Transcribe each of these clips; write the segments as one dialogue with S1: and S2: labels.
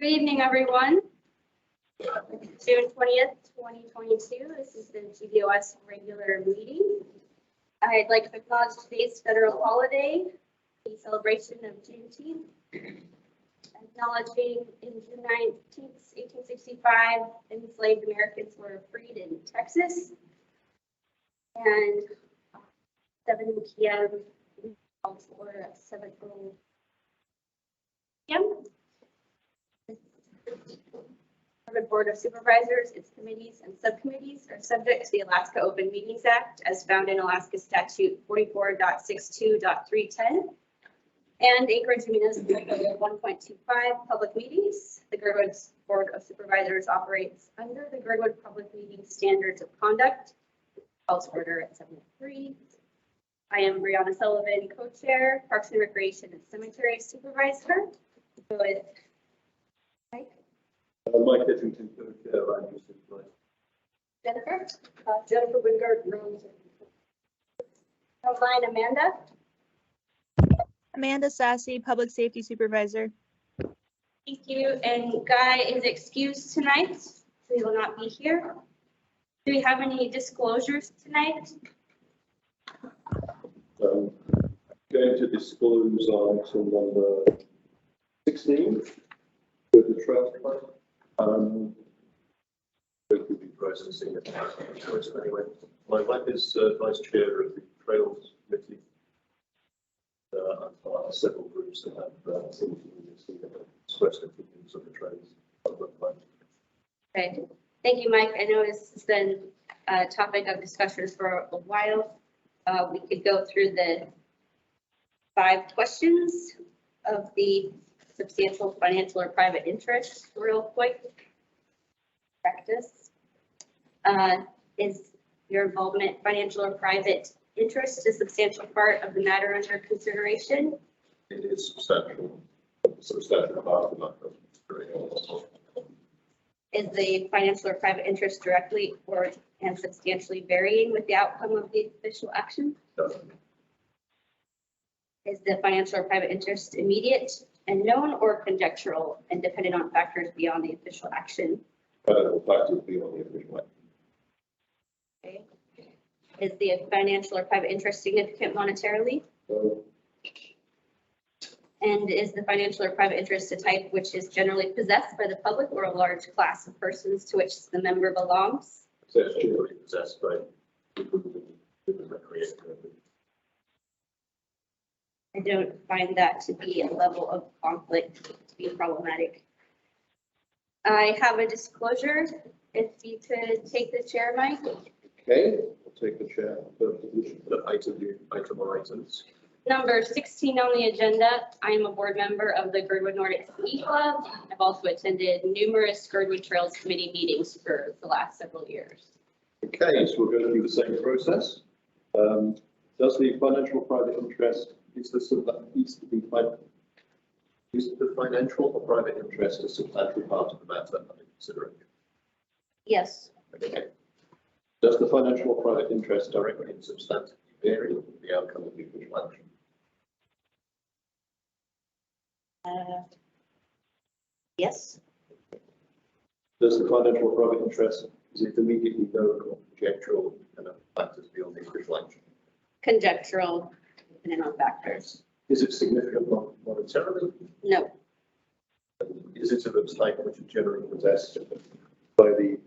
S1: Good evening, everyone. June 20th, 2022. This is the GBOS regular meeting. I'd like to acknowledge today's federal holiday, the celebration of Juneteenth. Acknowledging in June 19th, 1865, enslaved Americans were freed in Texas. And 7 p.m. or 7 p.m. The Board of Supervisors, its committees and subcommittees are subject to the Alaska Open Meetings Act as found in Alaska Statute 44.62.310 and Anchorage Municipal Code 1.25 public meetings. The Girdwood Board of Supervisors operates under the Girdwood Public Meeting Standards of Conduct. Calls order at 7:03. I am Brianna Sullivan, co-chair, Parks and Recreation and Cemetery Supervisor. With Mike.
S2: Mike Edgington, co-chair, land use supervisor.
S1: Jennifer. Jennifer Wingard, Rose. Outline Amanda.
S3: Amanda Sassy, Public Safety Supervisor.
S1: Thank you. And Guy is excused tonight, so he will not be here. Do we have any disclosures tonight?
S2: Going to disclose item number 16 with the trail plan. We'll be processing it anyway. My wife is vice chair of the Trails Committee. I'm part of several groups that have expressed opinions of the trails.
S1: Okay. Thank you, Mike. I know this has been a topic of discussion for a while. We could go through the 5 questions of the substantial financial or private interest real quick. Practice. Is your involvement financial or private interest a substantial part of the matter under consideration?
S2: It is substantial. Substantial part of the matter.
S1: Is the financial or private interest directly or and substantially varying with the outcome of the official action?
S2: Definitely.
S1: Is the financial or private interest immediate and known or conjectural and dependent on factors beyond the official action?
S2: Factors beyond the official action.
S1: Okay. Is the financial or private interest significant monetarily? And is the financial or private interest a type which is generally possessed by the public or a large class of persons to which the member belongs?
S2: So it's generally possessed by people who recreate.
S1: I don't find that to be a level of conflict to be problematic. I have a disclosure. If you could take the chair, Mike.
S2: Okay, I'll take the chair for the item or items.
S1: Number 16 on the agenda. I am a board member of the Girdwood Nordic Ski Club. I've also attended numerous Girdwood Trails Committee meetings for the last several years.
S2: Okay, so we'll go through the same process. Does the financial private interest, is the financial or private interest a substantial part of the matter under consideration?
S1: Yes.
S2: Okay. Does the financial or private interest directly and substantially vary with the outcome of the official action?
S1: Yes.
S2: Does the financial or private interest, is it immediately known or conjectural and factors beyond the official action?
S1: Conjectural, depending on factors.
S2: Is it significant monetarily?
S1: No.
S2: Is it of a type which is generally possessed by the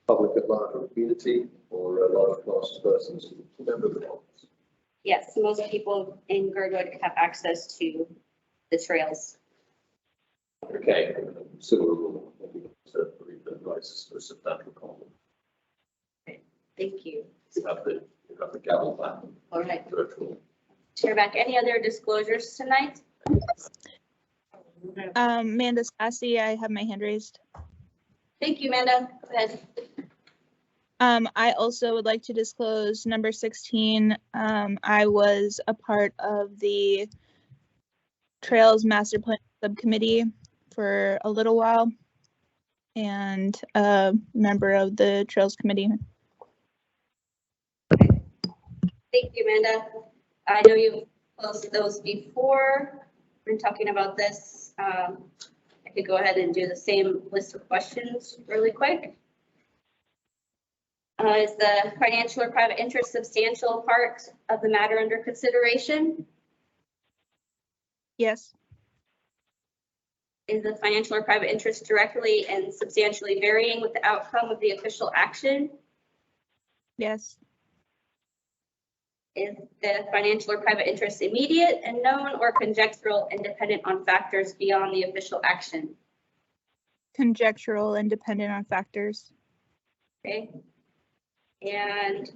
S2: public at large or community or a large class of persons who member the bonds?
S1: Yes, most people in Girdwood have access to the trails.
S2: Okay, similar rule. So the advice is for a substantial conflict.
S1: Thank you.
S2: You have the gavel back.
S1: All right.
S2: Virtual.
S1: Chair back. Any other disclosures tonight?
S3: Amanda Sassy, I have my hand raised.
S1: Thank you, Amanda. Go ahead.
S3: I also would like to disclose number 16. I was a part of the Trails Master Plan Subcommittee for a little while and a member of the Trails Committee.
S1: Thank you, Amanda. I know you've closed those before. We're talking about this. I could go ahead and do the same list of questions really quick. Is the financial or private interest substantial part of the matter under consideration?
S3: Yes.
S1: Is the financial or private interest directly and substantially varying with the outcome of the official action?
S3: Yes.
S1: Is the financial or private interest immediate and known or conjectural and dependent on factors beyond the official action?
S3: Conjectural and dependent on factors.
S1: Okay. And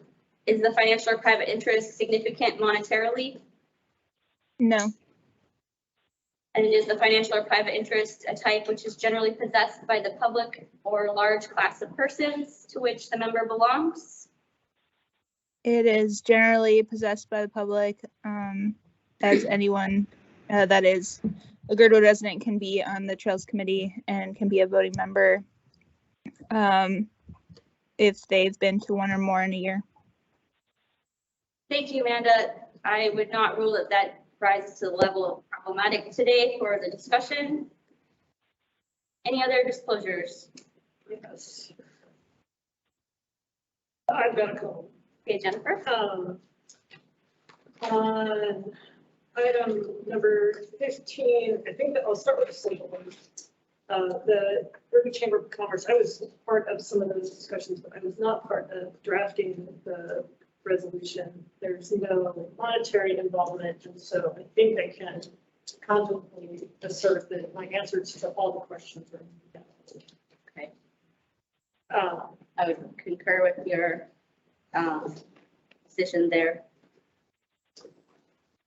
S1: is the financial or private interest significant monetarily?
S3: No.
S1: And is the financial or private interest a type which is generally possessed by the public or large class of persons to which the member belongs?
S3: It is generally possessed by the public, as anyone that is a Girdwood resident can be on the Trails Committee and can be a voting member if they've been to one or more in a year.
S1: Thank you, Amanda. I would not rule that that rises to the level of problematic today for the discussion. Any other disclosures?
S4: Yes. I've got a couple.
S1: Okay, Jennifer.
S4: On item number 15, I think that I'll start with the simple one. The Girdwood Chamber of Commerce, I was part of some of those discussions, but I was not part of drafting the resolution. There's no monetary involvement, and so I think I can confidently assert that my answers to all the questions are yes.
S1: Okay.
S4: Uh,
S1: I would concur with your position there.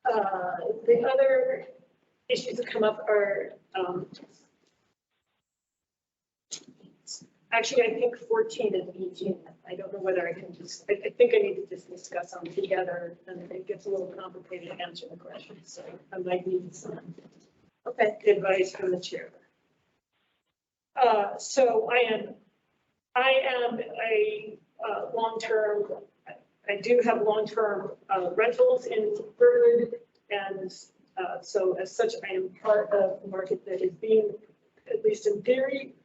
S4: The other issues that come up are actually, I think 14 and 18. I don't know whether I can just, I think I need to just discuss them together, and it gets a little complicated to answer the question, so I might need some advice from the chair. So I am a long-term, I do have long-term rentals in Girdwood, and so as such, I am part of the market that is being, at least in theory,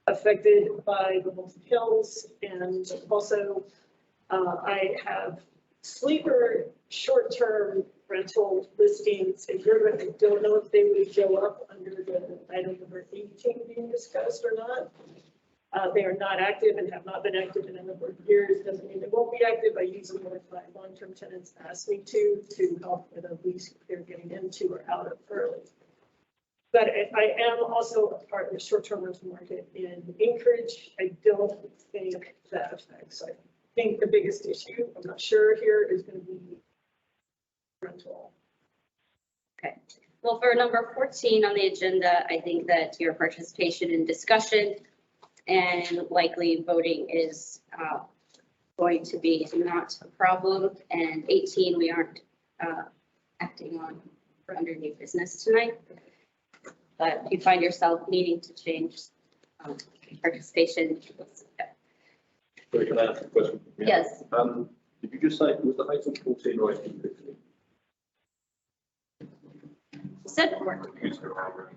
S4: affected by the Molten Hills, and also I have sleeper short-term rental listings in Girdwood. I don't know if they would show up under the item number 18 being discussed or not. They are not active and have not been active in a number of years. Doesn't mean they won't be active. I use them if my long-term tenants ask me to help with a lease they're getting into or out of early. But I am also a part of the short-term rental market in Anchorage. I don't think that affects. I think the biggest issue, I'm not sure here, is going to be rental.
S1: Okay. Well, for number 14 on the agenda, I think that your participation in discussion and likely voting is going to be not a problem. And 18, we aren't acting on for under new business tonight. But if you find yourself needing to change participation.
S2: Sorry, can I ask a question?
S1: Yes.
S2: Did you just say, was the item 14 or item 15?
S1: Said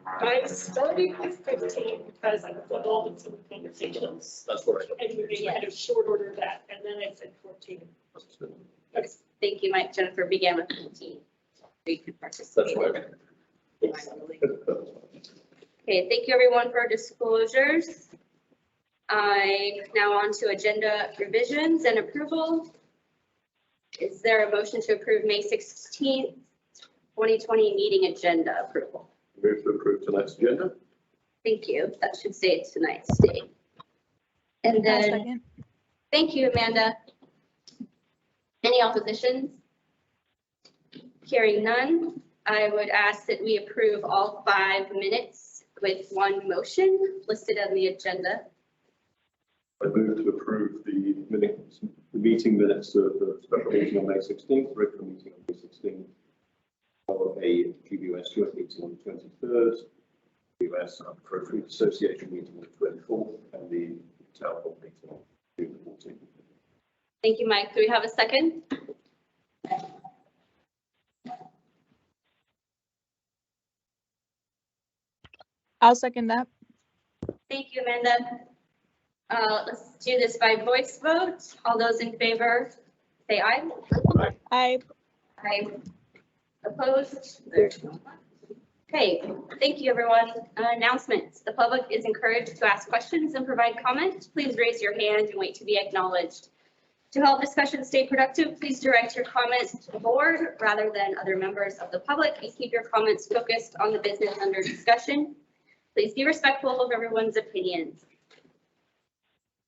S4: I started with 15 because I was involved in some conversations.
S2: That's what I
S4: And we kind of short order that, and then I said 14.
S2: understood.
S4: Okay.
S1: Thank you, Mike. Jennifer began with 15. We could participate.
S2: That's right.
S1: Okay, thank you everyone for disclosures. Now on to agenda revisions and approval. Is there a motion to approve May 16th, 2020 meeting agenda approval?
S2: Move to approve tonight's agenda.
S1: Thank you. That should say tonight's date. And then,
S3: Second.
S1: thank you, Amanda. Any oppositions? Hearing none, I would ask that we approve all 5 minutes with one motion listed on the agenda.
S2: I move to approve the meeting minutes of the special meeting on May 16th, regular meeting on May 16th, of a GBS joint meeting on the 23rd, GBS Appropriate Association meeting on the 24th, and the town hall meeting on June the 14th.
S1: Thank you, Mike. Do we have a second?
S3: I'll second that.
S1: Thank you, Amanda. Let's do this by voice vote. All those in favor, say aye.
S3: I
S1: Aye. Opposed? There's no one. Okay, thank you, everyone. Announcements. The public is encouraged to ask questions and provide comment. Please raise your hand and wait to be acknowledged. To help discussion stay productive, please direct your comments to the board rather than other members of the public, and keep your comments focused on the business under discussion. Please be respectful of everyone's opinions.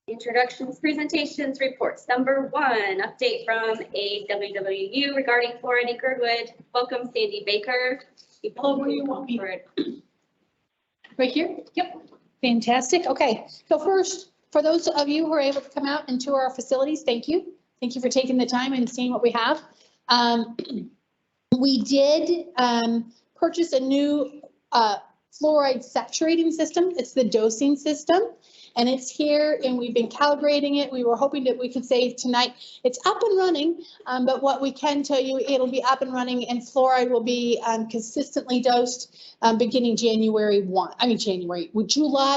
S1: Introductions, presentations, reports. Number 1, update from AWWU regarding fluoride in Girdwood. Welcome, Sandy Baker.
S5: Hello, where you want me? Right here? Yep. Fantastic. Okay. So first, for those of you who are able to come out and tour our facilities, thank you. Thank you for taking the time and seeing what we have. We did purchase a new fluoride saturating system. It's the dosing system. And it's here and we've been calibrating it. We were hoping that we could say tonight it's up and running, but what we can tell you, it'll be up and running and fluoride will be consistently dosed beginning July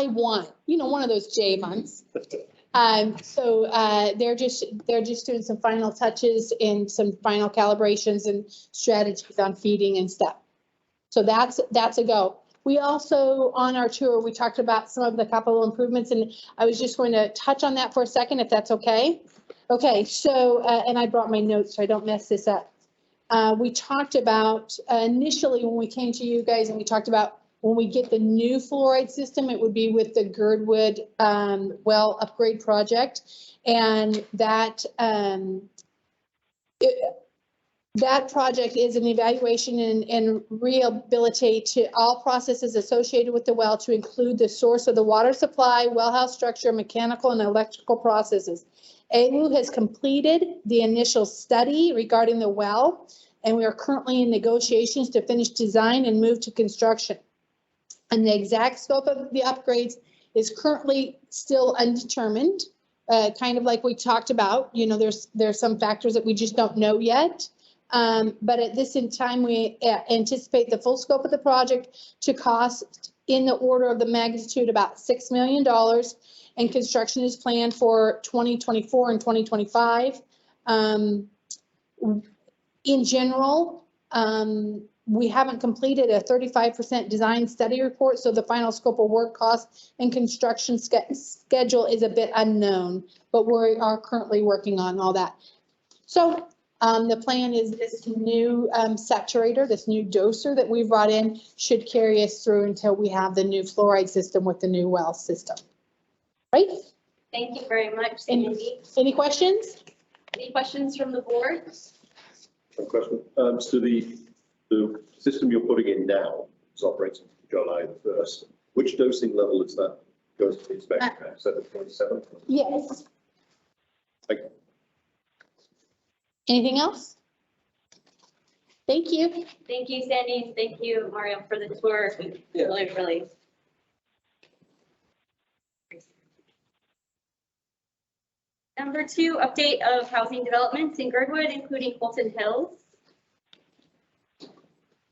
S5: 1, one of those J months. So they're just doing some final touches and some final calibrations and strategies on feeding and stuff. So that's a go. We also, on our tour, we talked about some of the capital improvements, and I was just going to touch on that for a second, if that's okay. Okay, so, and I brought my notes so I don't mess this up. We talked about initially when we came to you guys, and we talked about when we get the new fluoride system, it would be with the Girdwood well upgrade project, and that that project is an evaluation and rehabilitate to all processes associated with the well to include the source of the water supply, well house structure, mechanical and electrical processes. AWU has completed the initial study regarding the well, and we are currently in negotiations to finish design and move to construction. And the exact scope of the upgrades is currently still undetermined, kind of like we talked about. There's some factors that we just don't know yet. But at this time, we anticipate the full scope of the project to cost in the order of the magnitude about $6 million, and construction is planned for 2024 and 2025. In general, we haven't completed a 35% design study report, so the final scope of work, cost, and construction schedule is a bit unknown, but we are currently working on all that. So the plan is this new saturator, this new doser that we brought in should carry us through until we have the new fluoride system with the new well system. Right?
S1: Thank you very much, Sandy.
S5: Any questions?
S1: Any questions from the board?
S2: One question. So the system you're putting in now is operating July 1st. Which dosing level is that going to be expected at? 7.7?
S5: Yes.
S2: Thank you.
S5: Anything else? Thank you.
S1: Thank you, Sandy. Thank you, Mario, for the tour. We really. Number 2, update of housing developments in Girdwood, including Fulton Hills.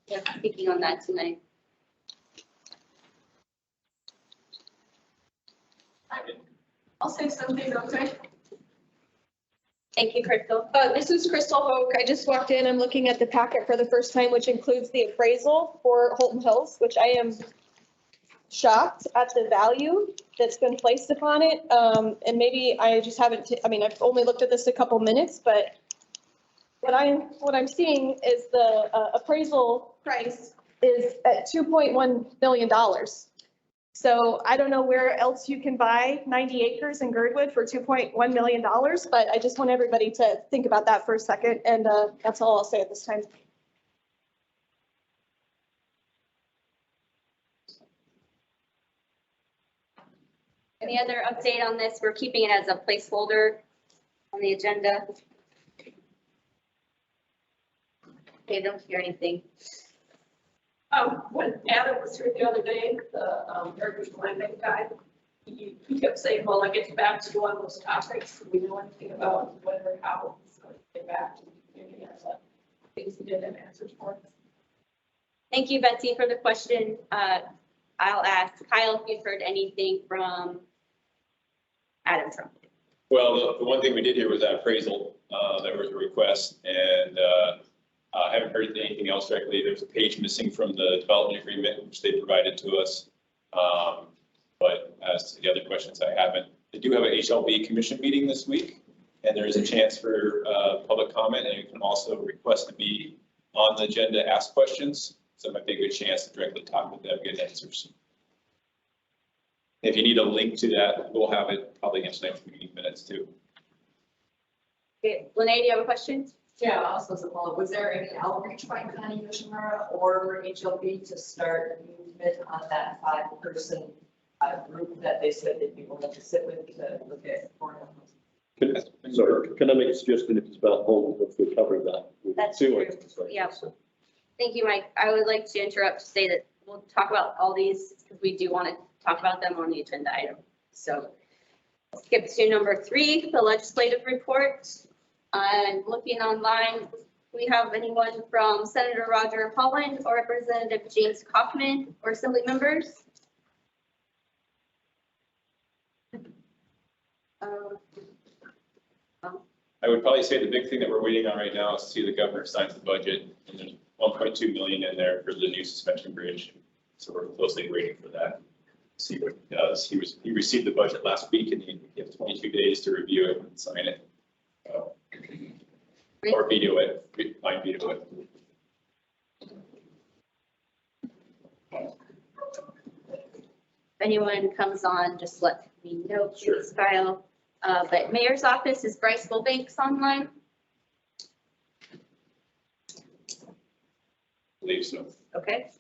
S1: Yeah, speaking on that tonight.
S6: I'll say something, okay?
S1: Thank you, Crystal.
S6: This is Crystal Hoke. I just walked in. I'm looking at the packet for the first time, which includes the appraisal for Holton Hills, which I am shocked at the value that's been placed upon it. And maybe I just haven't, I've only looked at this a couple minutes, but what I'm seeing is the appraisal price is at $2.1 million. So I don't know where else you can buy 90 acres in Girdwood for $2.1 million, but I just want everybody to think about that for a second. And that's all I'll say at this time.
S1: Any other update on this? We're keeping it as a placeholder on the agenda. Okay, don't hear anything.
S7: When Adam was here the other day, the Girdwood Landing guy, he kept saying, well, I get back to you on those topics. Do we know anything about whether how he's going to get back to the community as things he didn't have answers for?
S1: Thank you, Betsy, for the question. I'll ask Kyle if you've heard anything from Adam Trump.
S8: Well, the one thing we did here was that appraisal. There was a request, and I haven't heard anything else directly. There's a page missing from the development agreement, which they provided to us. But as to the other questions, I haven't. They do have an HLB commission meeting this week, and there is a chance for public comment, and you can also request to be on the agenda, ask questions. So it might be a good chance to directly talk with them, get answers. If you need a link to that, we'll have it probably in next meeting minutes too.
S1: Okay, Lene, do you have a question?
S7: Yeah, also as a follow-up, was there any outreach by County Commissioner or HLB to start movement on that 5-person group that they said they'd be willing to sit with to look at?
S2: Sorry, can I make a suggestion if it's about home, if we're covering that?
S1: That's
S2: See
S1: true.
S2: what it's like.
S1: Yeah. Thank you, Mike. I would like to interrupt to say that we'll talk about all these because we do want to talk about them on the agenda item. So skip to number 3, the legislative report. I'm looking online. We have anyone from Senator Roger Holland or Representative James Kaufman or assembly members?
S8: I would probably say the big thing that we're waiting on right now is to see the governor signs the budget, and there's 1.2 million in there for the new suspension bridge. So we're closely waiting for that. See what he does. He received the budget last week, and he has 22 days to review it and sign it. Or veto it, might veto it.
S1: If anyone comes on, just let me know,
S8: Sure.
S1: please, Kyle. But mayor's office is Bryce Wilbanks online.
S8: Believe so.
S1: Okay.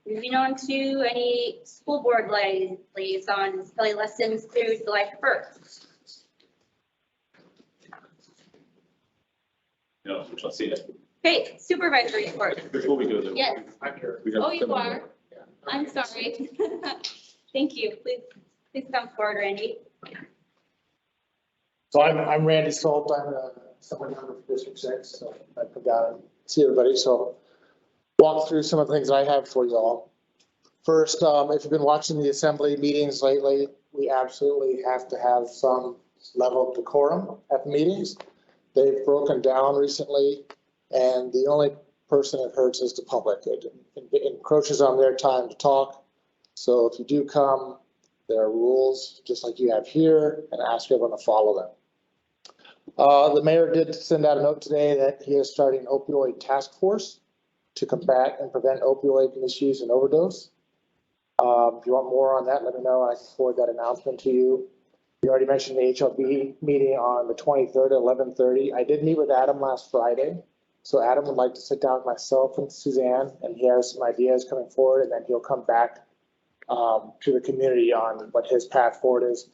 S1: Moving on to any school board liaisons, Kelly lessons through July 1st.
S8: No, we shall see it.
S1: Okay, supervisory report.
S2: Before we go there.
S1: Yes.
S2: I'm here. We got
S1: Oh, you
S2: seven
S1: are?
S2: more. Yeah.
S1: I'm sorry. Thank you. Please come forward, Randy.
S9: So I'm Randy Salt. I'm a assembly member for District 6. So I forgot to see everybody. So walk through some of the things I have for you all. First, if you've been watching the assembly meetings lately, we absolutely have to have some level of decorum at the meetings. They've broken down recently, and the only person it hurts is the public. It encroaches on their time to talk. So if you do come, there are rules, just like you have here, and ask everyone to follow them. The mayor did send out a note today that he is starting an opioid task force to combat and prevent opioid misuse and overdose. If you want more on that, let me know. I can forward that announcement to you. You already mentioned the HLB meeting on the 23rd at 11:30. I did meet with Adam last Friday. So Adam would like to sit down with myself and Suzanne, and he has some ideas coming forward, and then he'll come back to the community on what his path forward is.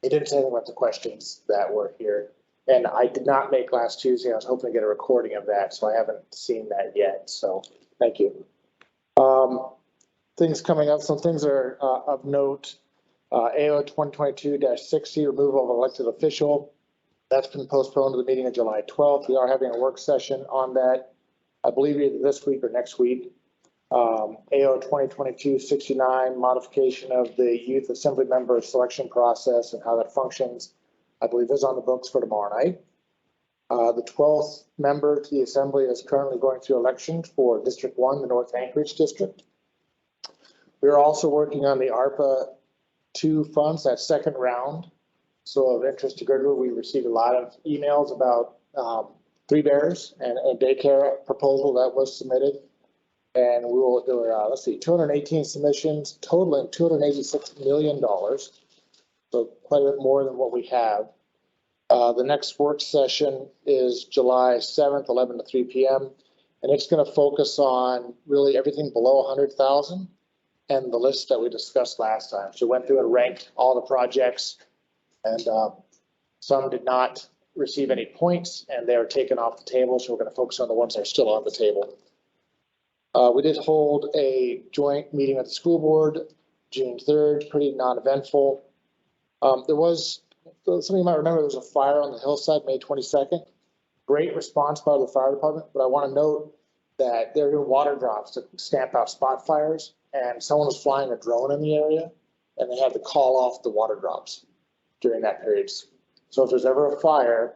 S9: He didn't say anything about the questions that were here. And I did not make last Tuesday. I was hoping to get a recording of that, so I haven't seen that yet. So thank you. Things coming up, some things are of note. AO 2022-60, removal of elected official. That's been postponed to the meeting of July 12th. We are having a work session on that, I believe either this week or next week. AO 2022-69, modification of the youth assembly member selection process and how that functions, I believe is on the books for tomorrow night. The 12th member to the assembly is currently going through elections for District 1, the North Anchorage District. We're also working on the ARPA 2 funds, that second round. So of interest to Girdwood, we received a lot of emails about 3 Bears and a daycare proposal that was submitted. And we will do, let's see, 218 submissions totaling $286 million. So quite a bit more than what we have. The next work session is July 7th, 11 to 3 p.m. And it's going to focus on really everything below 100,000 and the list that we discussed last time. So we went through and ranked all the projects, and some did not receive any points and they were taken off the table. So we're going to focus on the ones that are still on the table. We did hold a joint meeting with the school board June 3rd, pretty non-eventful. There was, some of you might remember, there was a fire on the hillside May 22nd. Great response by the fire department, but I want to note that they're doing water drops to stamp out spot fires, and someone was flying a drone in the area, and they had to call off the water drops during that period. So if there's ever a fire,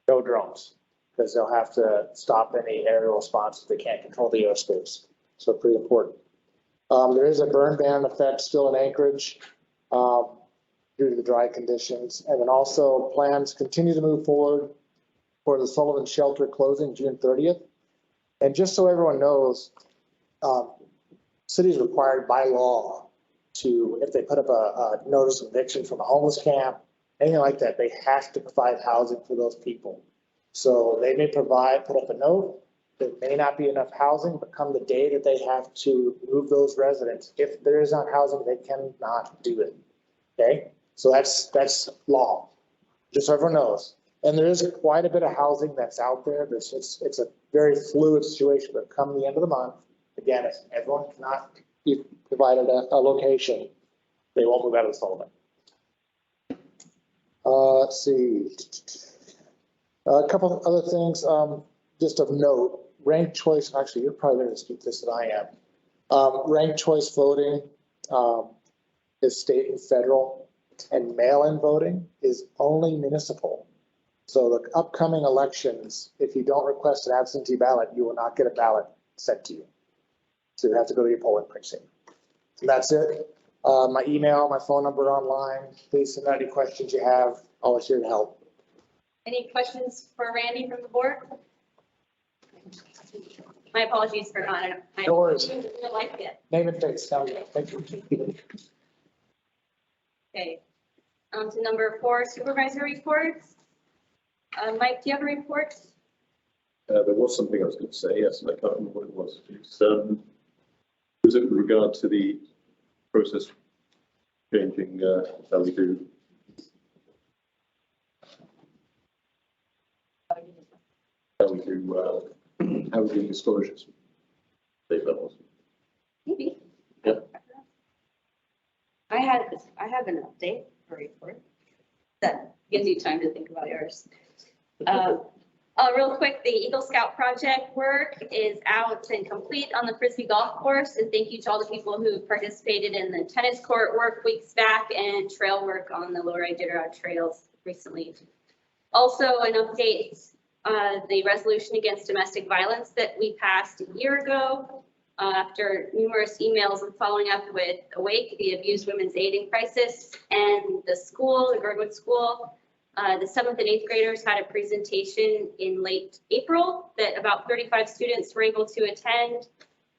S9: no drones, because they'll have to stop any aerial response if they can't control the airspace. So pretty important. There is a burn ban in effect still in Anchorage due to the dry conditions. And then also plans continue to move forward for the Sullivan Shelter closing June 30th. And just so everyone knows, cities required by law to, if they put up a notice of eviction from a homeless camp, anything like that, they have to provide housing for those people. So they may put up a note. There may not be enough housing, but come the day that they have to move those residents, if there is not housing, they cannot do it. Okay, so that's law, just so everyone knows. And there is quite a bit of housing that's out there. It's a very fluid situation, but come the end of the month, again, if everyone cannot be provided a location, they won't move out of the Sullivan. Let's see. A couple of other things, just of note, ranked choice, actually, you're probably better to speak this than I am. Ranked choice voting is state and federal, and mail-in voting is only municipal. So the upcoming elections, if you don't request an absentee ballot, you will not get a ballot sent to you. So you have to go to your polling precinct. And that's it. My email, my phone number online. Please send out any questions you have. Always here to help.
S1: Any questions for Randy from the board? My apologies for not.
S9: No worries.
S1: I like it.
S9: Name and face. Thank you.
S1: Okay. To number 4, supervisor reports. Mike, do you have a report?
S2: There was something I was going to say, yes, and I can't remember what it was. Was it with regard to the process changing how we do disclosures? State levels.
S1: Maybe.
S2: Yep.
S1: I have an update or report that gives you time to think about yours. Real quick, the Eagle Scout project work is out and complete on the Frisbee Golf Course. And thank you to all the people who participated in the tennis court work weeks back and trail work on the Lower Iditarod trails recently. Also an update, the resolution against domestic violence that we passed a year ago after numerous emails and following up with AWAKE, the Abused Women's Aid in Crisis, and the school, the Girdwood School. The 7th and 8th graders had a presentation in late April that about 35 students were able to attend,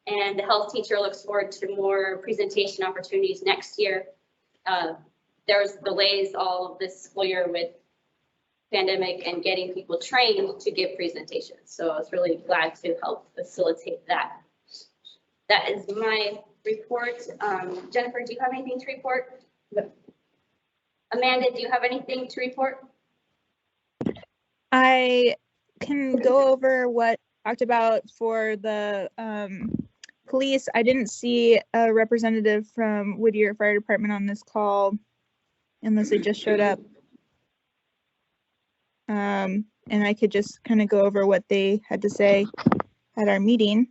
S1: and the health teacher looks forward to more presentation opportunities next year. There was delays all of this school year with pandemic and getting people trained to give presentations. So I was really glad to help facilitate that. That is my report. Jennifer, do you have anything to report? No. Amanda, do you have anything to report?
S3: I can go over what I talked about for the police. I didn't see a representative from Whittier Fire Department on this call unless they just showed up. And I could just kind of go over what they had to say at our meeting.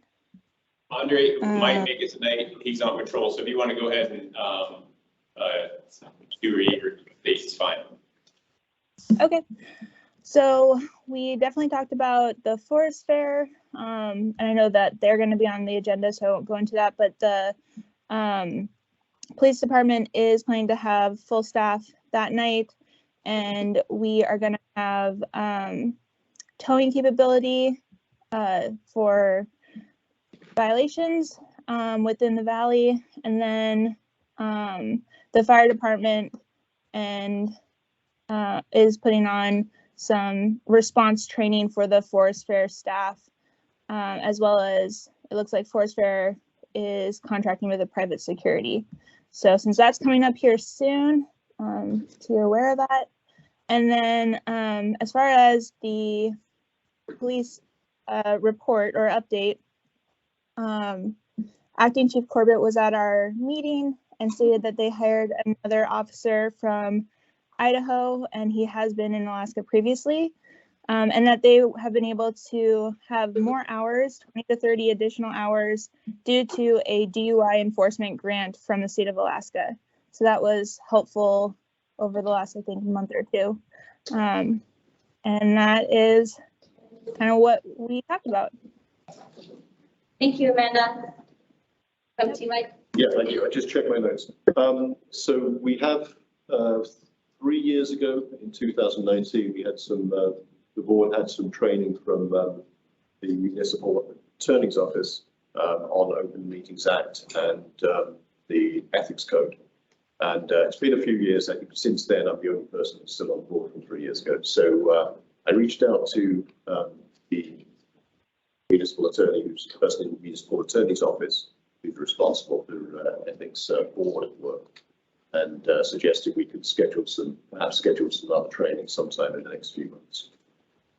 S8: Andre might make it tonight. He's on patrol. So if you want to go ahead and do your face, it's fine.
S3: Okay. So we definitely talked about the Forest Fair. And I know that they're going to be on the agenda, so I won't go into that. But the police department is planning to have full staff that night. And we are going to have towing capability for violations within the valley. And then the fire department and is putting on some response training for the Forest Fair staff, as well as it looks like Forest Fair is contracting with a private security. So since that's coming up here soon, so you're aware of that. And then as far as the police report or update, Acting Chief Corbett was at our meeting and stated that they hired another officer from Idaho, and he has been in Alaska previously. and that they have been able to have more hours, 20 to 30 additional hours, due to a DUI enforcement grant from the state of Alaska. So that was helpful over the last, I think, month or two. And that is kind of what we talked about.
S1: Thank you, Amanda. Come to you, Mike.
S2: Yeah, thank you. I just checked my notes. So we have 3 years ago, in 2019, we had some, the board had some training from the Municipal Attorney's Office on Open Meetings Act and the Ethics Code. And it's been a few years. I think since then, I'm the only person who's still on board from 3 years ago. So I reached out to the municipal attorney, who's the person in the Municipal Attorney's Office, who's responsible for ethics board work, and suggested we could perhaps schedule some other training sometime in the next few months.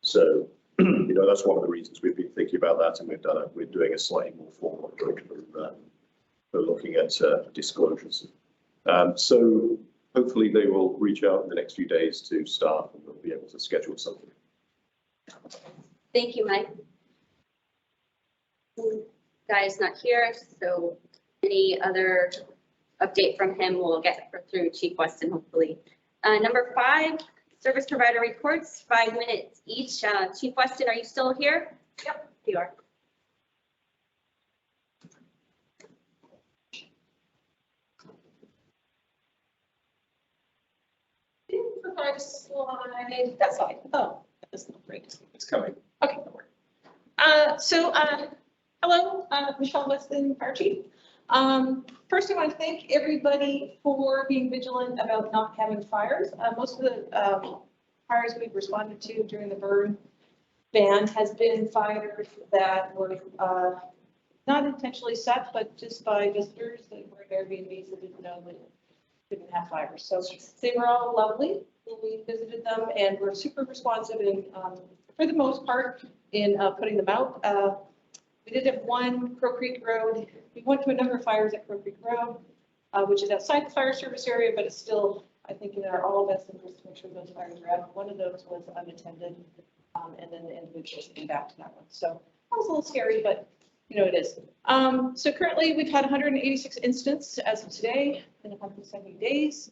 S2: So, you know, that's one of the reasons we've been thinking about that, and we're doing a slightly more formal approach for looking at disclosures. So hopefully they will reach out in the next few days to staff, and we'll be able to schedule something.
S1: Thank you, Mike. Guy is not here, so any other update from him we'll get through Chief Weston, hopefully. Number 5, service provider reports, 5 minutes each. Chief Weston, are you still here? Yep, you are.
S10: Slide, that slide. Oh, that doesn't look great.
S8: It's coming.
S10: Okay. Hello, Michelle Weston, Fire Chief. First, I want to thank everybody for being vigilant about not having fires. Most of the fires we've responded to during the burn ban has been fires that were not intentionally set, but just by visitors that were Airbnbs that didn't know that didn't have fires. So they were all lovely when we visited them, and were super responsive in, for the most part, in putting them out. We did have one Crow Creek Road. We went to a number of fires at Crow Creek Road, which is outside the fire service area, but it's still, I think, in our all best interest to make sure those fires are out. One of those was unattended, and then the individuals came back to that one. So that was a little scary, but you know, it is. So currently we've had 186 incidents as of today in 170 days.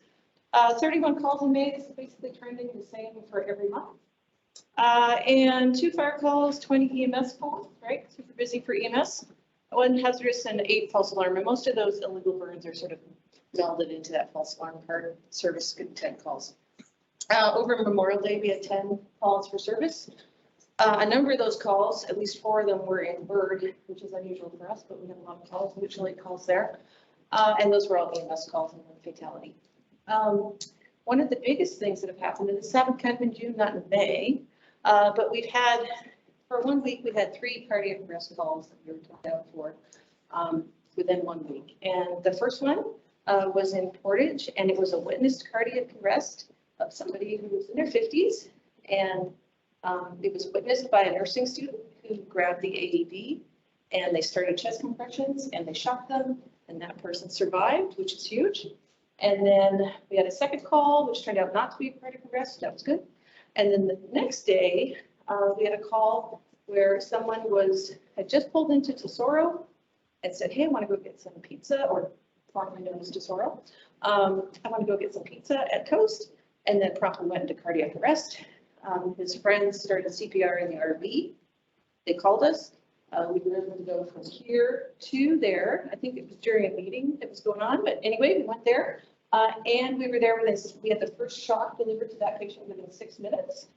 S10: 31 calls in May. This is basically trending the same for every month. And 2 fire calls, 20 EMS calls, right? Super busy for EMS. 1 hazardous and 8 false alarm. And most of those illegal burns are sort of melded into that false alarm part. Service, good 10 calls. Over Memorial Day, we had 10 calls for service. A number of those calls, at least 4 of them were in Bird, which is unusual for us, but we have a lot of calls, mutual aid calls there. And those were all EMS calls and 1 fatality. One of the biggest things that have happened, and this happened kind of in June, not in May, but we've had, for 1 week, we had 3 cardiac arrest calls that we were took out for within 1 week. And the first one was in Portage, and it was a witnessed cardiac arrest of somebody who was in their 50s. And it was witnessed by a nursing student who grabbed the AED, and they started chest compressions, and they shocked them, and that person survived, which is huge. And then we had a second call, which turned out not to be a cardiac arrest. That was good. And then the next day, we had a call where someone had just pulled into Tesoro and said, hey, I want to go get some pizza, or formerly known as Tesoro. I want to go get some pizza at Coast, and then promptly went into cardiac arrest. His friends started CPR in the RV. They called us. We were able to go from here to there. I think it was during a meeting that was going on, but anyway, we went there. And we were there we had the first shock delivered to that patient within 6 minutes.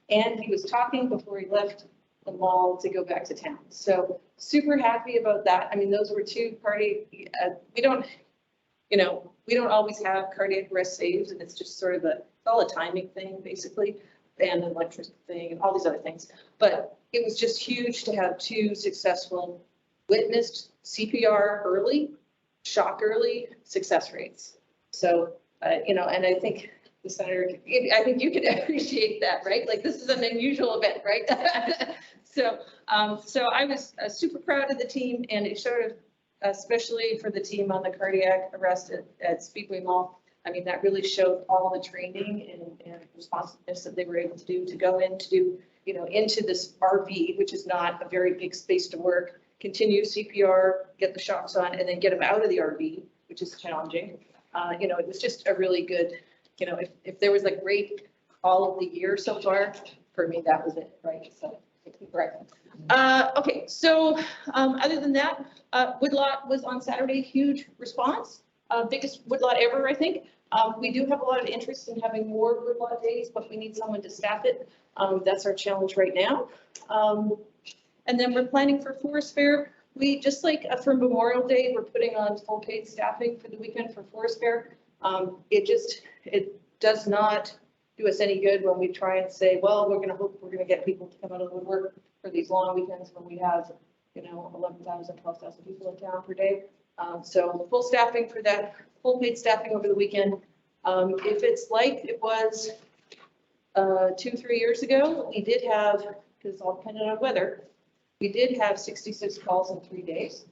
S10: And he was talking before he left the mall to go back to town. So super happy about that. I mean, those were 2 cardiac, we don't always have cardiac arrest saves, and it's just sort of it's all a timing thing, basically, and an electric thing and all these other things. But it was just huge to have 2 successful witnessed CPR early, shock early, success rates. So, and I think the senator, I think you could appreciate that, right? Like, this is an unusual event, right? So I was super proud of the team, and it sort of, especially for the team on the cardiac arrest at Speedway Mall, I mean, that really showed all the training and responsiveness that they were able to do to go into, you know, into this RV, which is not a very big space to work, continue CPR, get the shocks on, and then get them out of the RV, which is challenging. You know, it was just a really good, you know, if there was like rate all of the year so far, for me, that was it, right? So, right. Okay, so other than that, woodlot was on Saturday, huge response, biggest woodlot ever, I think. We do have a lot of interest in having more woodlot days, but we need someone to staff it. That's our challenge right now. And then we're planning for Forest Fair. We just like for Memorial Day, we're putting on full paid staffing for the weekend for Forest Fair. It does not do us any good when we try and say, well, we're going to get people to come out of the woodwork for these long weekends when we have, you know, 11,000, 12,000 people in town per day. So full staffing for that, full paid staffing over the weekend. If it's like it was 2-3 years ago, we did have, because it's all dependent on weather, we did have 66 calls in 3 days.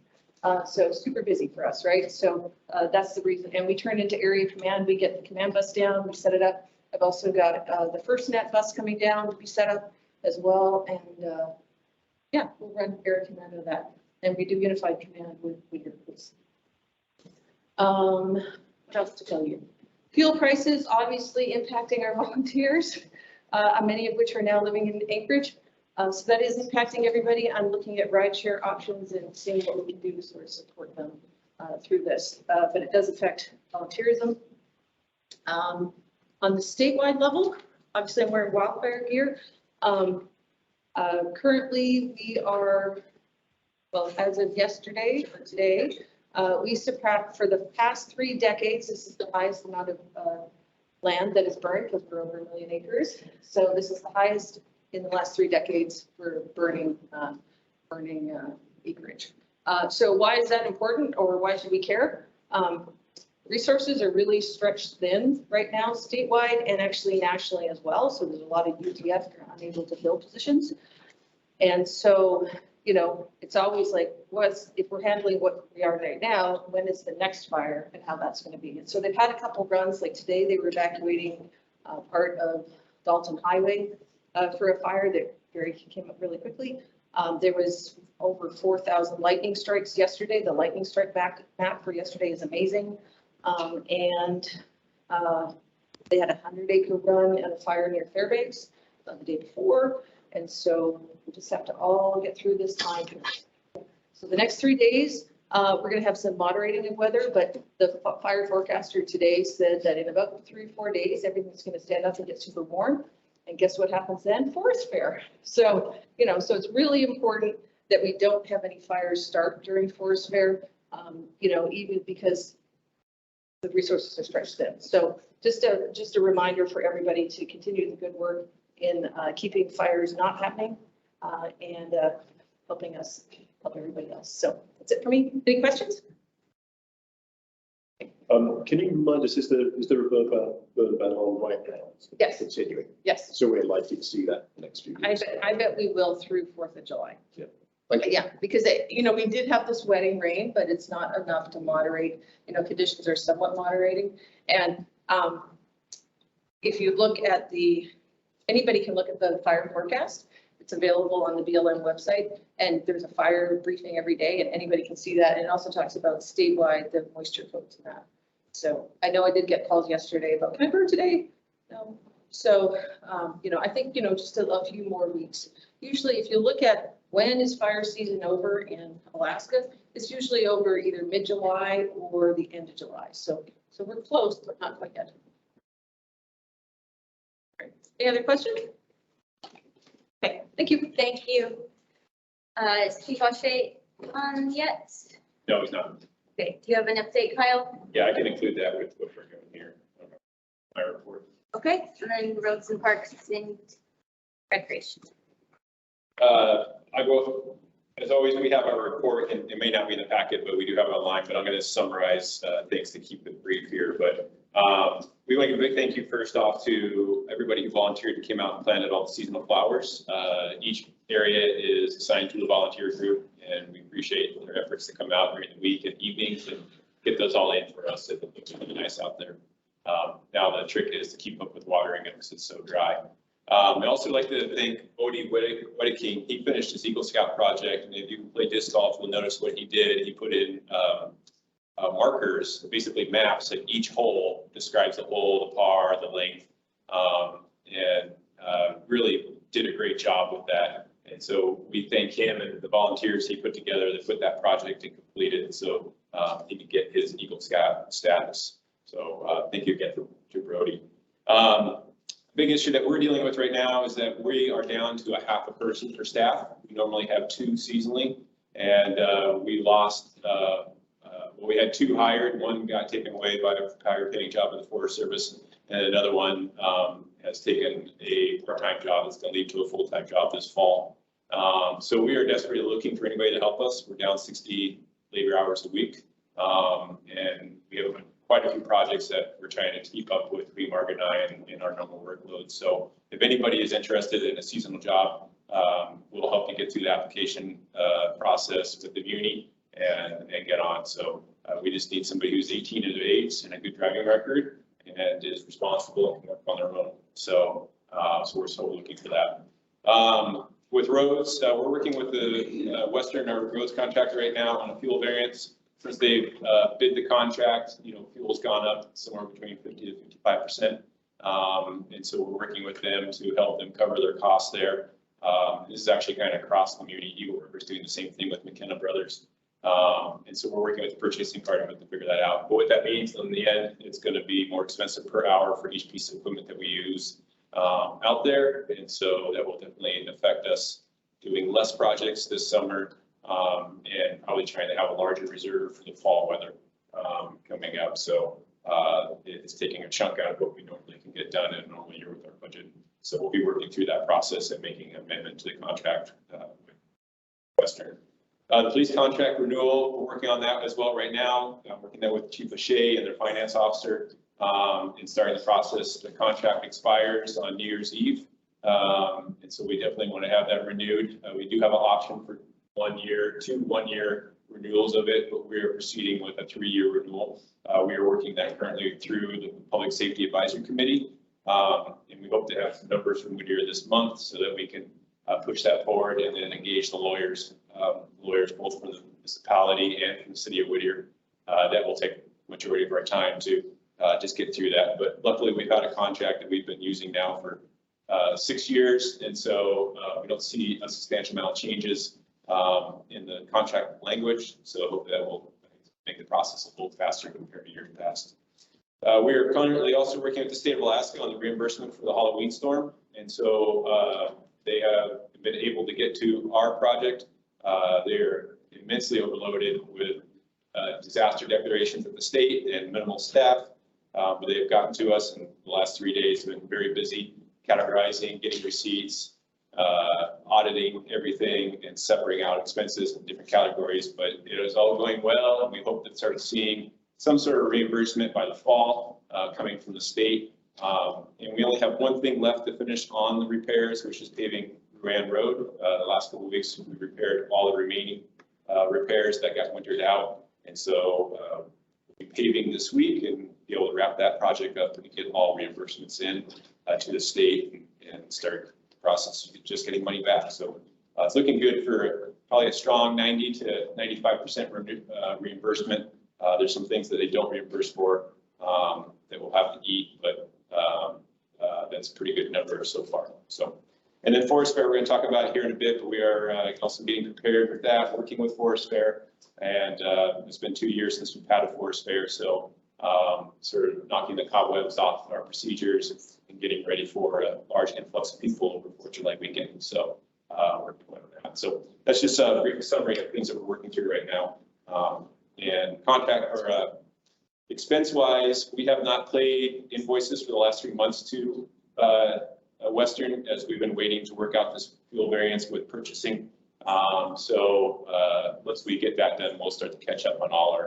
S10: So super busy for us, right? So that's the reason. And we turn into area command. We get the command bus down, we set it up. I've also got the FirstNet bus coming down to be set up as well. And yeah, we'll run area command of that. And we do unified command with your police. What else to tell you? Fuel prices obviously impacting our volunteers, many of which are now living in Anchorage. So that is impacting everybody. I'm looking at rideshare options and seeing what we can do to sort of support them through this. But it does affect volunteerism. On the statewide level, obviously I'm wearing wildfire gear. Currently we are, well, as of yesterday or today, we surpassed for the past 3 decades. This is the highest amount of land that is burned because we're over 1 million acres. So this is the highest in the last 3 decades for burning acreage. So why is that important, or why should we care? Resources are really stretched thin right now statewide and actually nationally as well. So there's a lot of UTF that are unable to fill positions. And so, you know, it's always like, if we're handling what we are right now, when is the next fire and how that's going to be? And so they've had a couple runs, like today they were evacuating part of Dalton Highway for a fire that came up really quickly. There was over 4,000 lightning strikes yesterday. The lightning strike map for yesterday is amazing. And they had a 100-acre run at a fire near Fairbanks the day before. And so we just have to all get through this time. So the next 3 days, we're going to have some moderating of weather, but the fire forecaster today said that in about 3 or 4 days, everything's going to stand up and get super warm. And guess what happens then? Forest Fair. So, you know, so it's really important that we don't have any fires start during Forest Fair, you know, even because the resources are stretched thin. So just a reminder for everybody to continue the good work in keeping fires not happening and helping us help everybody else. So that's it for me. Any questions?
S2: Can you remind us, is there a burn ban on right now?
S10: Yes.
S2: Continuing.
S10: Yes.
S2: So we're likely to see that next few weeks.
S10: I bet we will through 4th of July.
S2: Yeah.
S10: Yeah, because you know, we did have this wetting rain, but it's not enough to moderate. You know, conditions are somewhat moderating. And if you look at anybody can look at the fire forecast. It's available on the BLM website, and there's a fire briefing every day, and anybody can see that. And it also talks about statewide, the moisture codes and that. So I know I did get calls yesterday about, can I burn today? No. So, you know, I think, you know, just a few more weeks. Usually if you look at when is fire season over in Alaska, it's usually over either mid-July or the end of July. So we're close, but not quite yet. Right. Any other questions? Okay, thank you.
S1: Thank you. Is Chief O'Shea on yet?
S8: No, he's not.
S1: Okay, do you have an update, Kyle?
S8: Yeah, I can include that with what we're doing here. My report.
S1: Okay, and then roads and parks and recreation.
S8: I will, as always, we have our report, and it may not be in the packet, but we do have it online, but I'm going to summarize things to keep it brief here. But we want to give a big thank you first off to everybody who volunteered and came out and planted all the seasonal flowers. Each area is assigned to a volunteer group, and we appreciate their efforts to come out during the week and evenings and get those all in for us. It looks really nice out there. Now the trick is to keep up with watering it because it's so dry. I also like to thank Odie Wedeking. He finished his Eagle Scout project, and if you play disc golf, you'll notice what he did. He put in markers, basically maps, like each hole describes the hole, the par, the length, and really did a great job with that. And so we thank him and the volunteers he put together that put that project and completed it so he could get his Eagle Scout status. So thank you again to Brody. Big issue that we're dealing with right now is that we are down to a half a person for staff. We normally have 2 seasonally, and we lost, well, we had 2 hired. One got taken away by a higher paying job in the Forest Service, and another one has taken a part-time job that's going to lead to a full-time job this fall. So we are desperately looking for anybody to help us. We're down 60 labor hours a week, and we have quite a few projects that we're trying to keep up with between Mark and I in our normal workload. So if anybody is interested in a seasonal job, we'll help you get through the application process with the muni and get on. So we just need somebody who's 18 years of age and a good driving record and is responsible and can work on their own. So, so we're still looking for that. With roads, we're working with the Western roads contractor right now on a fuel variance. Since they've bid the contract, you know, fuel's gone up somewhere between 50 to 55%. And so we're working with them to help them cover their costs there. This is actually kind of across the community. Eagle River's doing the same thing with McKenna Brothers. And so we're working with the purchasing department to figure that out. But what that means in the end, it's going to be more expensive per hour for each piece of equipment that we use out there. And so that will definitely affect us doing less projects this summer. And probably trying to have a larger reserve for the fall weather coming up. So it's taking a chunk out of what we normally can get done in a normal year with our budget. So we'll be working through that process and making an amendment to the contract with Western. The police contract renewal, we're working on that as well right now. I'm working there with Chief O'Shea and their finance officer and starting the process. The contract expires on New Year's Eve. And so we definitely want to have that renewed. We do have an option for 1 year, 2 1-year renewals of it, but we are proceeding with a 3-year renewal. We are working that currently through the Public Safety Advisory Committee. And we hope to have some numbers from Whittier this month so that we can push that forward and then engage the lawyers, both from the municipality and from the city of Whittier. That will take majority of our time to just get through that. But luckily we've had a contract that we've been using now for 6 years. And so we don't see a substantial amount of changes in the contract language. So I hope that will make the process a little faster compared to years past. We are currently also working with the state of Alaska on the reimbursement for the Halloween storm. And so they have been able to get to our project. They're immensely overloaded with disaster declarations at the state and minimal staff. But they've gotten to us in the last 3 days, been very busy categorizing, getting receipts, auditing everything and separating out expenses in different categories, but it is all going well. And we hope to start seeing some sort of reimbursement by the fall coming from the state. And we only have one thing left to finish on the repairs, which is paving Grand Road. The last couple of weeks, we repaired all the remaining repairs that got wintered out. And so we'll be paving this week and be able to wrap that project up and get all reimbursements in to the state and start process of just getting money back. So it's looking good for probably a strong 90 to 95% reimbursement. There's some things that they don't reimburse for that we'll have to eat, but that's a pretty good number so far. So, and then Forest Fair, we're going to talk about here in a bit, but we are also getting prepared with that, working with Forest Fair. And it's been 2 years since we've had a Forest Fair. So sort of knocking the cobwebs off our procedures and getting ready for a large influx of people over 4th of July weekend. So we're going on that. So that's just a brief summary of things that we're working through right now. And contract or expense wise, we have not paid invoices for the last 3 months to Western, as we've been waiting to work out this fuel variance with purchasing. So once we get that done, we'll start to catch up on all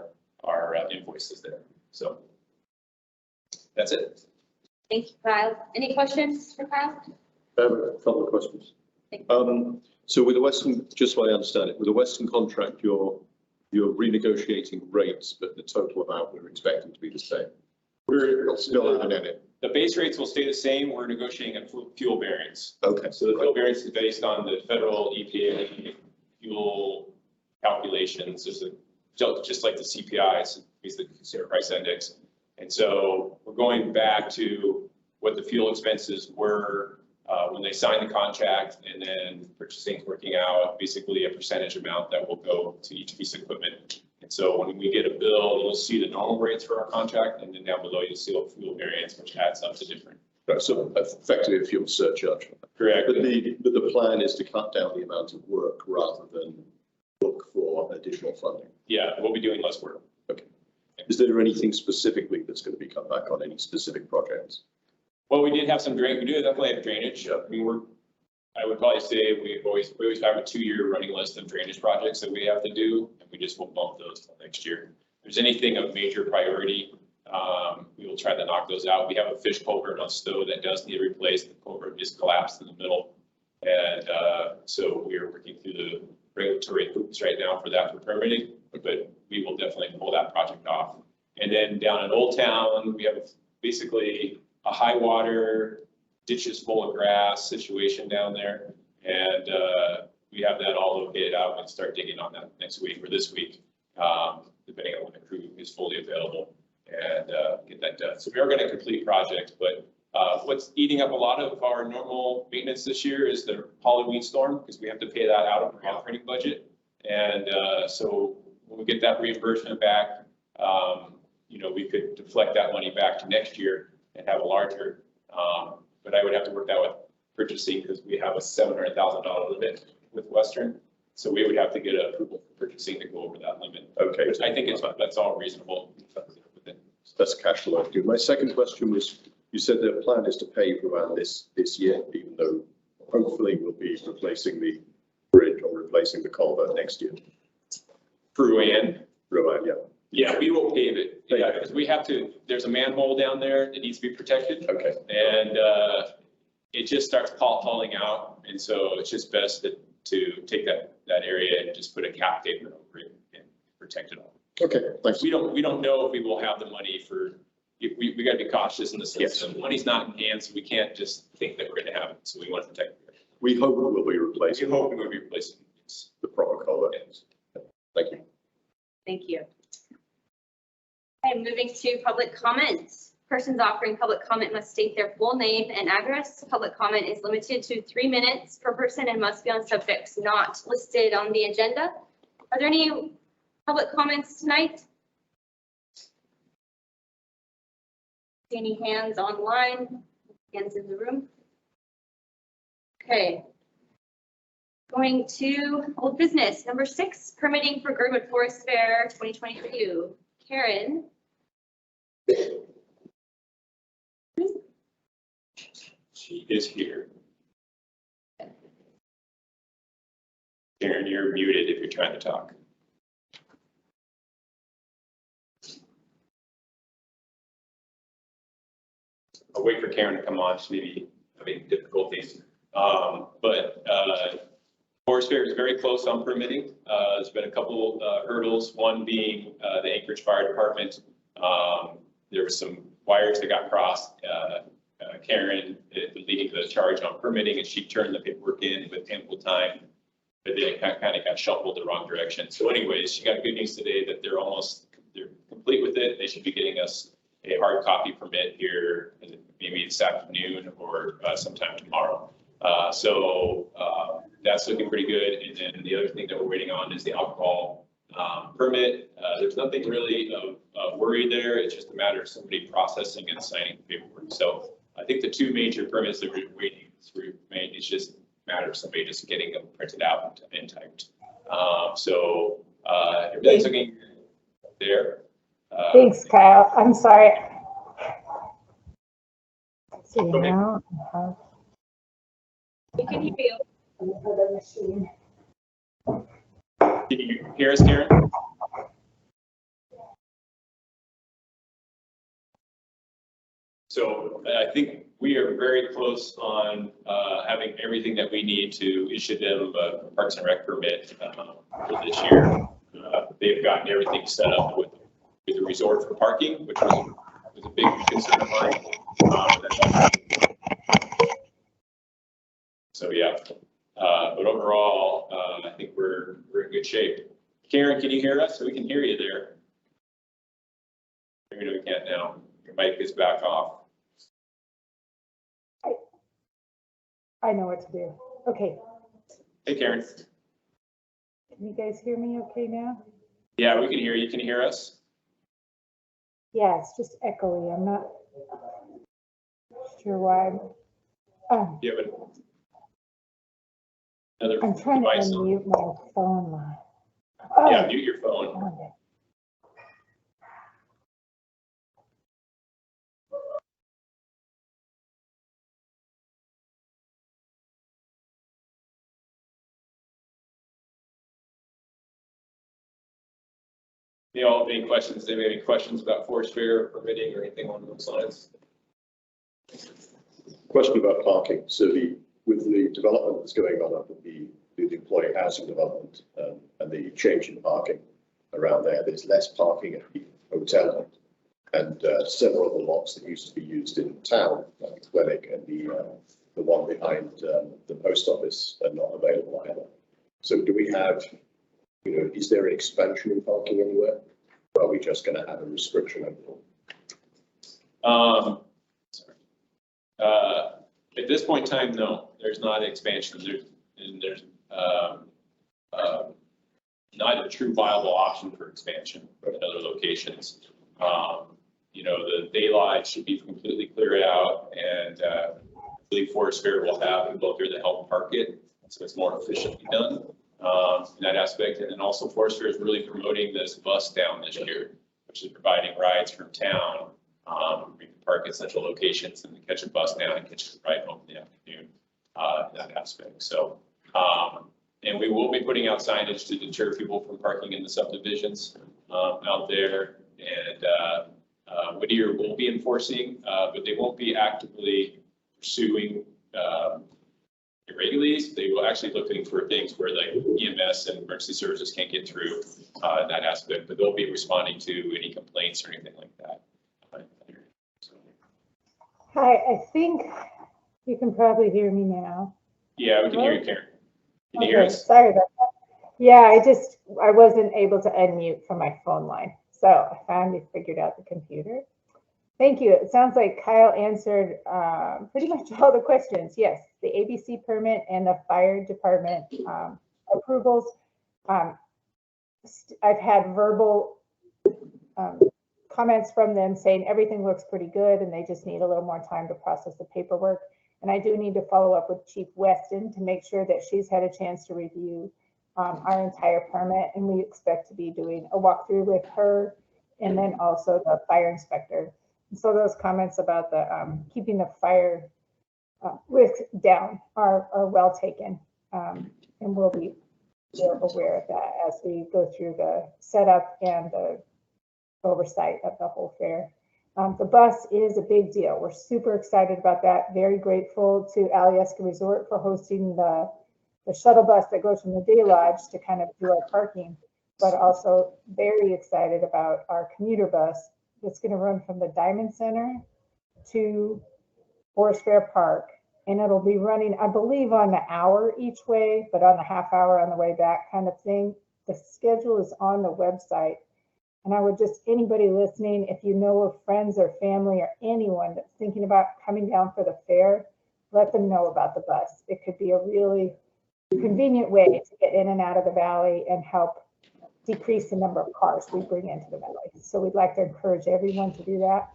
S8: our invoices there. So that's it.
S1: Thank you, Kyle. Any questions for Kyle?
S2: I have a couple of questions. So with the Western, just so I understand it, with the Western contract, you're renegotiating rates, but the total amount we're expecting to be the same. We're still out in it.
S8: The base rates will stay the same. We're negotiating a fuel variance.
S2: Okay.
S8: So the fuel variance is based on the federal EPA fuel calculations. There's just like the CPI, it's basically the consumer price index. And so we're going back to what the fuel expenses were when they signed the contract, and then purchasing working out basically a percentage amount that will go to each piece of equipment. And so when we get a bill, you'll see the normal rates for our contract, and then down below you'll see a fuel variance, which adds up to different.
S2: So effectively a fuel surcharge.
S8: Correct.
S2: But the plan is to cut down the amount of work rather than look for additional funding.
S8: Yeah, we'll be doing less work.
S2: Okay. Is there anything specifically that's going to be cut back on, any specific projects?
S8: Well, we did have some drain. We do definitely have drainage. I mean, I would probably say we always have a 2-year running list of drainage projects that we have to do, and we just won't bump those till next year. If there's anything of major priority, we will try to knock those out. We have a fish culvert on Stowe that does need replaced. The culvert just collapsed in the middle. And so we are working through the regulatory hoops right now for that for permitting, but we will definitely pull that project off. And then down in Old Town, we have basically a high water, ditches full of grass situation down there. And we have that all located out and start digging on that next week or this week, depending on when the crew is fully available, and get that done. So we are going to complete projects, but what's eating up a lot of our normal maintenance this year is the Halloween storm, because we have to pay that out of our operating budget. And so when we get that reimbursement back, we could deflect that money back to next year and have a larger, but I would have to work that with purchasing, because we have a $700,000 limit with Western. So we would have to get approval for purchasing to go over that limit.
S2: Okay.
S8: Which I think that's all reasonable.
S2: That's cash flow. My second question was, you said the plan is to pave around this year, even though hopefully we'll be replacing the bridge or replacing the culvert next year.
S8: Ruan.
S2: Yeah.
S8: Yeah, we will pave it. Yeah, because we have to, there's a manhole down there that needs to be protected.
S2: Okay.
S8: And it just starts falling out. And so it's just best to take that area and just put a cap paper over it and protect it all.
S2: Okay, thanks.
S8: We don't know if we will have the money for, we got to be cautious in the system.
S2: Yes.
S8: Money's not in hand, so we can't just think that we're going to have it. So we want to protect it.
S2: We hope we'll be replacing.
S8: We hope we will be replacing
S2: the proper culvert. Thank you.
S1: Thank you. Okay, moving to public comment. Persons offering public comment must state their full name and address. Public comment is limited to 3 minutes per person and must be on subjects not listed on the agenda. Are there any public comments tonight? See any hands online? Hands in the room? Okay. Going to old business, number 6, permitting for Girdwood Forest Fair 2022. Karen.
S8: She is here. Karen, you're muted if you're trying to talk. I'll wait for Karen to come on. She may be having difficulties. Forest Fair is very close on permitting. There's been a couple hurdles, one being the Anchorage Fire Department. There were some wires that got crossed. Karen leading the charge on permitting, and she turned the paperwork in with ample time, but then it kind of got shuffled the wrong direction. So anyways, she got good news today that they're complete with it. They should be getting us a hard copy permit here maybe this afternoon or sometime tomorrow. So that's looking pretty good. And then the other thing that we're waiting on is the alcohol permit. There's nothing really of worry there. It's just a matter of somebody processing and signing the paperwork. So I think the 2 major permits that we're waiting through, it's just a matter of somebody just getting them printed out and typed. Everything's looking there.
S11: Thanks, Kyle. I'm sorry. Let's see
S8: Okay.
S11: now.
S1: We can hear you.
S11: Another machine.
S8: Can you hear us, Karen? So I think we are very close on having everything that we need to issue them a Parks and Rec permit for this year. They've gotten everything set up with the resort for parking, which was a big concern of mine. So yeah, but overall, I think we're in good shape. Karen, can you hear us? We can hear you there. Maybe we can't now. Your mic is back off.
S11: I know what to do. Okay,
S8: Hey, Karen.
S11: can you guys hear me okay now?
S8: Yeah, we can hear you. Can you hear us?
S11: Yeah, it's just echoey. I'm not sure why.
S8: Do you have another
S11: I'm trying to
S8: device on?
S11: unmute my phone line.
S8: Yeah, mute your phone.
S11: Found it.
S8: You all have any questions? Anybody have any questions about forest fair permitting or anything along those lines?
S2: Question about parking. So with the development that's going on up at the employee housing development and the change in parking around there, there's less parking at the hotel and several other lots that used to be used in town, like the clinic and the one behind the post office are not available either. So do we have, is there an expansion in parking anywhere? Or are we just going to have a restriction overall?
S8: At this point in time, no, there's not an expansion. There's not a true viable option for expansion in other locations. The daylight should be completely cleared out, and I believe Forest Fair will have people up here that help park it, so it's more efficiently done in that aspect. And then also Forest Fair is really promoting this bus down this year, which is providing rides from town. We can park at central locations and catch a bus down and catch a ride home in the afternoon in that aspect. So, and we will be putting out signage to deter people from parking in the subdivisions out there. And Whittier will be enforcing, but they won't be actively pursuing irregularities. They will actually looking for things where like EMS and emergency services can't get through in that aspect, but they'll be responding to any complaints or anything like that.
S11: Hi, I think you can probably hear me now.
S8: Yeah, we can hear you, Karen. Can you hear us?
S11: Sorry about that. Yeah, I wasn't able to unmute from my phone line. So I finally figured out the computer. Thank you. It sounds like Kyle answered pretty much all the questions. Yes, the ABC permit and the fire department approvals. I've had verbal comments from them saying everything looks pretty good and they just need a little more time to process the paperwork. And I do need to follow up with Chief Weston to make sure that she's had a chance to review our entire permit. And we expect to be doing a walkthrough with her and then also the fire inspector. And so those comments about the keeping the fire risk down are well taken. And we'll be aware of that as we go through the setup and the oversight of the whole fair. The bus is a big deal. We're super excited about that. Very grateful to Alyeska Resort for hosting the shuttle bus that goes from the day lodge to kind of do our parking, but also very excited about our commuter bus that's going to run from the Diamond Center to Forest Fair Park. And it'll be running, I believe, on the hour each way, but on the half hour on the way back kind of thing. The schedule is on the website. And I would just, anybody listening, if you know of friends or family or anyone that's thinking about coming down for the fair, let them know about the bus. It could be a really convenient way to get in and out of the valley and help decrease the number of cars we bring into the valley. So we'd like to encourage everyone to do that.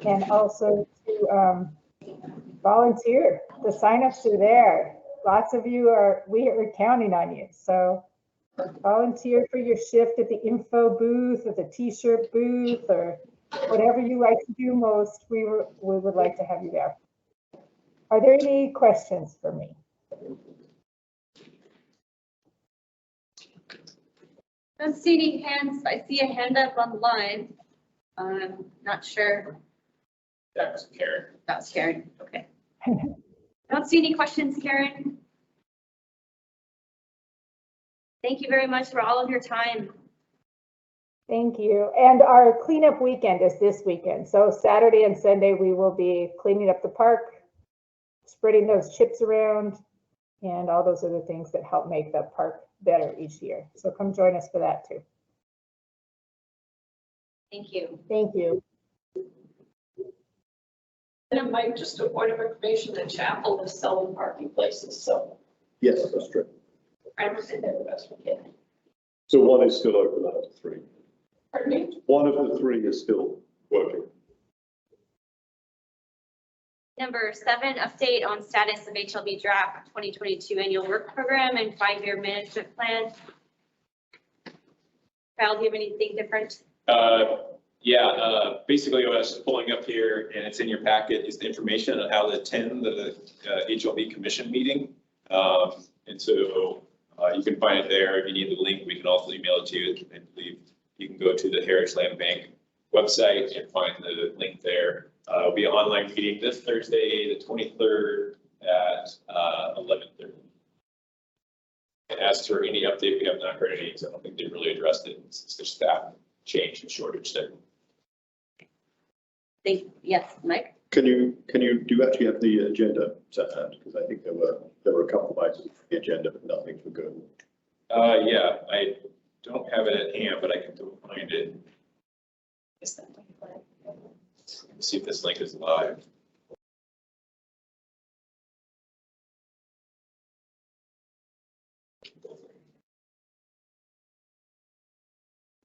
S11: And also to volunteer. The signups are there. Lots of you we are counting on you. So volunteer for your shift at the info booth, at the t-shirt booth, or whatever you like to do most. We would like to have you there. Are there any questions for me?
S1: Don't see any hands. I see a hand up on the line. I'm not sure.
S8: That was Karen.
S1: That's Karen. Okay. Don't see any questions, Karen. Thank you very much for all of your time.
S11: Thank you. And our cleanup weekend is this weekend. So Saturday and Sunday, we will be cleaning up the park, spreading those chips around, and all those other things that help make the park better each year. So come join us for that too.
S1: Thank you.
S11: Thank you.
S4: And Mike, just a point of information, the chapel is selling parking places, so
S2: Yes, that's true.
S4: I'm going to do the best we can.
S2: So one is still open out of three.
S4: Pardon me?
S2: One of the three is still working.
S1: Number 7, update on status of HLB draft 2022 annual work program and 5-year management plan. Kyle, do you have anything different?
S8: Basically what I was pulling up here, and it's in your packet, is the information on how to attend the HLB commission meeting. And so you can find it there. If you need the link, we can also email it to you. I believe you can go to the Heritage Land Bank website and find the link there. It'll be an online meeting this Thursday, the 23rd at 11:30. And as for any update, we have not heard any, so I don't think they really addressed it since their staff change and shortage there.
S1: Yes, Mike?
S2: Do you actually have the agenda set out? Because I think there were a couple of items for the agenda, but nothing for good.
S8: Yeah, I don't have it at hand, but I can go find it. Let's see if this link is live.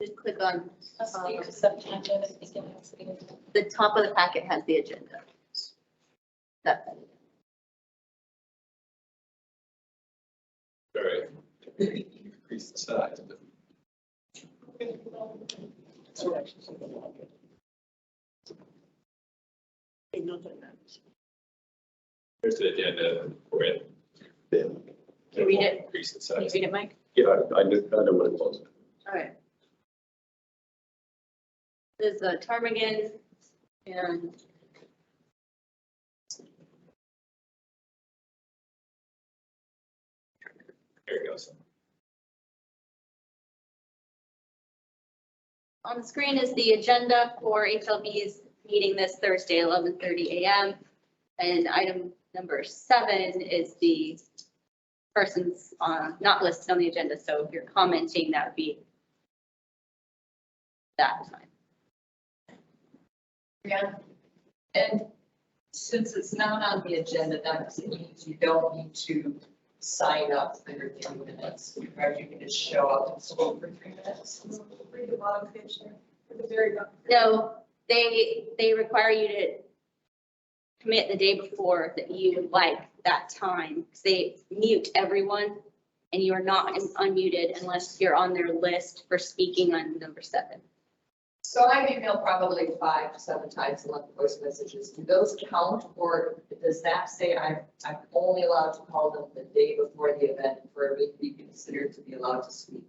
S1: Just click on the top of the packet has the agenda. That's it.
S8: All right. Increase the size of it. There's the agenda for it.
S1: Can you read it?
S8: Increase the
S1: Can you
S8: size.
S1: read it, Mike?
S2: Yeah, I know what it was.
S1: All right. There's a ptarmigan and
S8: There it goes.
S1: on the screen is the agenda for HLB's meeting this Thursday, 11:30 a.m. And item number 7 is the persons not listed on the agenda. So if you're commenting, that would be that time.
S7: Yeah, and since it's not on the agenda, that means you don't need to sign up for your 3 minutes. Or you can just show up and speak for 3 minutes.
S4: Read the bottom page there, at the very bottom.
S1: No, they require you to commit the day before that you would like that time, because they mute everyone and you are not unmuted unless you're on their list for speaking on number 7.
S7: So I've emailed probably 5 to 7 times and left voice messages. Do those count, or does that say I'm only allowed to call them the day before the event for me to be considered to be allowed to speak?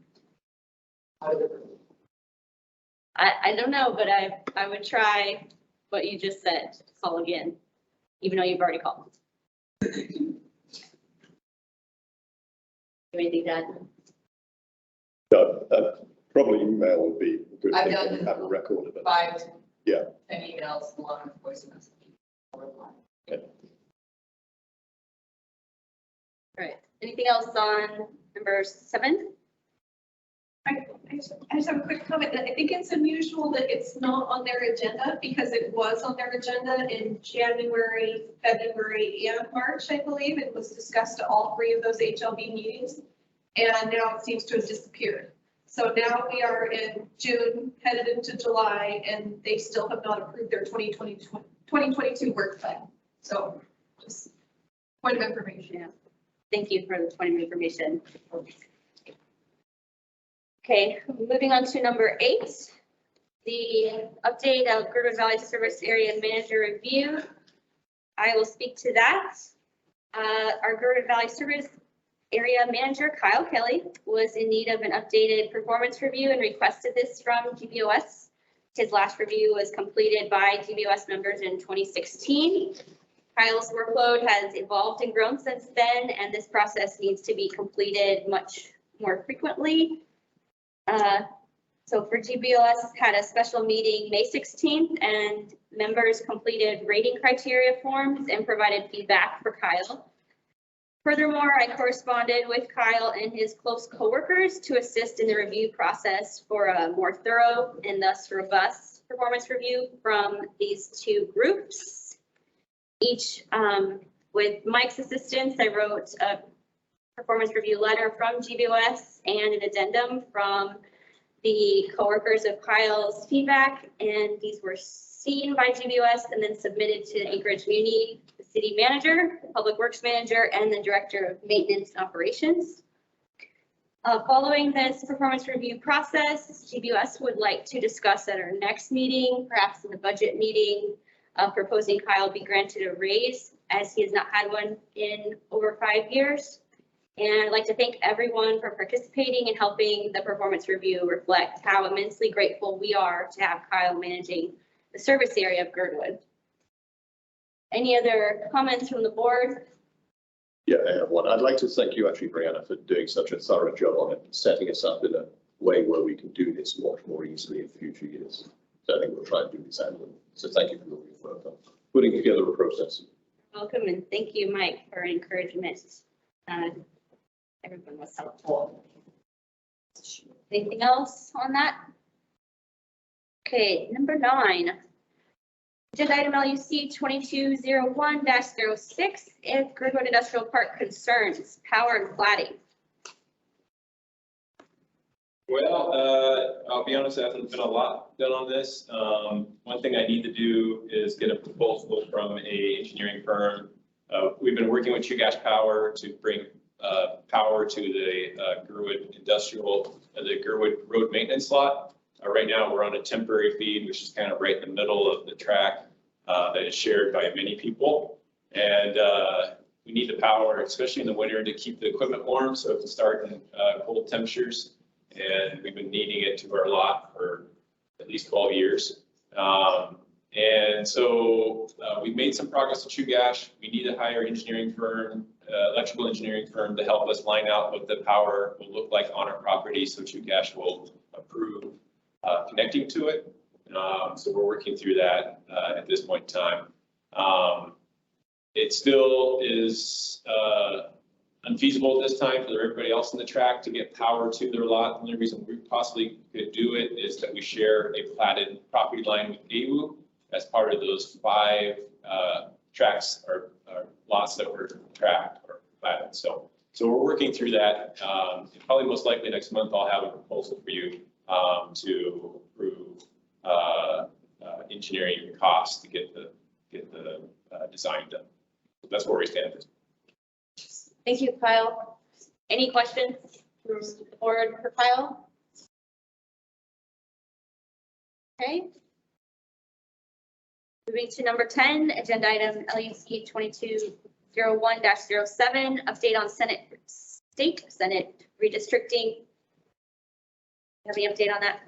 S7: How do they?
S1: I don't know, but I would try what you just said, call again, even though you've already called. Anything to add?
S2: Probably email would be a good
S7: I've
S2: thing
S7: done
S2: to have a record of it.
S7: 5 to
S2: Yeah.
S7: 10 emails along with voice messages.
S2: Okay.
S1: All right, anything else on number 7?
S10: I just have a quick comment. I think it's unusual that it's not on their agenda because it was on their agenda in January, February, and March, I believe. It was discussed at all 3 of those HLB meetings. And now it seems to have disappeared. So now we are in June, headed into July, and they still have not approved their 2022 work plan. So just point of information.
S1: Yeah. Thank you for the point of information. Okay, moving on to number 8, the update of Girdwood Valley Service Area Manager Review. I will speak to that. Our Girdwood Valley Service Area Manager, Kyle Kelly, was in need of an updated performance review and requested this from GBOS. His last review was completed by GBOS members in 2016. Kyle's workload has evolved and grown since then, and this process needs to be completed much more frequently. So for GBOS had a special meeting May 16th and members completed rating criteria forms and provided feedback for Kyle. Furthermore, I corresponded with Kyle and his close coworkers to assist in the review process for a more thorough and thus robust performance review from these two groups. Each, with Mike's assistance, I wrote a performance review letter from GBOS and an addendum from the coworkers of Kyle's feedback, and these were seen by GBOS and then submitted to Anchorage Muni, the city manager, the public works manager, and the director of maintenance and operations. Following this performance review process, GBOS would like to discuss at our next meeting, perhaps in the budget meeting, proposing Kyle be granted a raise as he has not had one in over 5 years. And I'd like to thank everyone for participating and helping the performance review reflect how immensely grateful we are to have Kyle managing the service area of Girdwood. Any other comments from the board?
S2: Yeah, I have one. I'd like to thank you actually, Brianna, for doing such a thorough job on it, setting us up in a way where we can do this much more easily in future years. So I think we'll try and do this annually. So thank you for all your work on putting together a process.
S1: Welcome, and thank you, Mike, for encouragement. Everyone was helpful. Anything else on that? Okay, number 9. Agenda item LUC 2201-06, if Girdwood Industrial Park concerns, power and cladding.
S8: Well, I'll be honest, there hasn't been a lot done on this. One thing I need to do is get a proposal from a engineering firm. We've been working with Gbs Power to bring power to the Girdwood Industrial, the Girdwood Road maintenance lot. Right now, we're on a temporary feed, which is kind of right in the middle of the track that is shared by many people. And we need the power, especially in the winter, to keep the equipment warm. So if we start in cold temperatures, and we've been needing it to our lot for at least 12 years. And so we've made some progress with Gbs. We need to hire an engineering firm, electrical engineering firm, to help us line out what the power will look like on our property, so Gbs will approve connecting to it. So we're working through that at this point in time. It still is unfeasible at this time for everybody else in the track to get power to their lot. The only reason we possibly could do it is that we share a platted property line with AWU as part of those 5 tracks or lots that were tracked or platted. So we're working through that. Probably most likely next month I'll have a proposal for you to approve engineering costs to get the design done. That's where we stand.
S1: Thank you, Kyle. Any questions from the board for Kyle? Okay. Moving to number 10, agenda item LUC 2201-07, update on state Senate redistricting. Have any update on that?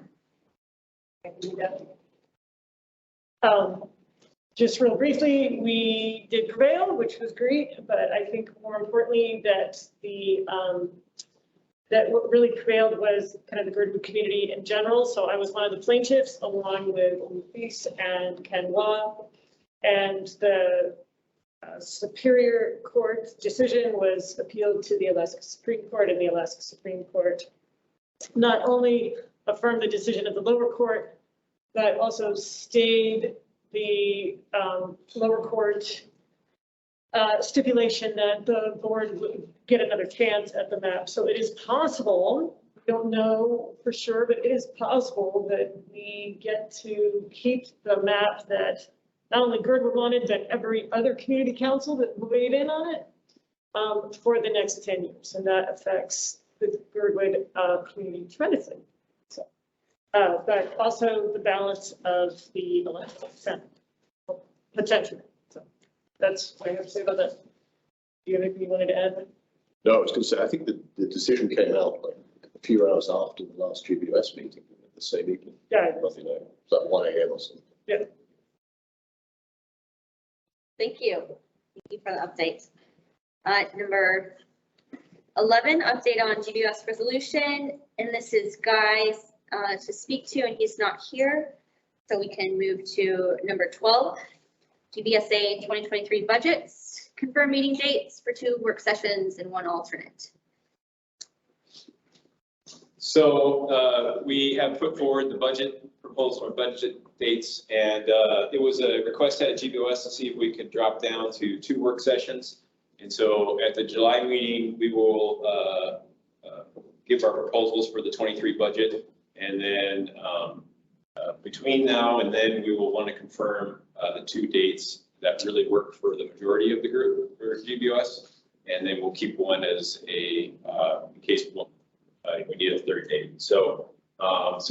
S4: Just real briefly, we did prevail, which was great, but I think more importantly that that what really prevailed was kind of the Girdwood community in general. So I was one of the plaintiffs along with Luis and Ken Law, and the Superior Court decision was appealed to the Alaska Supreme Court, and the Alaska Supreme Court not only affirmed the decision of the lower court, but also stayed the lower court stipulation that the board would get another chance at the map. So it is possible, we don't know for sure, but it is possible that we get to keep the map that not only Girdwood wanted, but every other community council that weighed in on it for the next 10 years. And that affects the Girdwood community tremendously. So, but also the balance of the elected Senate, potentially. So that's what I have to say about that. Do you have anything you wanted to add?
S2: No, I was going to say, I think the decision came out like a few hours after the last GBOS meeting, the same evening.
S4: Yeah.
S2: Nothing like that, 1 a.m. or something.
S4: Yeah.
S1: Thank you. Thank you for the update. Number 11, update on GBs resolution, and this is Guy's to speak to, and he's not here. So we can move to number 12, GBSA 2023 budgets, confirm meeting dates for 2 work sessions and 1 alternate.
S8: So we have put forward the budget proposal or budget dates, and it was a request at GBOS to see if we could drop down to 2 work sessions. And so at the July meeting, we will give our proposals for the 23 budget. And then between now and then, we will want to confirm the 2 dates that really work for the majority of the group for GBOS. And then we'll keep one as a, in case we need a 3rd date. So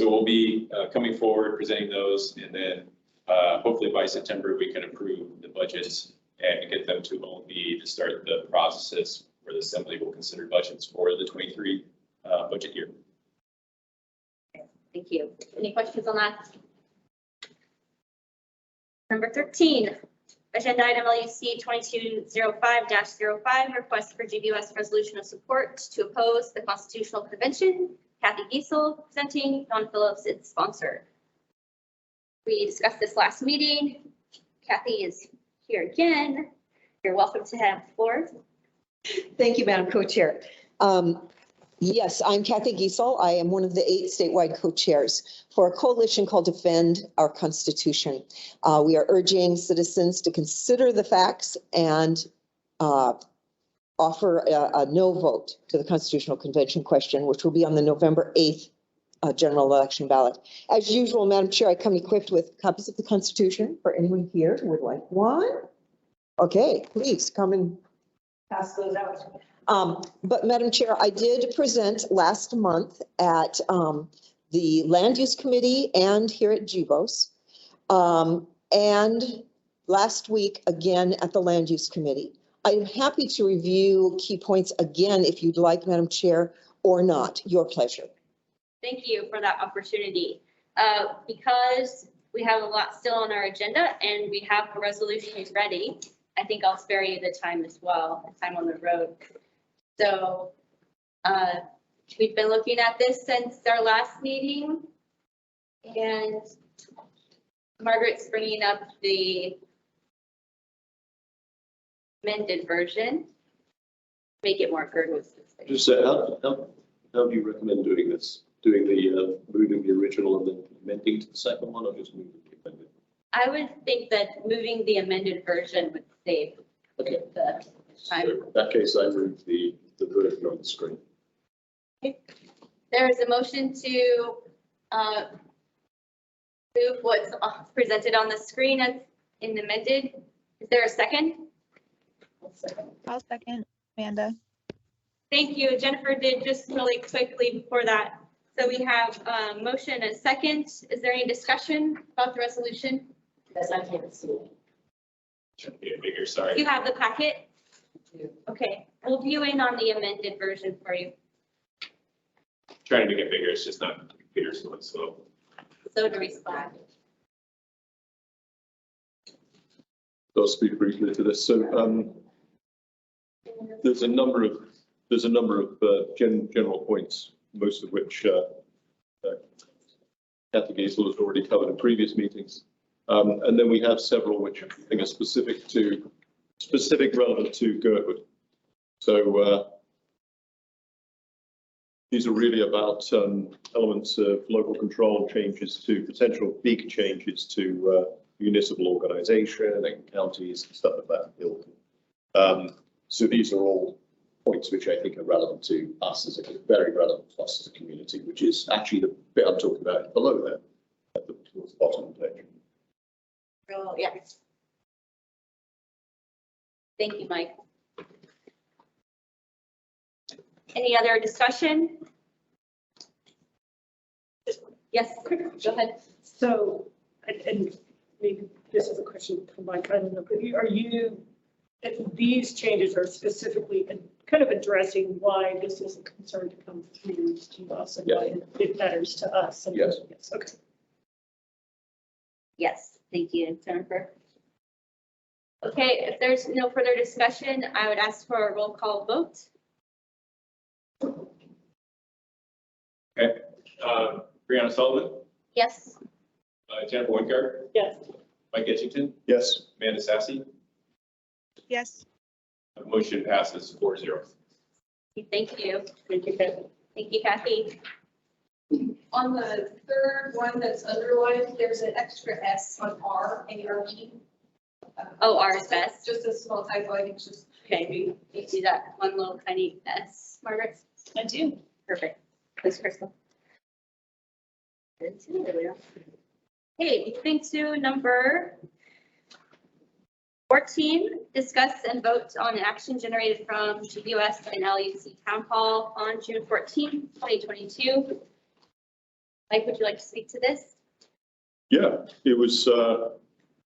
S8: we'll be coming forward, presenting those, and then hopefully by September, we can approve the budgets and get them to OMB to start the processes where the Assembly will consider budgets for the 23 budget year.
S1: Thank you. Any questions on that? Number 13, agenda item LUC 2205-05, request for GBS resolution of support to oppose the Constitutional Convention. Kathy Giesel presenting, Don Phillips its sponsor. We discussed this last meeting. Kathy is here again. You're welcome to have the floor.
S12: Thank you, Madam Co-Chair. Yes, I'm Kathy Giesel. I am one of the 8 statewide co-chairs for a coalition called Defend Our Constitution. We are urging citizens to consider the facts and offer a no vote to the Constitutional Convention question, which will be on the November 8th general election ballot. As usual, Madam Chair, I come equipped with copies of the Constitution for anyone here who would like one. Okay, please come and pass those out. But Madam Chair, I did present last month at the Land Use Committee and here at GBOS. And last week again at the Land Use Committee. I'm happy to review key points again if you'd like, Madam Chair, or not. Your pleasure.
S1: Thank you for that opportunity. Because we have a lot still on our agenda and we have the resolutions ready, I think I'll spare you the time as well, the time on the road. So we've been looking at this since our last meeting, and Margaret's bringing up the amended version, make it more Girdwood.
S2: Just say, how do you recommend doing this? Doing the, moving the original and then amending to the second one, or just moving the amended?
S1: I would think that moving the amended version would save
S2: Okay.
S1: the time.
S2: So in that case, I move the version on the screen.
S1: There is a motion to move what's presented on the screen as in amended. Is there a second?
S3: I'll second Amanda.
S1: Thank you. Jennifer did just really quickly before that. So we have a motion and a second. Is there any discussion about the resolution?
S7: Yes, I can't see it.
S8: Should be bigger, sorry.
S1: You have the packet? Okay, we'll view in on the amended version for you.
S8: Trying to make it bigger, it's just not the computer, so it's slow.
S1: So to respond.
S2: I'll speak briefly to this. So there's a number of general points, most of which Kathy Giesel has already covered in previous meetings. And then we have several which I think are specific relevant to Girdwood. So these are really about elements of local control changes to potential big changes to municipal organization and counties and stuff of that ilk. So these are all points which I think are relevant to us as very relevant to us as a community, which is actually the bit I'm talking about below there at the towards the bottom of the page.
S1: Oh, yes. Thank you, Mike. Any other discussion? Yes, go ahead.
S4: So, and maybe this is a question for Mike, I don't know, but are you, if these changes are specifically kind of addressing why this is a concern to come through to us and why it matters to us? And
S2: Yes.
S4: Okay.
S1: Yes, thank you, Jennifer. Okay, if there's no further discussion, I would ask for a roll call vote.
S8: Okay. Brianna Sullivan,
S1: Yes.
S8: Jennifer Wingard,
S4: Yes.
S8: Mike Edgington,
S2: Yes.
S8: Amanda Sassy.
S3: Yes.
S8: Motion passes 4-0.
S1: Thank you.
S4: Thank you, Kathy.
S1: Thank you, Kathy.
S6: On the third one that's underlined, there's an extra S on R in your meeting.
S1: Oh, R is best.
S6: Just a small typo, I think it's just.
S1: Okay, you see that one little tiny S, Margaret?
S10: I do.
S1: Perfect. Thanks, Crystal. Didn't see it earlier. Okay, moving to number 14, discuss and vote on action generated from GBS and LUC Town Hall on June 14, 2022. Mike, would you like to speak to this?
S2: Yeah, it was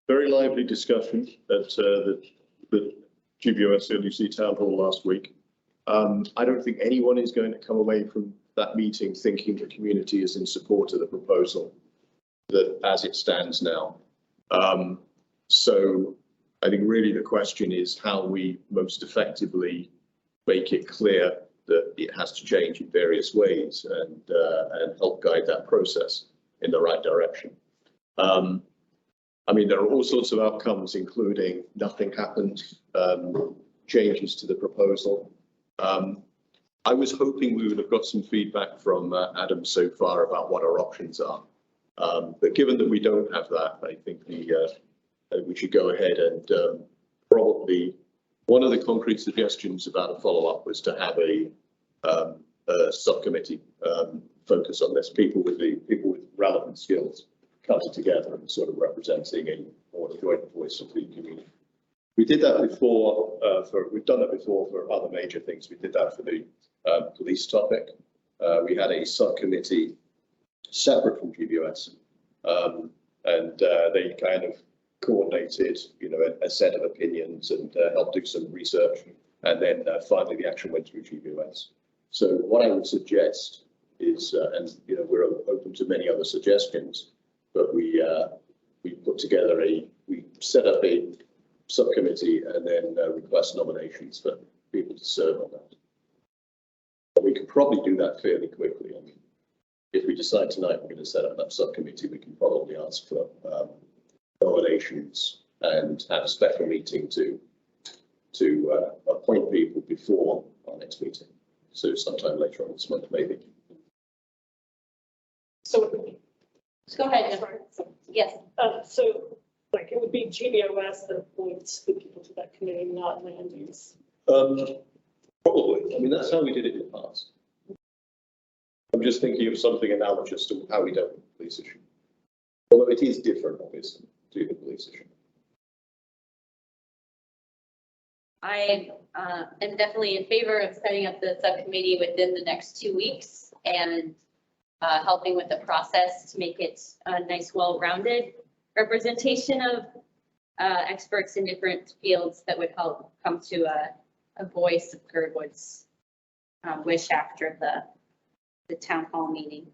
S2: very lively discussion at the GBOS LUC Town Hall last week. I don't think anyone is going to come away from that meeting thinking the community is in support of the proposal that as it stands now. So I think really the question is how we most effectively make it clear that it has to change in various ways and help guide that process in the right direction. I mean, there are all sorts of outcomes, including nothing happened, changes to the proposal. I was hoping we would have got some feedback from Adam so far about what our options are. But given that we don't have that, I think we should go ahead and probably one of the concrete suggestions about a follow-up was to have a subcommittee focus on this. People with relevant skills coming together and sort of representing a more joint voice of the community. We did that before. We've done that before for other major things. We did that for the police topic. We had a subcommittee separate from GBOS, and they kind of coordinated, a set of opinions and helped do some research, and then finally the action went through GBOS. So what I would suggest is, and we're open to many other suggestions, but we put together we set up a subcommittee and then request nominations for people to serve on that. We could probably do that fairly quickly. I mean, if we decide tonight we're going to set up that subcommittee, we can probably ask for nominations and have a special meeting to appoint people before our next meeting. So sometime later on this month, maybe.
S4: So,
S1: Go ahead, Jennifer. Yes.
S4: so like it would be GBOS that appoints the people to that committee, not land use.
S2: Probably. I mean, that's how we did it in the past. I'm just thinking of something analogous to how we dealt with the police issue. Although it is different, obviously, to the police issue.
S1: I am definitely in favor of setting up the subcommittee within the next 2 weeks and helping with the process to make it a nice, well-rounded representation of experts in different fields that would help come to a voice of Girdwood's wish after the town hall meeting.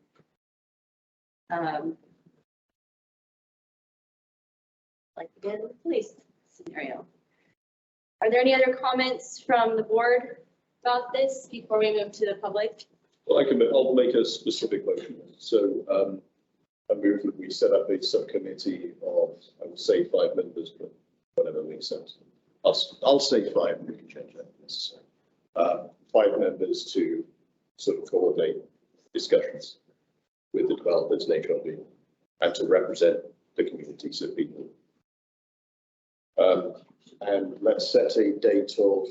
S1: Like we did with the police scenario. Are there any other comments from the board about this before we move to the public?
S2: Well, I'll make a specific motion. So I move that we set up a subcommittee of, I would say 5 members, but whatever makes sense. I'll say 5, and we can change that if necessary. 5 members to sort of coordinate discussions with the developers and HRB and to represent the communities of people. And let's set a date of,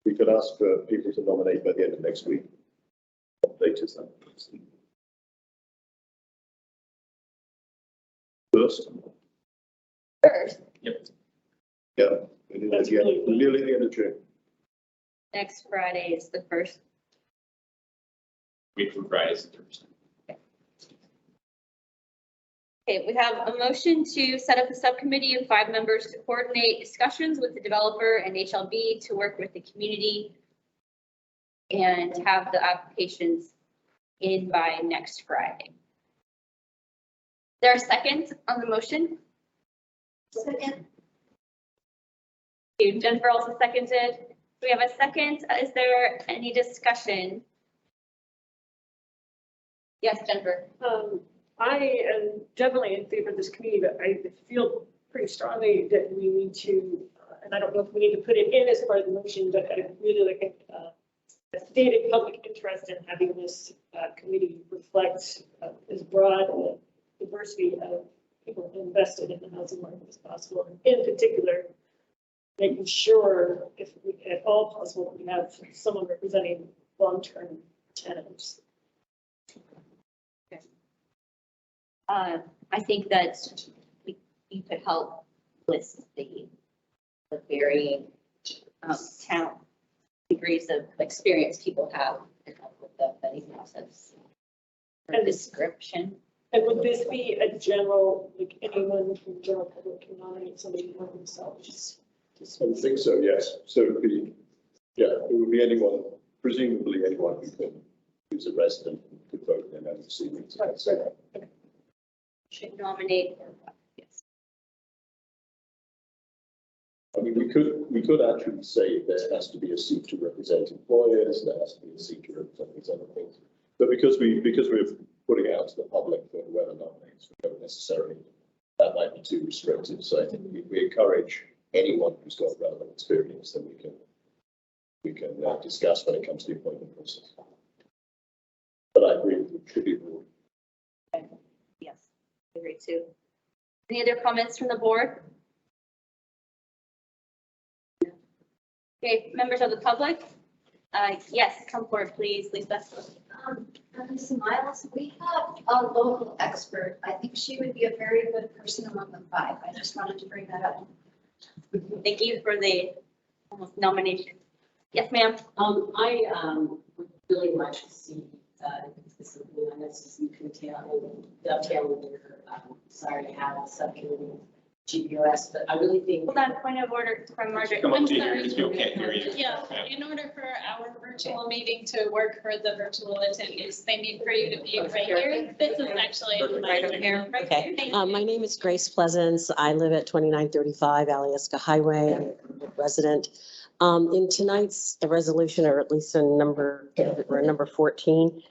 S2: we could ask for people to nominate by the end of next week. What date is that? First?
S8: Yep.
S2: Yeah, we're nearly at the end of June.
S1: Next Friday is the first.
S8: Week from Friday is the Thursday.
S1: Okay, we have a motion to set up a subcommittee of 5 members to coordinate discussions with the developer and HLB to work with the community and have the applications in by next Friday. Is there a second on the motion? Second. Jennifer also seconded. Do we have a second? Is there any discussion? Yes, Jennifer.
S4: I am definitely in favor of this committee, but I feel pretty strongly that we need to, and I don't know if we need to put it in as part of the motion, but I really like a stated public interest in having this committee reflect as broad a diversity of people invested in the housing market as possible. And in particular, making sure, if we, at all possible, we have someone representing long-term tenants.
S1: I think that you could help list the varying talent, degrees of experience people have and help with the vetting process.
S4: And
S1: Description.
S4: And would this be a general, like anyone from the general public can nominate somebody for themselves?
S2: I would think so, yes. So it would be, yeah, it would be anyone, presumably anyone who's a resident who could vote in any seat.
S1: Should nominate or what? Yes.
S2: I mean, we could actually say there has to be a seat to represent employers, there has to be a seat to represent these other things. But because we're putting it out to the public for whoever nominates, we don't necessarily, that might be too restrictive. So I think if we encourage anyone who's got relevant experience, then we can discuss when it comes to the appointment process. But I agree with you, it should be broad.
S1: Yes, I agree too. Any other comments from the board? Okay, members of the public? Yes, come forward, please, Lisa.
S13: Lisa Miles, we have a local expert. I think she would be a very good person among the five. I just wanted to bring that up.
S1: Thank you for the nomination. Yes, ma'am.
S14: I would really like to see specifically on this as you can dovetail with your sorry to have a subcommittee GBOS, but I really think.
S1: Hold on, point of order from Margaret.
S8: Come on,
S1: I'm
S8: Tina,
S1: sorry.
S8: because people can't hear you.
S10: Yeah, in order for our virtual meeting to work for the virtual attendees, they need for you to be right here. This is actually.
S1: Right over here.
S14: Okay,
S1: Thank
S14: my name is Grace Pleasance. I live at 2935 Alyeska Highway. I'm a resident. In tonight's resolution, or at least in number 14,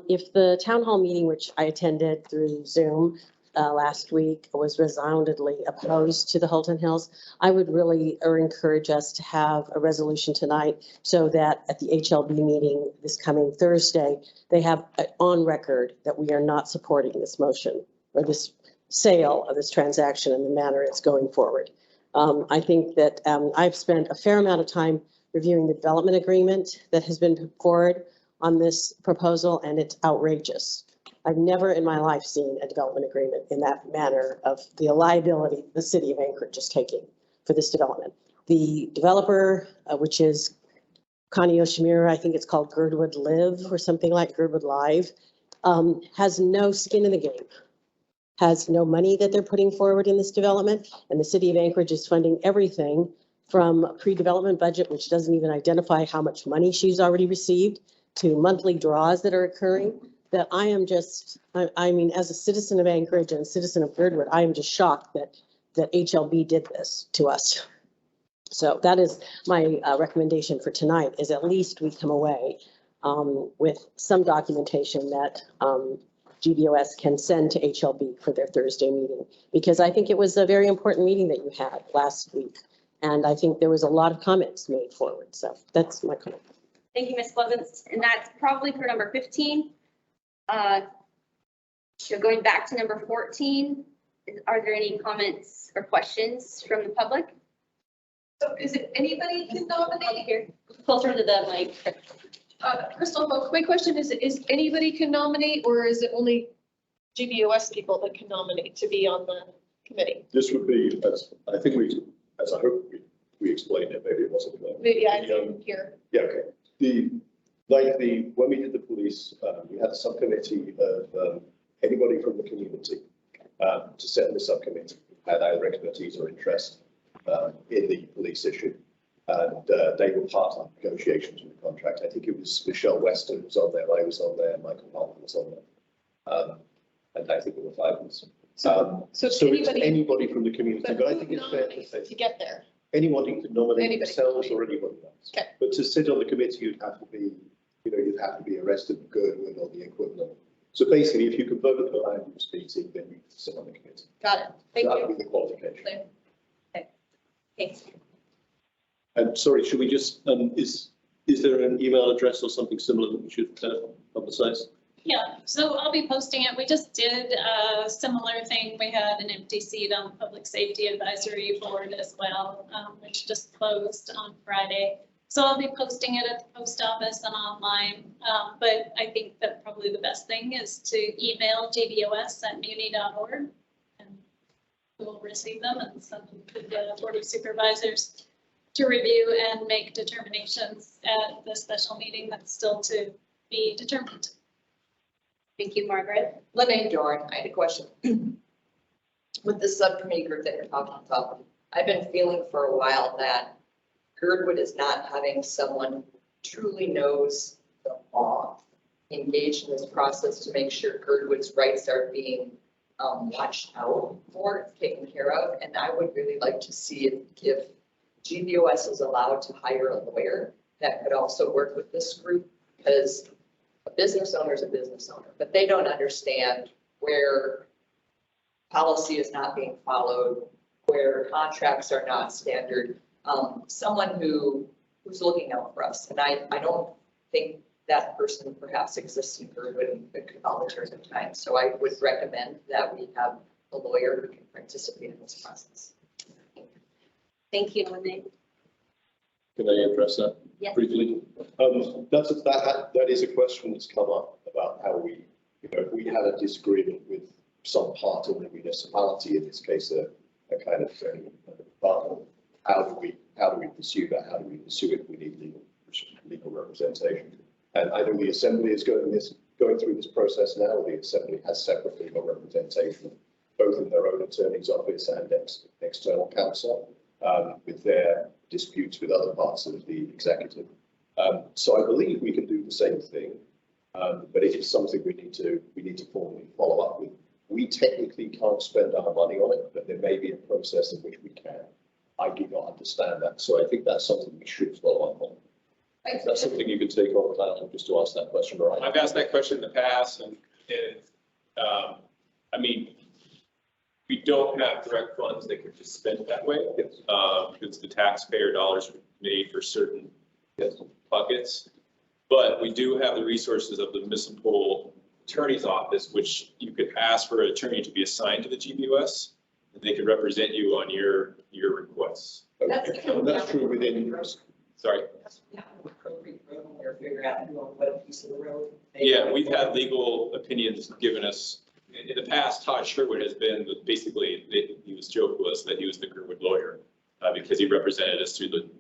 S14: if the town hall meeting, which I attended through Zoom last week, was resoundingly opposed to the Holton Hills, I would really encourage us to have a resolution tonight so that at the HLB meeting this coming Thursday, they have on record that we are not supporting this motion or this sale of this transaction in the manner it's going forward. I think that I've spent a fair amount of time reviewing the development agreement that has been put forward on this proposal, and it's outrageous. I've never in my life seen a development agreement in that manner of the liability the city of Anchorage is taking for this development. The developer, which is Connie Yoshimura, I think it's called Girdwood Live or something like Girdwood Live, has no skin in the game, has no money that they're putting forward in this development. And the city of Anchorage is funding everything from a pre-development budget, which doesn't even identify how much money she's already received, to monthly draws that are occurring. That I am just, I mean, as a citizen of Anchorage and a citizen of Girdwood, I am just shocked that HLB did this to us. So that is my recommendation for tonight, is at least we come away with some documentation that GBOS can send to HLB for their Thursday meeting, because I think it was a very important meeting that you had last week. And I think there was a lot of comments made forward. So that's my comment.
S1: Thank you, Ms. Pleasance. And that's probably for number 15. So going back to number 14, are there any comments or questions from the public?
S6: So is it anybody can nominate?
S1: Here, closer to the mic.
S6: Crystal, my question is anybody can nominate, or is it only GBOS people that can nominate to be on the committee?
S2: This would be, as I think as I hope we explained it, maybe it wasn't clear.
S6: Maybe I didn't hear.
S2: Yeah, okay. When we did the police, we had a subcommittee of anybody from the community to sit in the subcommittee, had either expertise or interest in the police issue. And they were part of negotiations with the contract. I think it was Michelle Weston who was on there, I was on there, Michael Palmer was on there. And I think there were 5 of us. So it's anybody from the community, but I think it's fair to say
S6: to get there.
S2: anyone can nominate
S6: Anybody.
S2: themselves or anybody else.
S6: Okay.
S2: But to sit on the committee, you'd have to be, you'd have to be arrested in Girdwood or the equivalent So basically, if you can vote at the land use meeting, then you can sit on the committee.
S6: Got it. Thank
S2: That
S6: you.
S2: would be the qualification.
S6: Thanks.
S2: And sorry, should we just, is there an email address or something similar that we should publicize?
S15: Yeah, so I'll be posting it. We just did a similar thing. We had an empty seat on the Public Safety Advisory Board as well, which just closed on Friday. So I'll be posting it at the post office and online. But I think that probably the best thing is to email gbos@muni.org and we'll receive them and send them to the Board of Supervisors to review and make determinations at the special meeting that's still to be determined.
S1: Thank you, Margaret.
S7: Lynn Dorn, I had a question. With the subcommittee group that you're talking about, I've been feeling for a while that Girdwood is not having someone who truly knows the law engaged in this process to make sure Girdwood's rights are being watched out for, taken care of. And I would really like to see if GBOS is allowed to hire a lawyer that could also work with this group, because a business owner is a business owner, but they don't understand where policy is not being followed, where contracts are not standard. Someone who's looking out for us. And I don't think that person perhaps exists in Girdwood and could volunteer some time. So I would recommend that we have a lawyer who can participate in this process.
S1: Thank you, Lynn.
S2: Can I address that
S1: Yes.
S2: briefly? That is a question that's come up about how we, if we had a disagreement with some part of the municipality, in this case, a kind of department, how do we pursue that? How do we pursue it? We need legal representation. And I know the Assembly is going through this process now. The Assembly has separate legal representation, both in their own attorney's office and external counsel, with their disputes with other parts of the executive. So I believe we can do the same thing, but it is something we need to formally follow up with. We technically can't spend our money on it, but there may be a process in which we can. I do not understand that, so I think that's something we should follow up on. That's something you could take on, Tyler, just to ask that question, right?
S8: I've asked that question in the past, and I mean, we don't have direct funds that can just spend that way.
S2: Yes.
S8: Because the taxpayer dollars are made for certain buckets. But we do have the resources of the municipal attorney's office, which you could ask for an attorney to be assigned to the GBOS, and they could represent you on your requests.
S7: That's
S2: true within.
S8: Sorry.
S7: Appropriate road or figure out who owns what piece of the road.
S8: Yeah, we've had legal opinions given us. In the past, Todd Sherwood has been basically, he was joke was that he was the Girdwood lawyer because he represented us through the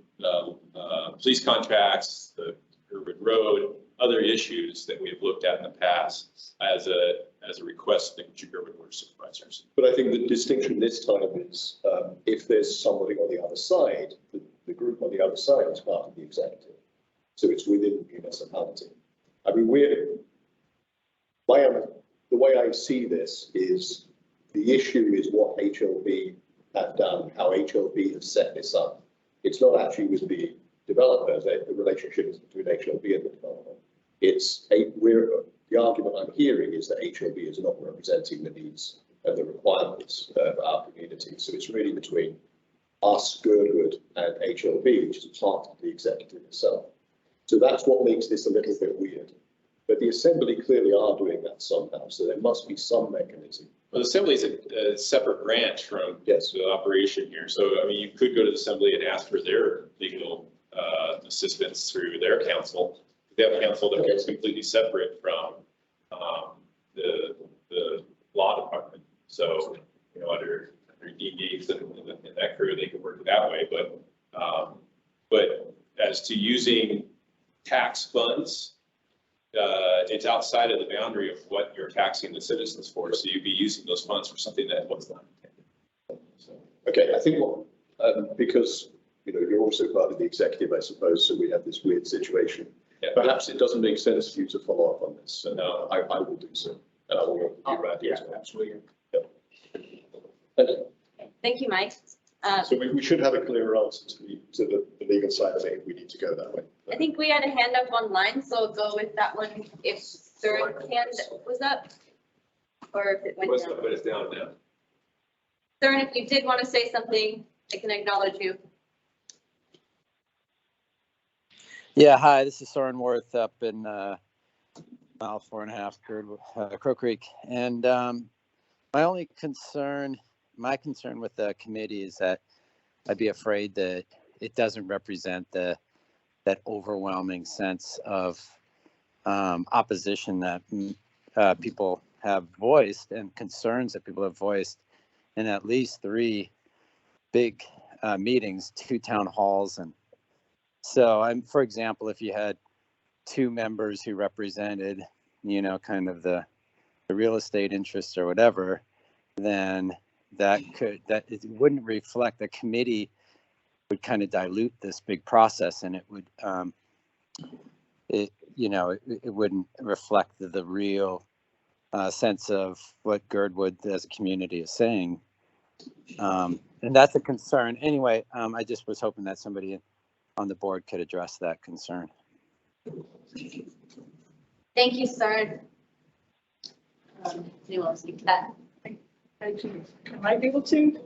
S8: police contracts, the Girdwood Road, other issues that we have looked at in the past as a request to the Girdwood Board of Supervisors.
S2: But I think the distinction this time is if there's somebody on the other side, the group on the other side is part of the executive. So it's within the municipality. I mean, the way I see this is the issue is what HLB have done, how HLB has set this up. It's not actually with the developer, the relationship is between HLB and the developer. The argument I'm hearing is that HLB is not representing the needs and the requirements of our community. So it's really between us, Girdwood, and HLB, which is part of the executive itself. So that's what makes this a little bit weird. But the Assembly clearly are doing that somehow, so there must be some mechanism.
S8: Well, the Assembly is a separate branch from the operation here. So, I mean, you could go to the Assembly and ask for their legal assistance through their council. They have a council that is completely separate from the law department. So, under Gbs and that crew, they can work that way. But as to using tax funds, it's outside of the boundary of what you're taxing the citizens for. So you'd be using those funds for something that was not intended. So.
S2: Okay, I think because you're also part of the executive, I suppose, so we have this weird situation. Yeah. Perhaps it doesn't make sense for you to follow up on this. So no, I will do so, and I will work with you around it.
S8: Absolutely.
S2: Yeah.
S1: Thank you, Mike.
S2: So we should have a clearer answer to the legal side of it if we need to go that way.
S1: I think we had a hand up online, so go with that one if Third hand was up? Or if it went
S2: What's
S1: down?
S2: up, but it's down now.
S1: Thurn, if you did want to say something, I can acknowledge you.
S16: Yeah, hi, this is Soren Worth up in mile 4.5, Girdwood, Crow Creek. And my concern with the committee is that I'd be afraid that it doesn't represent that overwhelming sense of opposition that people have voiced and concerns that people have voiced in at least 3 big meetings, 2 town halls. And so for example, if you had 2 members who represented, kind of the real estate interests or whatever, then it wouldn't reflect, the committee would kind of dilute this big process, and it would, it wouldn't reflect the real sense of what Girdwood as a community is saying. And that's a concern. Anyway, I just was hoping that somebody on the board could address that concern.
S1: Thank you, sir. Anyone else speak to that?
S4: Actually, I might be able to.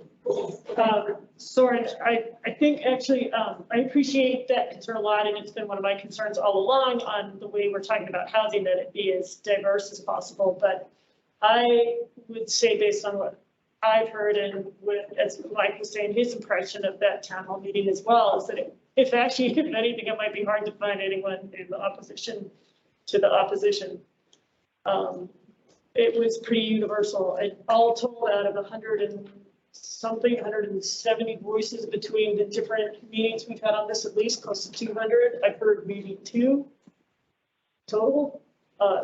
S4: Soren, I think actually, I appreciate that concern a lot, and it's been one of my concerns all along on the way we're talking about housing, that it be as diverse as possible. But I would say, based on what I've heard and as Mike was saying, his impression of that town hall meeting as well, is that if anything, it might be hard to find anyone in the opposition to the opposition. It was pretty universal. All told, out of 170 voices between the different meetings we've had on this, at least close to 200. I've heard maybe 2 total.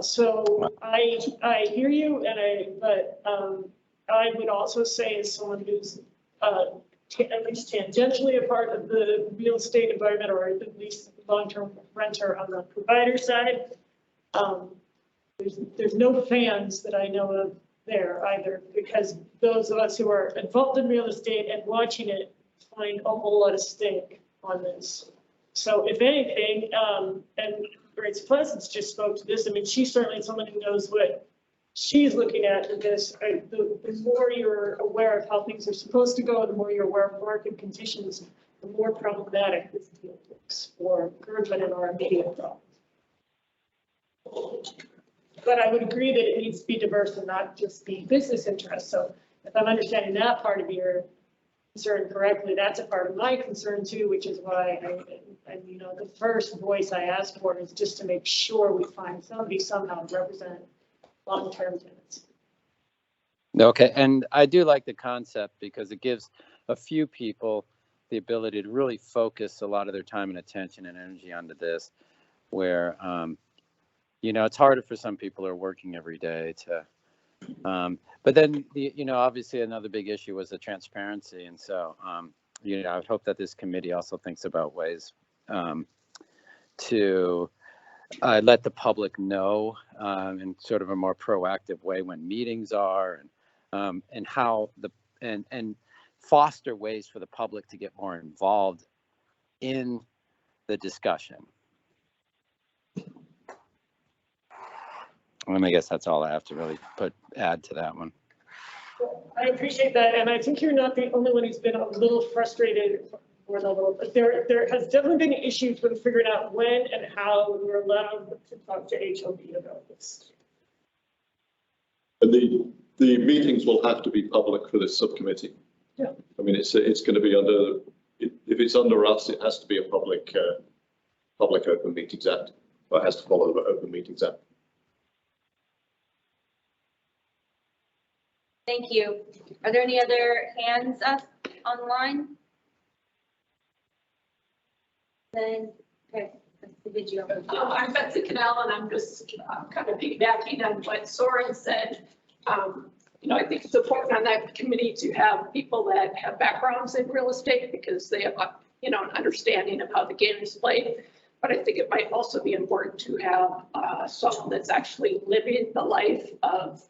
S4: So I hear you, but I would also say, as someone who's at least tangentially a part of the real estate environment, or at least long-term renter on the provider side, there's no fans that I know of there either, because those of us who are involved in real estate and watching it find a whole lot of stake on this. So if anything, and Grace Pleasance just spoke to this, I mean, she's certainly someone who knows what she's looking at in this. The more you're aware of how things are supposed to go, the more you're aware of market conditions, the more problematic this deal looks for Girdwood and our immediate problems. But I would agree that it needs to be diverse and not just be business interests. So if I'm understanding that part of your concern correctly, that's a part of my concern too, which is why the first voice I asked for is just to make sure we find somebody somehow to represent long-term tenants.
S16: Okay, and I do like the concept because it gives a few people the ability to really focus a lot of their time and attention and energy onto this, where it's harder for some people who are working every day to, but then, obviously another big issue was the transparency. And so, I would hope that this committee also thinks about ways to let the public know in sort of a more proactive way when meetings are, and how and foster ways for the public to get more involved in the discussion. And I guess that's all I have to really add to that one.
S4: I appreciate that, and I think you're not the only one who's been a little frustrated, but there has definitely been issues with figuring out when and how we're allowed to talk to HOB about this.
S2: And the meetings will have to be public for this subcommittee.
S4: Yeah.
S2: I mean, it's going to be under, if it's under us, it has to be a public Open Meetings Act, or it has to follow the Open Meetings Act.
S1: Thank you. Are there any other hands up online? Then, okay, that's the video.
S17: I'm Betsy Cannell, and I'm just kind of piggybacking on what Soren said. I think it's important on that committee to have people that have backgrounds in real estate, because they have, an understanding of how the game is played. But I think it might also be important to have someone that's actually living the life of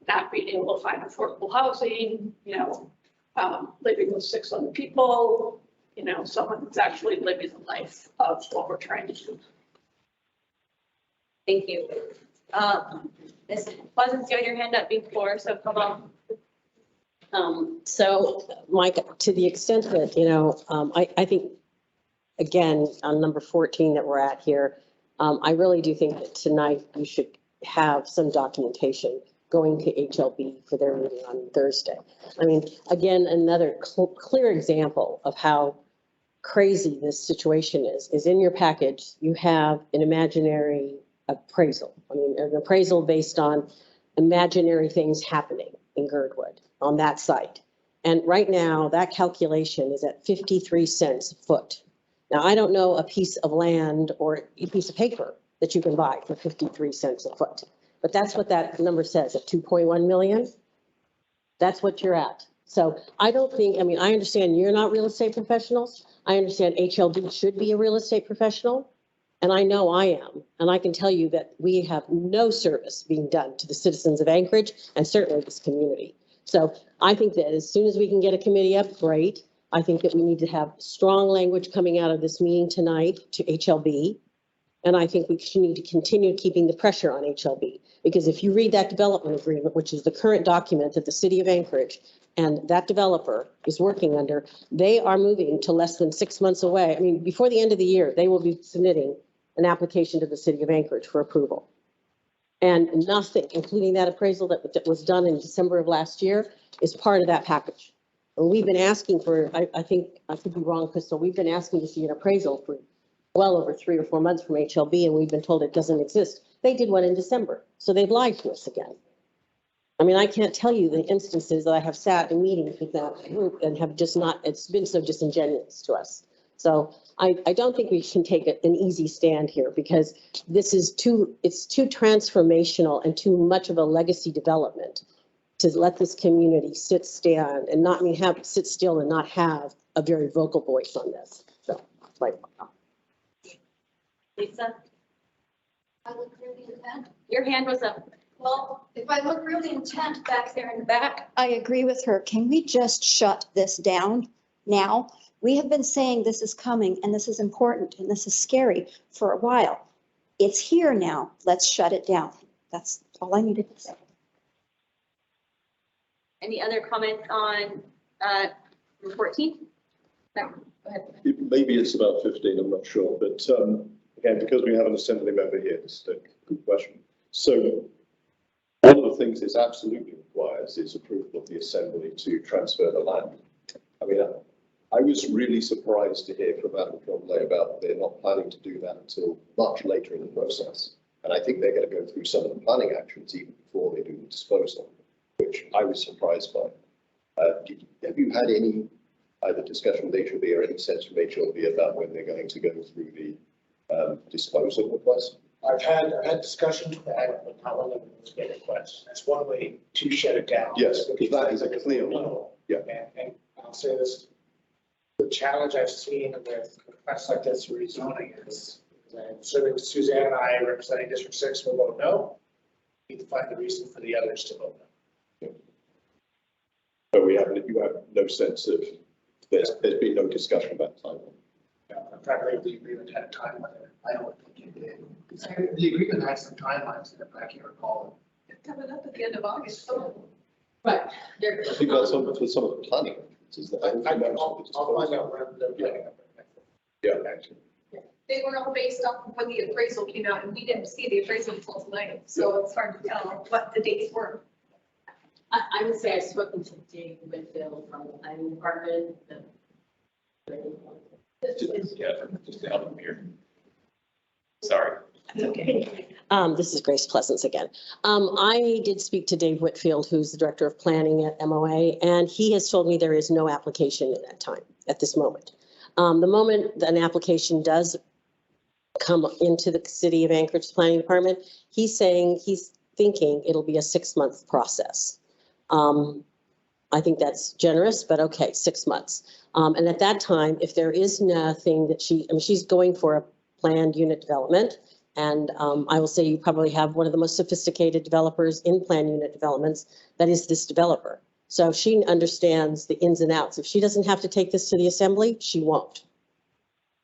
S17: not being able to find affordable housing, living with 6 other people, someone that's actually living the life of what we're trying to do.
S1: Thank you. Ms. Pleasance, you had your hand up before, so come on.
S14: So Mike, to the extent that, I think, again, on number 14 that we're at here, I really do think that tonight you should have some documentation going to HLB for their meeting on Thursday. I mean, again, another clear example of how crazy this situation is in your package, you have an imaginary appraisal. I mean, an appraisal based on imaginary things happening in Girdwood on that site. And right now, that calculation is at 53 cents a foot. Now, I don't know a piece of land or a piece of paper that you can buy for 53 cents a foot, but that's what that number says at 2.1 million. That's what you're at. So I don't think, I mean, I understand you're not real estate professionals. I understand HLB should be a real estate professional. And I know I am. And I can tell you that we have no service being done to the citizens of Anchorage and certainly this community. So I think that as soon as we can get a committee up, great. I think that we need to have strong language coming out of this meeting tonight to HLB. And I think we need to continue keeping the pressure on HLB. Because if you read that development agreement, which is the current document that the city of Anchorage and that developer is working under, they are moving to less than 6 months away. I mean, before the end of the year, they will be submitting an application to the city of Anchorage for approval. And nothing, including that appraisal that was done in December of last year, is part of that package. And we've been asking for, I think, I could be wrong, Crystal, we've been asking to see an appraisal for well over 3 or 4 months from HLB, and we've been told it doesn't exist. They did one in December, so they've lied to us again. I mean, I can't tell you the instances that I have sat in meetings with that group and have just not, it's been so disingenuous to us. So I don't think we can take an easy stand here because this is it's too transformational and too much of a legacy development to let this community sit still and not have a very vocal voice on this. So, like,
S1: Lisa,
S13: I look really intent.
S1: your hand was up.
S13: Well, if I look really intent back there in the back, I agree with her. Can we just shut this down now? We have been saying this is coming and this is important and this is scary for a while. It's here now. Let's shut it down. That's all I needed to say.
S1: Any other comments on 14? No, go ahead.
S2: Maybe it's about 15, I'm not sure, but again, because we have an assembly member here, this is a good question. So one of the things this absolutely requires is approval of the assembly to transfer the land. I mean, I was really surprised to hear from Adam Cromley about they're not planning to do that until much later in the process. And I think they're going to go through some of the planning actions even before they do the disposal, which I was surprised by. Have you had any either discussion with HLB or any sense from HLB about when they're going to go through the disposal request?
S9: I've had discussions with that, but not when there's a request. That's one way to shut it down.
S2: Yes, because that is a clear one. Yeah.
S9: And I'll say this, the challenge I've seen with requests like this rezoning is, certainly with Suzanne and I representing District 6 will vote no. We need to find the reason for the others to vote no.
S2: But you have no sense of, there's been no discussion about timeline.
S9: Frankly, the agreement had a timeline. I don't think it did. The agreement had some timelines in it, but I can't recall it.
S17: It's coming up at the end of August.
S1: Right.
S2: I think that's some of the planning.
S9: I'll find out when they're getting up.
S2: Yeah, actually.
S17: They were all based off of when the appraisal came out, and we didn't see the appraisal until tonight, so it's hard to tell what the dates were.
S14: I would say I've spoken to Dave Whitfield from the planning department.
S8: Just to help him here. Sorry.
S14: Okay. This is Grace Pleasance again. I did speak to Dave Whitfield, who's the director of planning at MOA, and he has told me there is no application at that time, at this moment. The moment an application does come into the city of Anchorage Planning Department, he's saying he's thinking it'll be a 6-month process. I think that's generous, but okay, 6 months. And at that time, if there is nothing that she's going for a planned unit development. And I will say you probably have one of the most sophisticated developers in planned unit developments. That is this developer. So she understands the ins and outs. If she doesn't have to take this to the assembly, she won't.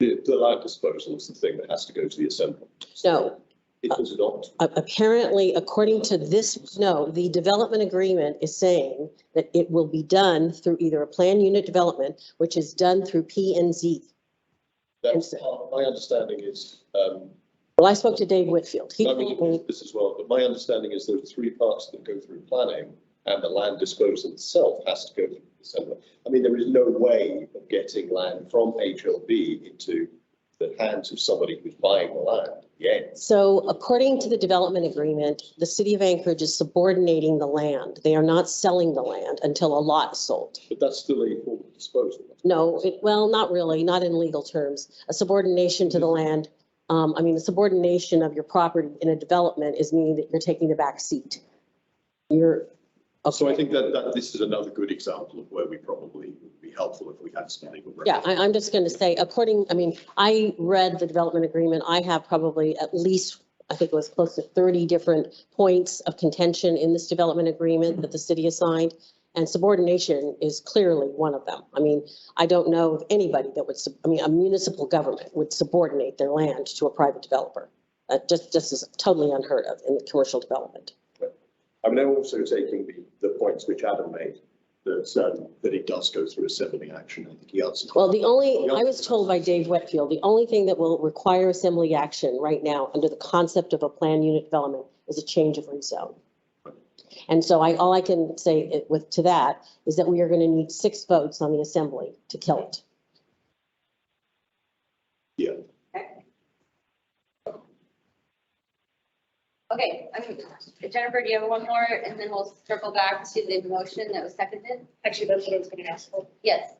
S2: The land disposal is the thing that has to go to the assembly.
S14: No,
S2: It was adopted.
S14: Apparently, according to this, no, the development agreement is saying that it will be done through either a plan unit development, which is done through P and Z.
S2: That's my understanding is,
S14: Well, I spoke to Dave Whitfield. He
S2: I
S14: told
S2: mean,
S14: me,
S2: this as well, but my understanding is there are three parts that go through planning and the land disposal itself has to go through the assembly. I mean, there is no way of getting land from HLB into the hands of somebody who's buying the land yet.
S14: so according to the development agreement, the city of Anchorage is subordinating the land. They are not selling the land until a lot is sold.
S2: But that's still a form of disposal.
S14: No, well, not really, not in legal terms. A subordination to the land, the subordination of your property in a development is meaning that you're taking the back seat.
S2: So I think that this is another good example of where we probably would be helpful if we had some legal.
S14: Yeah, I'm just going to say, I read the development agreement. I have probably at least, I think it was close to 30 different points of contention in this development agreement that the city assigned. And subordination is clearly one of them. I mean, I don't know of anybody that would, a municipal government would subordinate their land to a private developer. Just is totally unheard of in commercial development.
S2: I mean, I'm also taking the points which Adam made, that it does go through assembly action. I think he answered.
S14: Well, I was told by Dave Whitfield, the only thing that will require assembly action right now under the concept of a plan unit development is a change of rezone. And so all I can say to that is that we are going to need 6 votes on the assembly to kill it.
S2: Yeah.
S1: Okay, Jennifer, do you have one more? And then we'll circle back to the motion that was seconded.
S4: Actually, that's what I was going to ask for.
S1: Yes,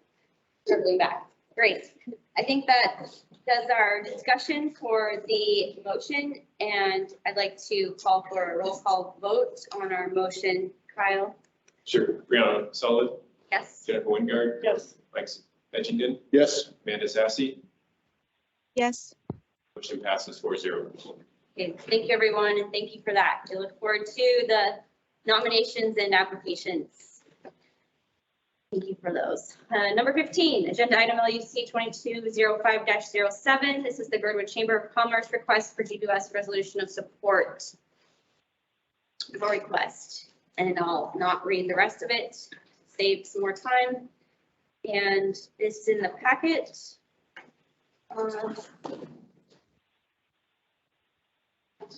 S1: circling back. Great. I think that does our discussion for the motion, and I'd like to call for a roll call vote on our motion. Kyle?
S8: Sure. Brianna Solid,
S1: Yes.
S8: Jennifer Wingard,
S4: Yes.
S8: Mike Edgington,
S2: Yes.
S8: Amanda Sassy,
S3: Yes.
S8: motion passes 4-0.
S1: Okay, thank you, everyone, and thank you for that. I look forward to the nominations and applications. Thank you for those. Number 15, agenda item LUC 2205-07. This is the Girdwood Chamber of Commerce request for Gbs Resolution of Support. No request, and I'll not read the rest of it, save some more time. And this is in the packet.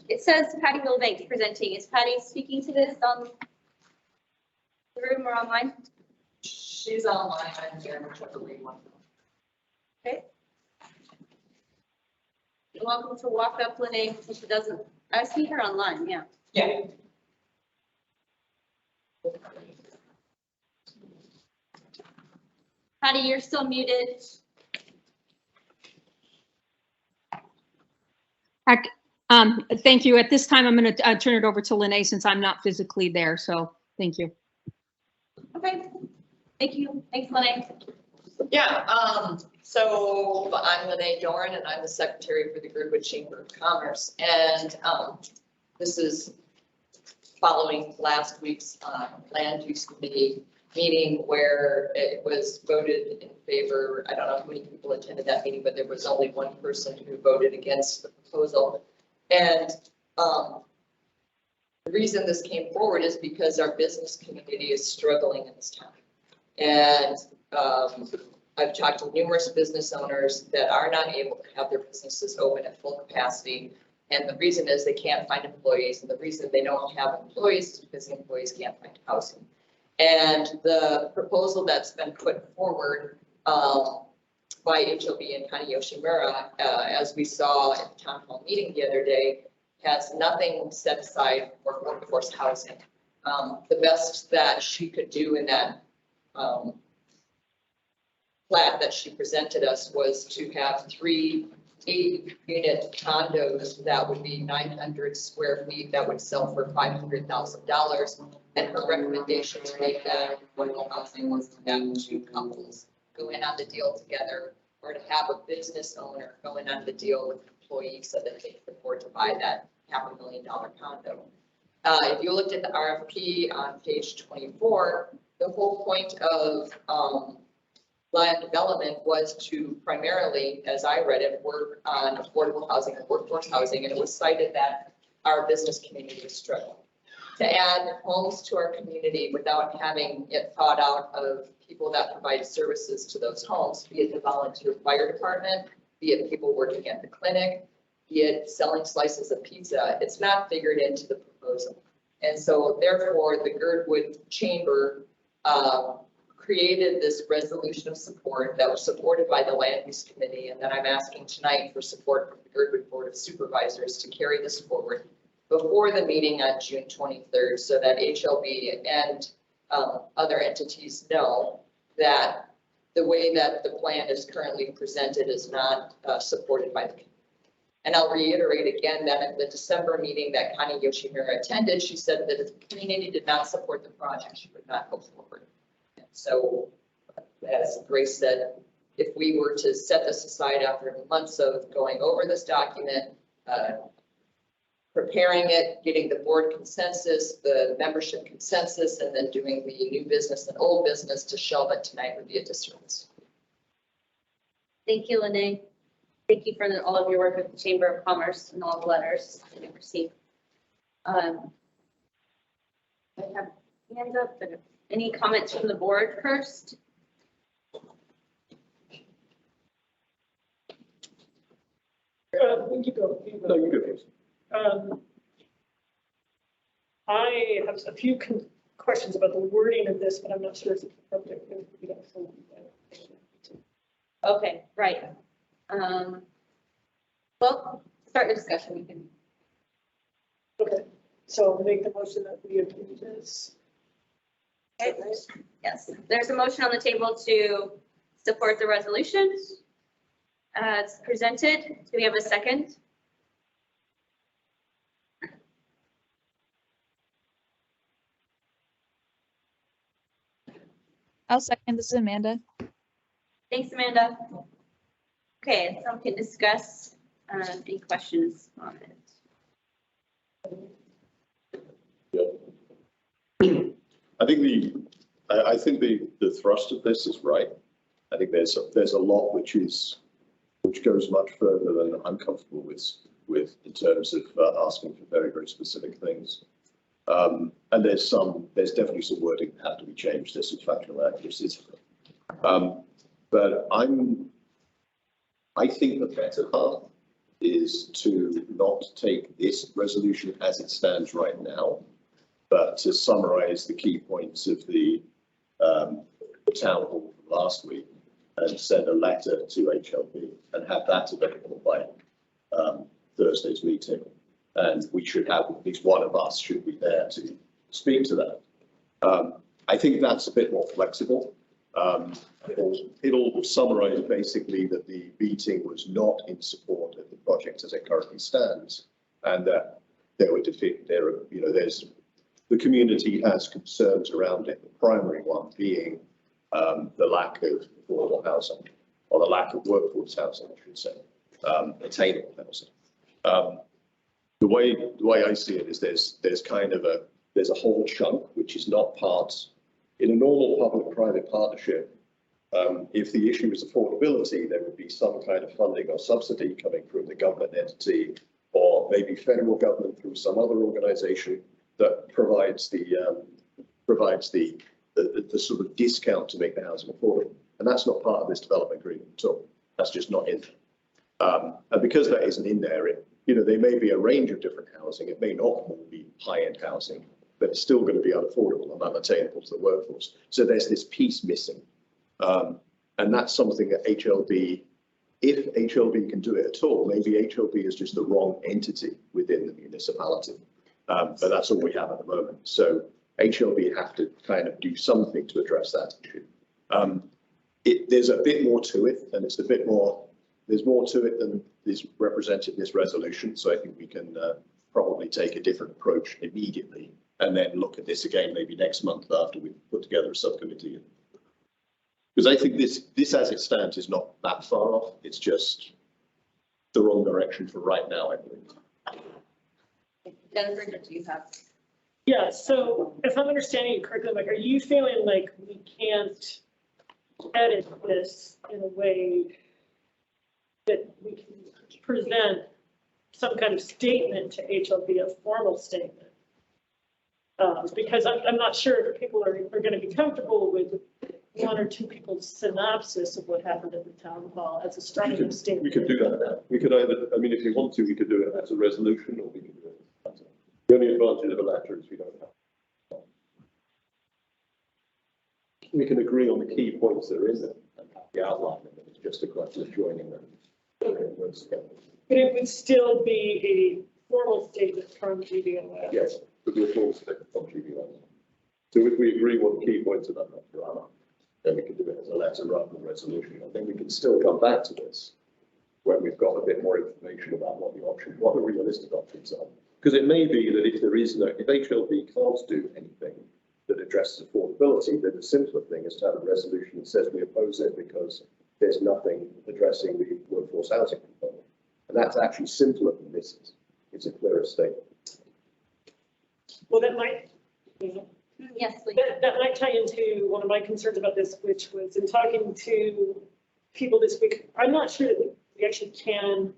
S1: It says Patty Milbank presenting. Is Patty speaking to this on the room or online?
S7: She's online. I'm here, whichever way you want.
S1: Okay. You're welcome to walk up, Lene, since she doesn't, I see her online, yeah.
S7: Yeah.
S1: Patty, you're still muted.
S18: Thank you. At this time, I'm going to turn it over to Lene since I'm not physically there. So thank you.
S1: Okay. Thank you. Thanks, Lene.
S7: Yeah, so I'm Lene Doran and I'm the secretary for the Girdwood Chamber of Commerce. And this is following last week's land use committee meeting where it was voted in favor. I don't know how many people attended that meeting, but there was only one person who voted against the proposal. And the reason this came forward is because our business community is struggling in this town. And I've talked to numerous business owners that are not able to have their businesses open at full capacity. And the reason is they can't find employees. And the reason they don't have employees is because the employees can't find housing. And the proposal that's been put forward by HLB and Connie Yoshimura, as we saw at the town hall meeting the other day, has nothing set aside for workforce housing. The best that she could do in that plat that she presented us was to have 3 8-unit condos that would be 900 square feet that would sell for $500,000. And her recommendation to make that affordable housing was to have 2 couples go in on the deal together, or to have a business owner go in on the deal with employees so that they could afford to buy that $500,000 condo. If you looked at the RFP on page 24, the whole point of land development was to primarily, as I read it, work on affordable housing and workforce housing, and it was cited that our business community is struggling. To add homes to our community without having it thought out of people that provide services to those homes, be it the volunteer fire department, be it people working at the clinic, be it selling slices of pizza, it's not figured into the proposal. And so therefore, the Girdwood Chamber created this resolution of support that was supported by the Land Use Committee, and that I'm asking tonight for support from the Girdwood Board of Supervisors to carry this forward before the meeting on June 23rd, so that HLB and other entities know that the way that the plan is currently presented is not supported by the committee. And I'll reiterate again that at the December meeting that Connie Yoshimura attended, she said that if the community did not support the project, she would not go forward. And so, as Grace said, if we were to set this aside after months of going over this document, preparing it, getting the board consensus, the membership consensus, and then doing the new business and old business, to shelve it tonight would be a disservice.
S1: Thank you, Lene. Thank you for all of your work with the Chamber of Commerce and all the letters that we received. I have hands up, but any comments from the board first?
S4: You go.
S2: No, you go first.
S4: I have a few questions about the wording of this, but I'm not sure if it's appropriate.
S1: Okay, right. Well, start the discussion. We can.
S4: Okay, so I'll make the motion that we approve this.
S1: Okay. Yes, there's a motion on the table to support the resolution as presented. Do we have a second?
S3: I'll second. This is Amanda.
S1: Thanks, Amanda. Okay, so we can discuss any questions on it.
S2: I think the thrust of this is right. I think there's a lot which goes much further than I'm comfortable with in terms of asking for very, very specific things. And there's definitely some wording that have to be changed. There's some factual accuracies. But I think the better path is to not take this resolution as it stands right now, but to summarize the key points of the town hall from last week and send a letter to HLB and have that available by Thursday's meeting. And we should have, at least one of us should be there to speak to that. I think that's a bit more flexible. It'll summarize basically that the meeting was not in support of the project as it currently stands, and that the community has concerns around it. The primary one being the lack of affordable housing, or the lack of workforce housing, I should say, attainable housing. The way I see it is there's a whole chunk which is not part in a normal public-private partnership. If the issue is affordability, there would be some kind of funding or subsidy coming from the government entity, or maybe federal government through some other organization that provides the sort of discount to make the housing affordable. And that's not part of this development agreement at all. That's just not in there. And because that isn't in there, there may be a range of different housing. It may not all be high-end housing, but it's still going to be unaffordable and unattainable to the workforce. So there's this piece missing. And that's something that HLB, if HLB can do it at all, maybe HLB is just the wrong entity within the municipality. But that's all we have at the moment. So HLB have to kind of do something to address that issue. There's a bit more to it, and there's more to it than is represented in this resolution. So I think we can probably take a different approach immediately and then look at this again maybe next month after we've put together a subcommittee. Because I think this as it stands is not that far off. It's just the wrong direction for right now, I believe.
S1: Jennifer, did you have?
S4: Yeah, so if I'm understanding you correctly, like, are you feeling like we can't edit this in a way that we can present some kind of statement to HLB, a formal statement. Because I'm not sure if people are going to be comfortable with one or two people's synopsis of what happened at the town hall as a starting statement.
S2: We could do that now. We could either, I mean, if you want to, we could do it as a resolution, or we could do it as a letter. The only advantage of a letter is we don't have. We can agree on the key points that are in them and have the outline, and then it's just a question of joining them.
S4: But it would still be a formal statement from GBOS.
S2: Yes, it would be a formal statement from GBOS. So if we agree what the key points of that letter are, then we can do it as a letter rather than a resolution. And then we can still come back to this when we've got a bit more information about what the options, what the realistic options are. Because it may be that if there is no, if HLB can't do anything that addresses affordability, then the simpler thing is to have a resolution that says we oppose it because there's nothing addressing the workforce housing component. And that's actually simpler than this is. It's a clearer statement.
S4: Well, that might.
S1: Yes, please.
S4: That might tie into one of my concerns about this, which was in talking to people this week. I'm not sure that we actually can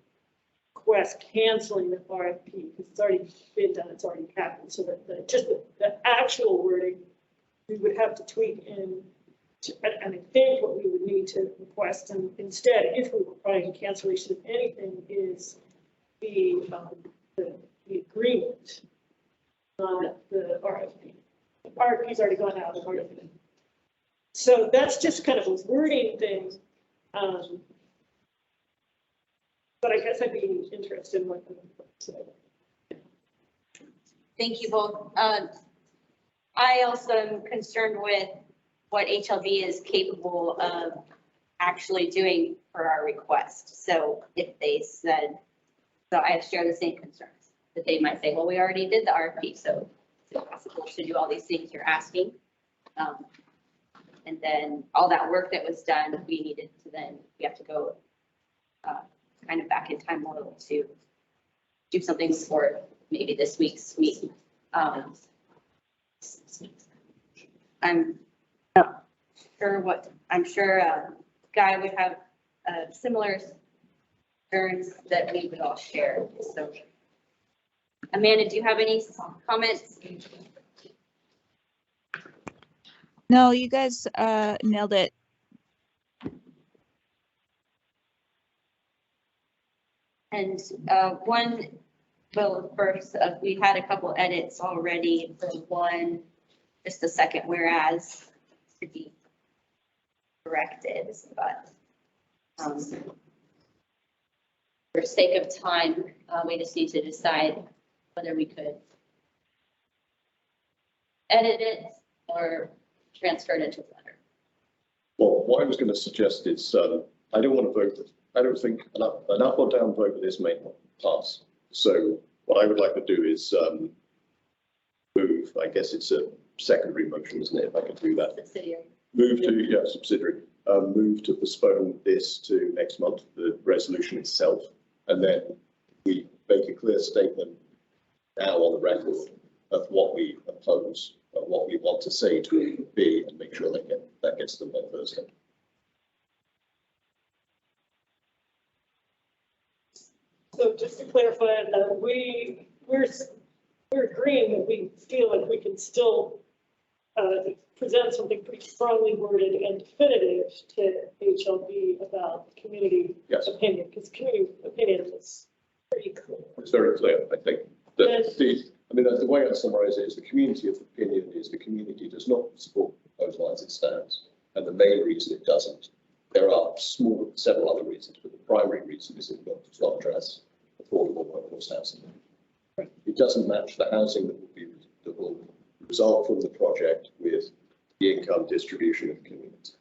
S4: request canceling the RFP because it's already been done, it's already happened. So that just the actual wording, we would have to tweak in. And I think what we would need to request, and instead, if we were requiring cancellation of anything, is the agreement, not the RFP. The RFP's already gone out. So that's just kind of a wording thing. But I guess I'd be interested in what the.
S1: Thank you both. I also am concerned with what HLB is capable of actually doing for our request. So if they said, so I share the same concerns, that they might say, well, we already did the RFP, so is it possible to do all these things you're asking? And then all that work that was done, we needed to then, we have to go kind of back in time a little to do something before maybe this week's meeting. I'm not sure what, I'm sure Guy would have similar concerns that we would all share. So Amanda, do you have any comments?
S3: No, you guys nailed it.
S1: And first, we had a couple edits already for one, just a second, whereas to be corrected, but for sake of time, we just need to decide whether we could edit it or transfer it into a letter.
S2: Well, what I was going to suggest is, I don't want to vote. I don't think an up or down vote with this may not pass. So what I would like to do is move, I guess it's a secondary motion, isn't it? If I could do that.
S1: Subsidiary.
S2: Move to, yeah, subsidiary. Move to postpone this to next month, the resolution itself. And then we make a clear statement now on the record of what we oppose, of what we want to say to be, and make sure that gets them by Thursday.
S4: So just to clarify, we're agreeing that we feel like we can still present something pretty strongly worded and definitive to HLB about community opinion, because community opinion is pretty clear.
S2: It's very clear, I think. That the way I summarize it is the community of opinion is the community does not support the proposal as it stands. And the main reason it doesn't, there are several other reasons, but the primary reason is it does not address affordable workforce housing. It doesn't match the housing that will result from the project with the income distribution of the community.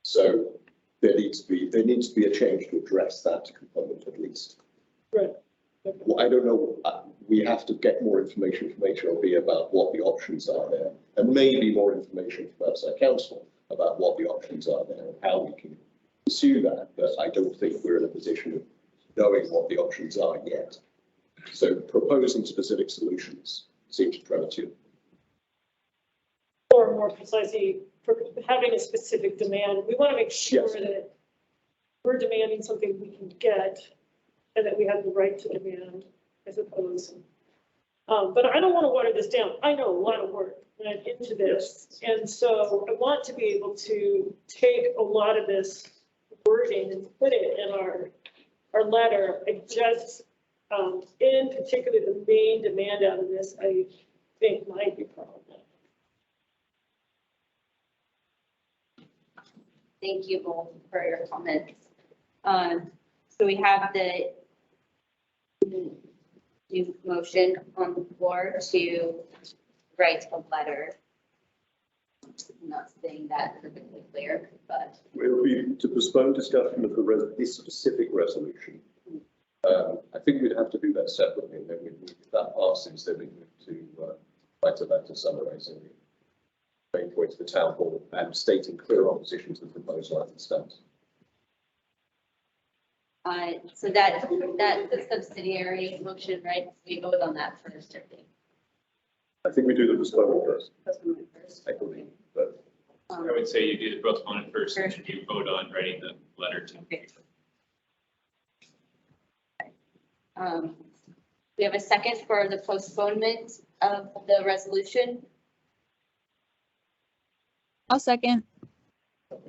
S2: So there needs to be a change to address that component at least.
S4: Right.
S2: Well, I don't know. We have to get more information from HLB about what the options are there, and maybe more information from outside council about what the options are there and how we can pursue that. But I don't think we're in a position of knowing what the options are yet. So proposing specific solutions seems premature.
S4: Or more precisely, for having a specific demand. We want to make sure
S2: Yes.
S4: that we're demanding something we can get and that we have the right to demand, I suppose. But I don't want to water this down. I know a lot of work went into this. And so I want to be able to take a lot of this wording and put it in our letter. I just, in particular, the main demand out of this, I think might be problematic.
S1: Thank you both for your comments. So we have the new motion on the floor to write a letter. I'm not saying that perfectly clear, but.
S2: It will be to postpone discussion of this specific resolution. I think we'd have to do that separately, and then if that passes, then we move to write a letter summarising the main points of the town hall and stating clear opposition to the proposal as it stands.
S1: So that's the subsidiary motion, right? We vote on that first, I think.
S2: I think we do the postponement first.
S1: Postponement first.
S2: I believe, but
S8: I would say you do the postponement first, and then you vote on writing the letter to.
S1: Okay. We have a second for the postponement of the resolution.
S3: I'll second.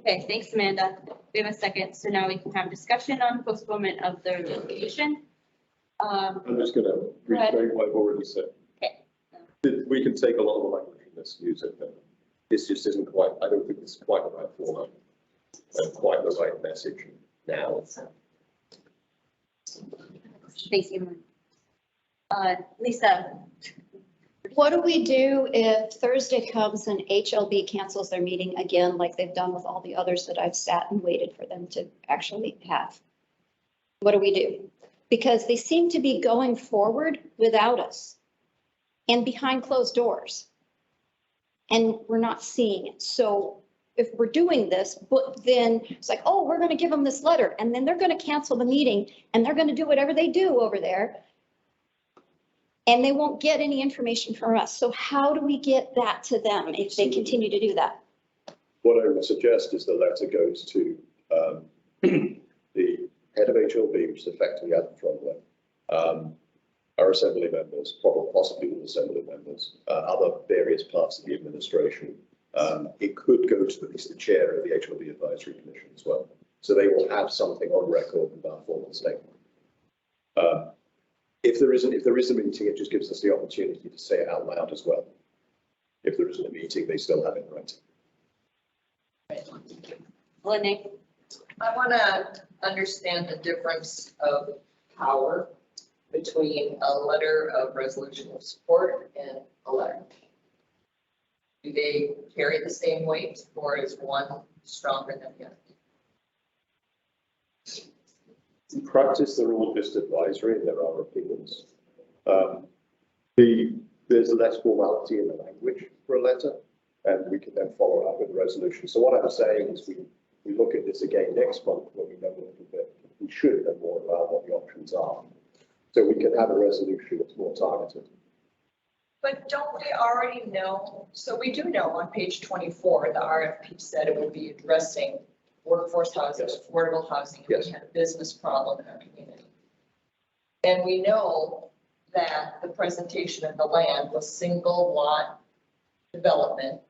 S1: Okay, thanks, Amanda. We have a second, so now we can have discussion on postponement of the resolution.
S2: I'm just going to
S1: Go ahead.
S2: restate what I've already said.
S1: Okay.
S2: We can take a lot of the language in this, use it, but this just isn't quite, I don't think this is quite the right format and quite the right message now.
S1: Thank you. Lisa.
S13: What do we do if Thursday comes and HLB cancels their meeting again, like they've done with all the others that I've sat and waited for them to actually have? What do we do? Because they seem to be going forward without us and behind closed doors. And we're not seeing it. So if we're doing this, but then it's like, oh, we're going to give them this letter, and then they're going to cancel the meeting and they're going to do whatever they do over there. And they won't get any information from us. So how do we get that to them if they continue to do that?
S2: What I would suggest is the letter goes to the head of HLB, which is effectively Adam Trombley, our assembly members, possibly all assembly members, other various parts of the administration. It could go to at least the chair of the HLB Advisory Commission as well. So they will have something on record with our formal statement. If there is a meeting, it just gives us the opportunity to say it out loud as well. If there isn't a meeting, they still have it in writing.
S1: Lynette.
S7: I want to understand the difference of power between a letter of resolution of support and a letter. Do they carry the same weight, or is one stronger than the other?
S2: In practice, they're all just advisory and there are opinions. There's less formality in the language for a letter, and we can then follow up with a resolution. So what I'm saying is we look at this again next month when we know a little bit, we should know more about what the options are. So we can have a resolution that's more targeted.
S7: But don't we already know? So we do know on page 24, the RFP said it would be addressing workforce housing,
S2: Yes.
S7: affordable housing, and
S2: Yes.
S7: we had a business problem in our community. And we know that the presentation of the land was single lot development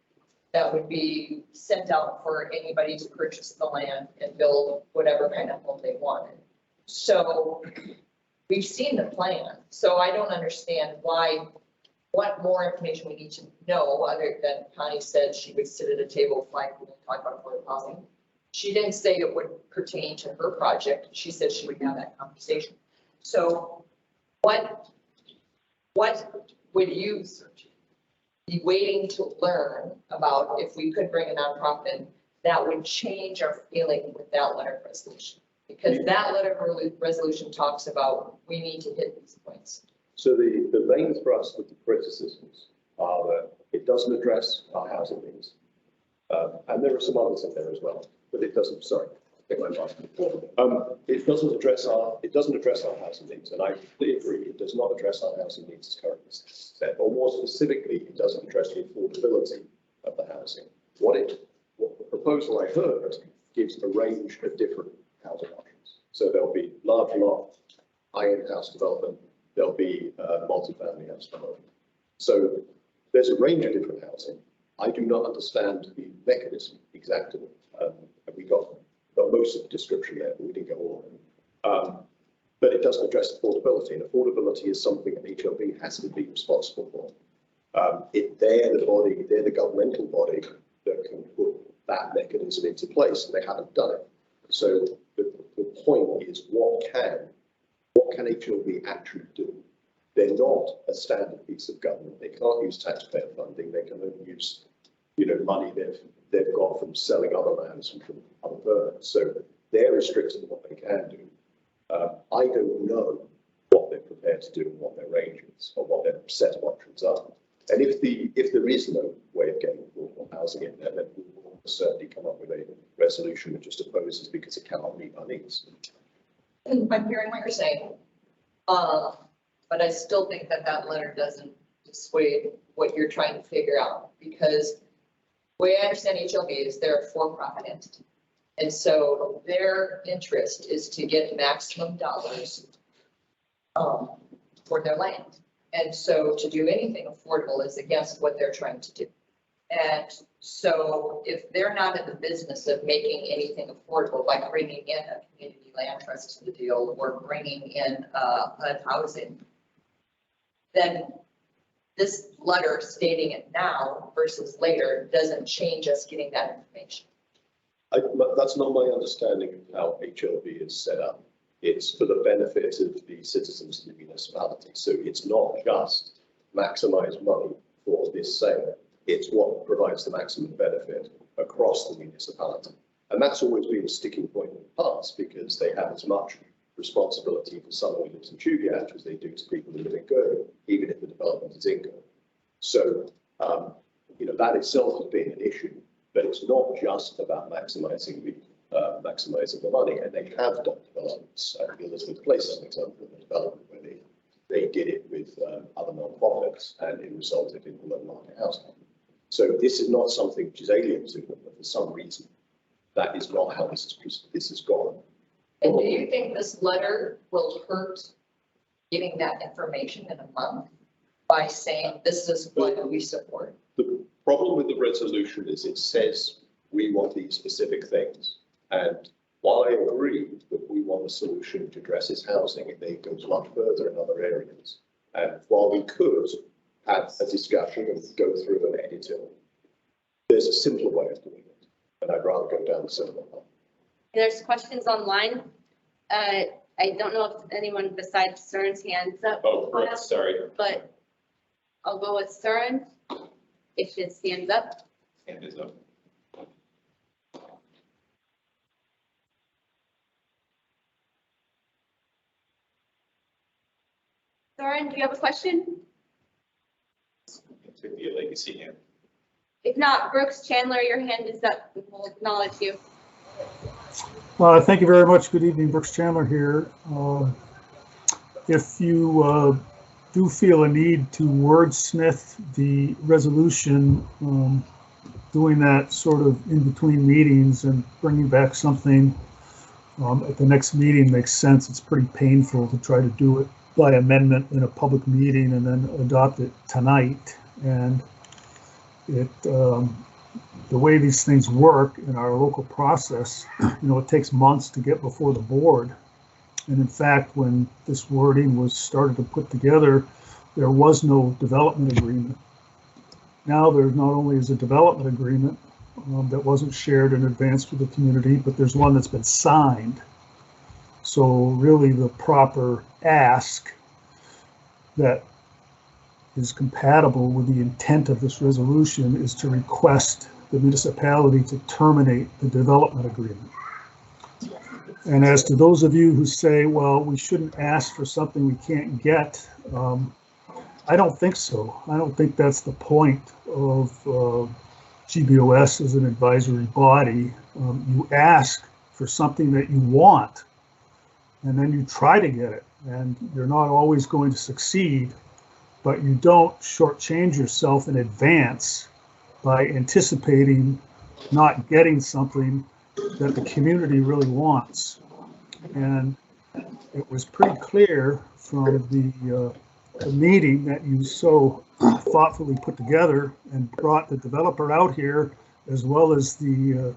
S7: that would be sent out for anybody to purchase the land and build whatever kind of home they wanted. So we've seen the plan, so I don't understand what more information we need to know, other than Connie said she would sit at a table like we talk about affordable housing. She didn't say it would pertain to her project. She said she would have that conversation. So what would you be waiting to learn about if we could bring a nonprofit that would change our feeling with that letter of resolution? Because that letter of resolution talks about we need to hit these points.
S2: So the main thrust of the criticisms are that it doesn't address our housing needs. And there are some others in there as well, but it doesn't, sorry, I think my last. It doesn't address our housing needs, and I completely agree, it does not address our housing needs as currently set, or more specifically, it doesn't address the affordability of the housing. What proposal I heard gives a range of different housing options. So there'll be large lot, high-end house development, there'll be multi-family house development. So there's a range of different housing. I do not understand the mechanism exactly. We got most of the description there, but we didn't go all of it. But it doesn't address affordability, and affordability is something an HLB has to be responsible for. They're the governmental body that can put that mechanism into place, and they haven't done it. So the point is, what can HLB actually do? They're not a standard piece of government. They can't use taxpayer funding. They can only use, money they've got from selling other lands and from other permits. So they're restricted in what they can do. I don't know what they're prepared to do and what their range is, or what their set of options are. And if there is no way of getting affordable housing in there, then we will certainly come up with a resolution that just opposes because it cannot meet our needs.
S7: I'm hearing what you're saying, but I still think that letter doesn't dissuade what you're trying to figure out, because the way I understand HLB is they're a for-profit entity. And so their interest is to get maximum dollars for their land. And so to do anything affordable is against what they're trying to do. And so if they're not in the business of making anything affordable by bringing in a community land trust to the deal or bringing in HUD housing, then this letter stating it now versus later doesn't change us getting that information.
S2: That's not my understanding of how HLB is set up. It's for the benefit of the citizens of the municipality. So it's not just maximize money for this sale. It's what provides the maximum benefit across the municipality. And that's always been a sticking point in the past, because they have as much responsibility for someone who lives in Juliet as they do to people who live in Girdwood, even if the development is in Girdwood. So, that itself has been an issue, but it's not just about maximizing the money. And they have done developments. The Elizabeth Place is an example of a development where they did it with other non-profits, and it resulted in below market housing. So this is not something which is alien to them, but for some reason, that is not how this has gone.
S7: And do you think this letter will hurt getting that information in a month by saying this is what we support?
S2: The problem with the resolution is it says we want these specific things. And while I agree that we want a solution which addresses housing, it goes much further in other areas. And while we could have a discussion and go through and edit it, there's a simpler way of doing it. And I'd rather go down the simpler path.
S1: There's questions online. I don't know if anyone besides Søren's hands up.
S8: Oh, right, sorry.
S1: But I'll go with Søren if his hand's up.
S8: Hand is up.
S1: Søren, do you have a question?
S8: It could be a legacy hand.
S1: If not, Brooks Chandler, your hand is up. We'll acknowledge you.
S19: Thank you very much. Good evening, Brooks Chandler here. If you do feel a need to wordsmith the resolution, doing that sort of in between meetings and bringing back something at the next meeting makes sense. It's pretty painful to try to do it by amendment in a public meeting and then adopt it tonight. And the way these things work in our local process, it takes months to get before the board. And in fact, when this wording was started to put together, there was no development agreement. Now there not only is a development agreement that wasn't shared in advance with the community, but there's one that's been signed. So really the proper ask that is compatible with the intent of this resolution is to request the municipality to terminate the development agreement. And as to those of you who say, well, we shouldn't ask for something we can't get, I don't think so. I don't think that's the point of GBOS as an advisory body. You ask for something that you want, and then you try to get it. And you're not always going to succeed, but you don't shortchange yourself in advance by anticipating not getting something that the community really wants. And it was pretty clear from the meeting that you so thoughtfully put together and brought the developer out here, as well as the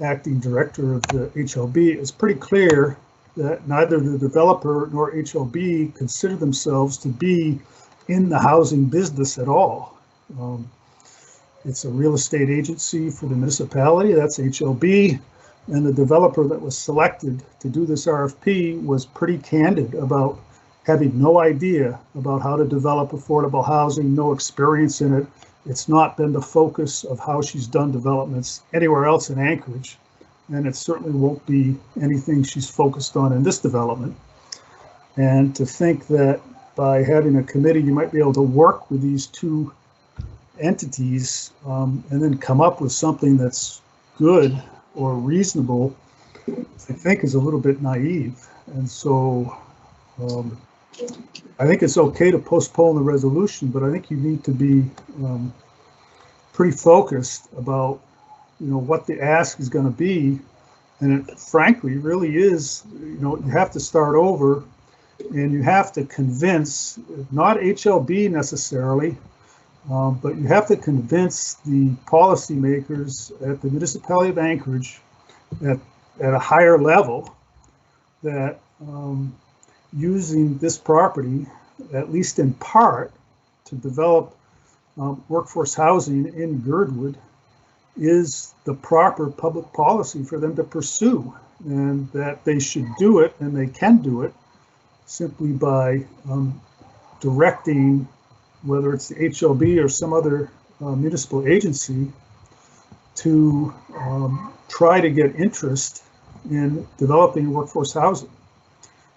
S19: acting director of the HLB. It's pretty clear that neither the developer nor HLB consider themselves to be in the housing business at all. It's a real estate agency for the municipality, that's HLB, and the developer that was selected to do this RFP was pretty candid about having no idea about how to develop affordable housing, no experience in it. It's not been the focus of how she's done developments anywhere else in Anchorage, and it certainly won't be anything she's focused on in this development. And to think that by having a committee, you might be able to work with these two entities and then come up with something that's good or reasonable, I think is a little bit naive. And so I think it's okay to postpone the resolution, but I think you need to be pretty focused about, you know, what the ask is going to be. And it frankly really is, you know, you have to start over and you have to convince, not HLB necessarily, but you have to convince the policymakers at the municipality of Anchorage at a higher level that using this property, at least in part, to develop workforce housing in Girdwood is the proper public policy for them to pursue, and that they should do it, and they can do it simply by directing, whether it's the HLB or some other municipal agency, to try to get interest in developing workforce housing.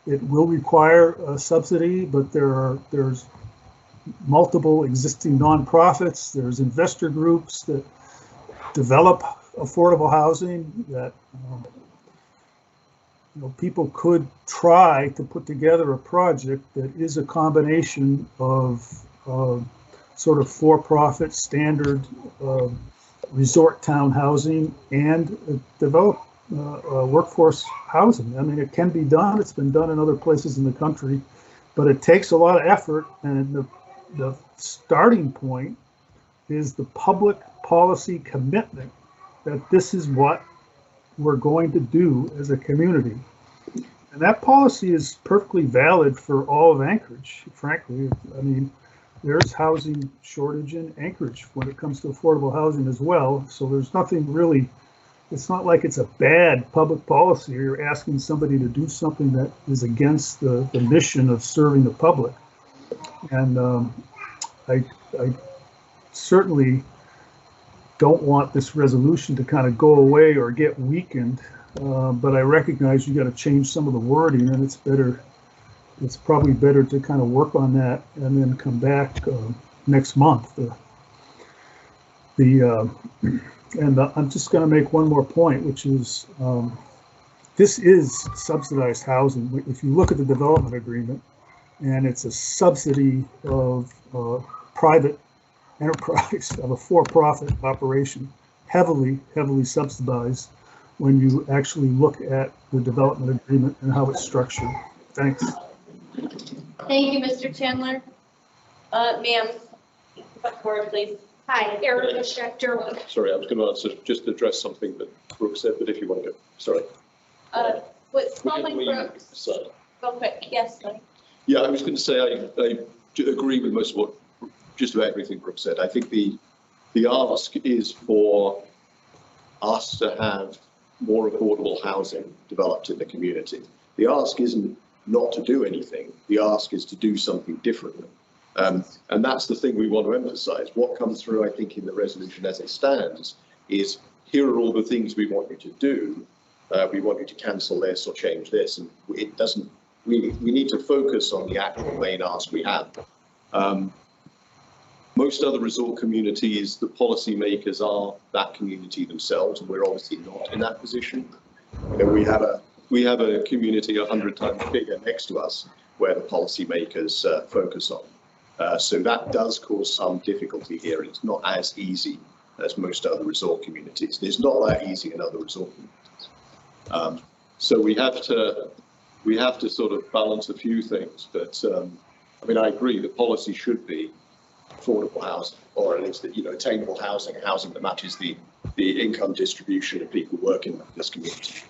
S19: It will require a subsidy, but there's multiple existing nonprofits, there's investor groups that develop affordable housing that you know, people could try to put together a project that is a combination of sort of for-profit standard resort town housing and develop workforce housing. I mean, it can be done. It's been done in other places in the country, but it takes a lot of effort. And the starting point is the public policy commitment that this is what we're going to do as a community. And that policy is perfectly valid for all of Anchorage, frankly. I mean, there's housing shortage in Anchorage when it comes to affordable housing as well. So there's nothing really, it's not like it's a bad public policy or you're asking somebody to do something that is against the mission of serving the public. And I certainly don't want this resolution to kind of go away or get weakened, but I recognize you got to change some of the wording, and it's probably better to kind of work on that and then come back next month. I'm just going to make one more point, which is this is subsidized housing. If you look at the development agreement, and it's a subsidy of private enterprise, of a for-profit operation, heavily subsidized when you actually look at the development agreement and how it's structured. Thanks.
S6: Thank you, Mr. Chandler. Ma'am, come forward, please. Hi, Erica Schechter.
S2: Sorry, I was going to answer, just address something that Brooke said, but if you want to go, sorry.
S6: With Spalding Brooks. Go quick, yes.
S2: Yeah, I was going to say I agree with most of what, just about everything Brooke said. I think the ask is for us to have more affordable housing developed in the community. The ask isn't not to do anything. The ask is to do something differently. And that's the thing we want to emphasize. What comes through, I think, in the resolution as it stands is, here are all the things we want you to do. We want you to cancel this or change this. And it doesn't, we need to focus on the actual main ask we have. Most other resort communities, the policymakers are that community themselves, and we're obviously not in that position. You know, we have a community 100 times bigger next to us where the policymakers focus on. So that does cause some difficulty here, and it's not as easy as most other resort communities. It's not that easy in other resort communities. So we have to sort of balance a few things, but I mean, I agree the policy should be affordable housing, or at least, you know, attainable housing, housing that matches the income distribution of people working in this community.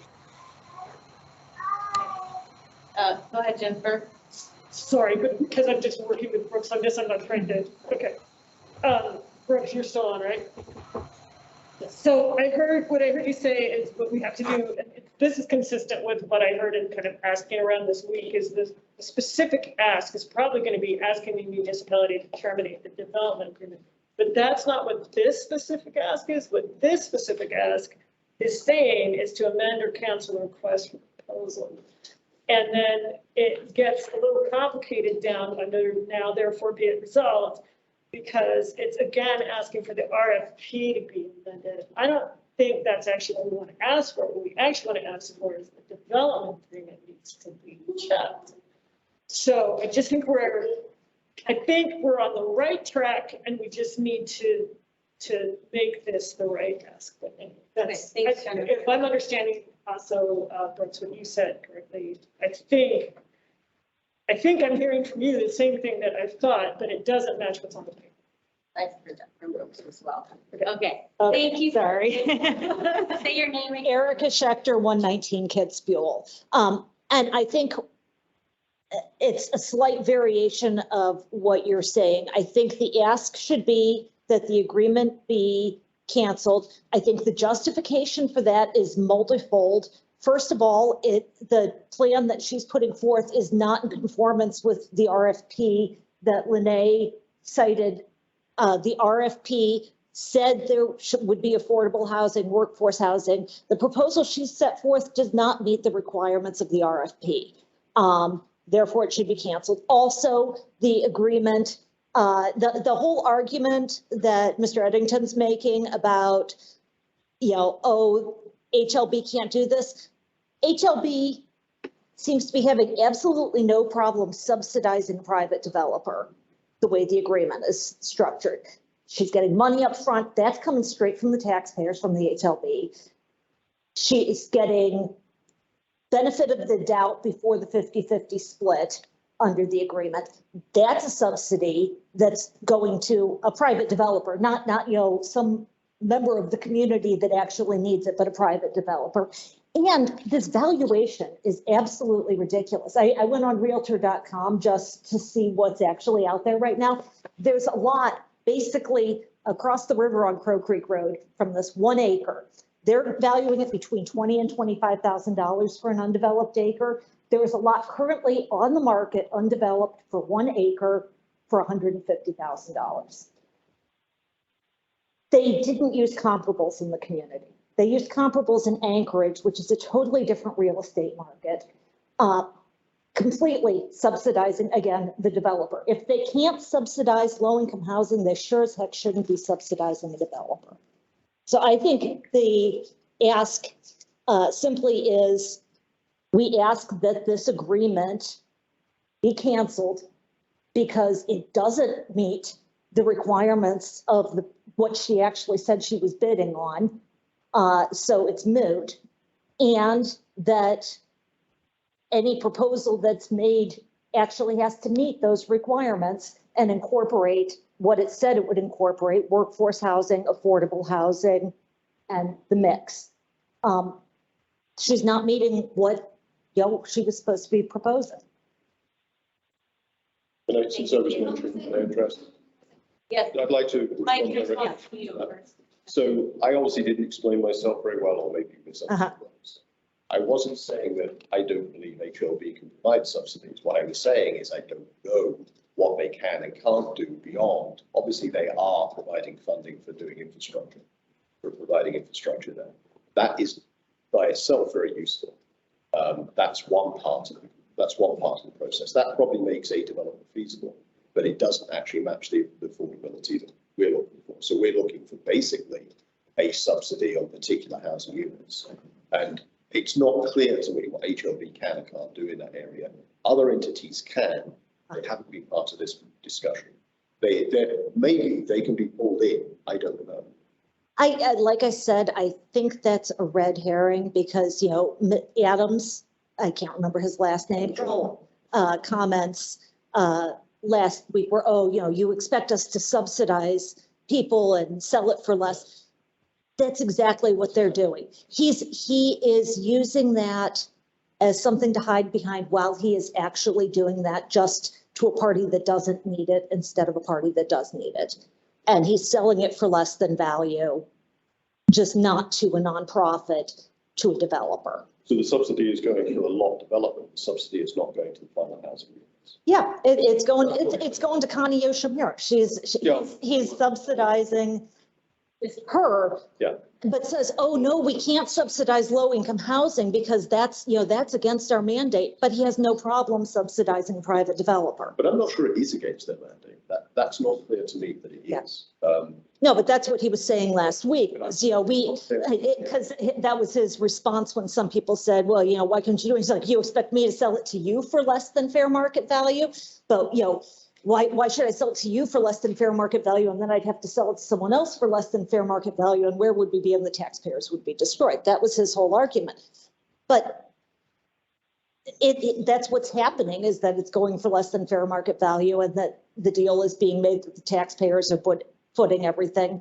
S1: Go ahead, Jennifer.
S4: Sorry, but because I'm just working with Brooks on this, I'm not trying to, okay. Brooks, you're still on, right? So what I heard you say is what we have to do, and this is consistent with what I heard in kind of asking around this week, is the specific ask is probably going to be asking the municipality to terminate the development agreement. But that's not what this specific ask is. What this specific ask is saying is to amend or cancel the request for proposal. And then it gets a little complicated down under now therefore be it resolved, because it's again asking for the RFP to be amended. I don't think that's actually what we want to ask for. What we actually want to ask for is the development agreement needs to be checked. So I just think I think we're on the right track, and we just need to make this the right ask. But anyway, that's,
S1: Okay, thanks, Jennifer.
S4: if I'm understanding also, Brooks, what you said correctly, I think I'm hearing from you the same thing that I thought, but it doesn't match what's on the paper.
S1: I've heard that from Brooks as well. Okay, thank you.
S12: Sorry.
S1: Say your name again.
S12: Erica Schechter, 119 Kitzbühel. And I think it's a slight variation of what you're saying. I think the ask should be that the agreement be canceled. I think the justification for that is multifold. First of all, the plan that she's putting forth is not in conformance with the RFP that Lene cited. The RFP said there would be affordable housing, workforce housing. The proposal she set forth does not meet the requirements of the RFP. Therefore, it should be canceled. Also, the agreement, the whole argument that Mr. Eddington's making about, you know, oh, HLB can't do this. HLB seems to be having absolutely no problem subsidizing a private developer the way the agreement is structured. She's getting money up front. That's coming straight from the taxpayers, from the HLB. She is getting benefit of the doubt before the 50-50 split under the agreement. That's a subsidy that's going to a private developer, not you know, some member of the community that actually needs it, but a private developer. And this valuation is absolutely ridiculous. I went on realtor.com just to see what's actually out there right now. There's a lot basically across the river on Crow Creek Road from this 1 acre. They're valuing it between $20,000 and $25,000 for an undeveloped acre. There is a lot currently on the market undeveloped for 1 acre for $150,000. They didn't use comparables in the community. They used comparables in Anchorage, which is a totally different real estate market, completely subsidizing, again, the developer. If they can't subsidize low-income housing, they sure as heck shouldn't be subsidizing the developer. So I think the ask simply is, we ask that this agreement be canceled because it doesn't meet the requirements of what she actually said she was bidding on. So it's moot, and that any proposal that's made actually has to meet those requirements and incorporate what it said it would incorporate: workforce housing, affordable housing, and the mix. She's not meeting what, you know, she was supposed to be proposing.
S2: Since I was mentioned, my interest.
S1: Yes.
S2: I'd like to respond directly to that. So I obviously didn't explain myself very well, or maybe misunderstood. I wasn't saying that I don't believe HLB can provide subsidies. What I was saying is I don't know what they can and can't do beyond. Obviously, they are providing funding for doing infrastructure, for providing infrastructure there. That is by itself very useful. That's one part of the process. That probably makes a development feasible, but it doesn't actually match the affordability that we're looking for. So we're looking for basically a subsidy on particular housing units. And it's not clear to me what HLB can and can't do in that area. Other entities can. They haven't been part of this discussion. Maybe they can be pulled in. I don't know.
S13: Like I said, I think that's a red herring because, Adams, I can't remember his last name, comments last week were, you expect us to subsidize people and sell it for less. That's exactly what they're doing. He is using that as something to hide behind while he is actually doing that just to a party that doesn't need it instead of a party that does need it. And he's selling it for less than value, just not to a nonprofit, to a developer.
S2: So the subsidy is going to a lot development. The subsidy is not going to the final housing units.
S13: Yeah, it's going to Connie Yoshimura. He's subsidizing her.
S2: Yeah.
S13: But says, oh, no, we can't subsidize low-income housing because that's against our mandate. But he has no problem subsidizing a private developer.
S2: But I'm not sure it is against their mandate. That's not clear to me that it is.
S13: No, but that's what he was saying last week, was, because that was his response when some people said, well, why couldn't you do it? He's like, you expect me to sell it to you for less than fair market value? But, why should I sell it to you for less than fair market value? And then I'd have to sell it to someone else for less than fair market value. And where would we be? And the taxpayers would be destroyed. That was his whole argument. But that's what's happening, is that it's going for less than fair market value, and that the deal is being made that the taxpayers are footing everything,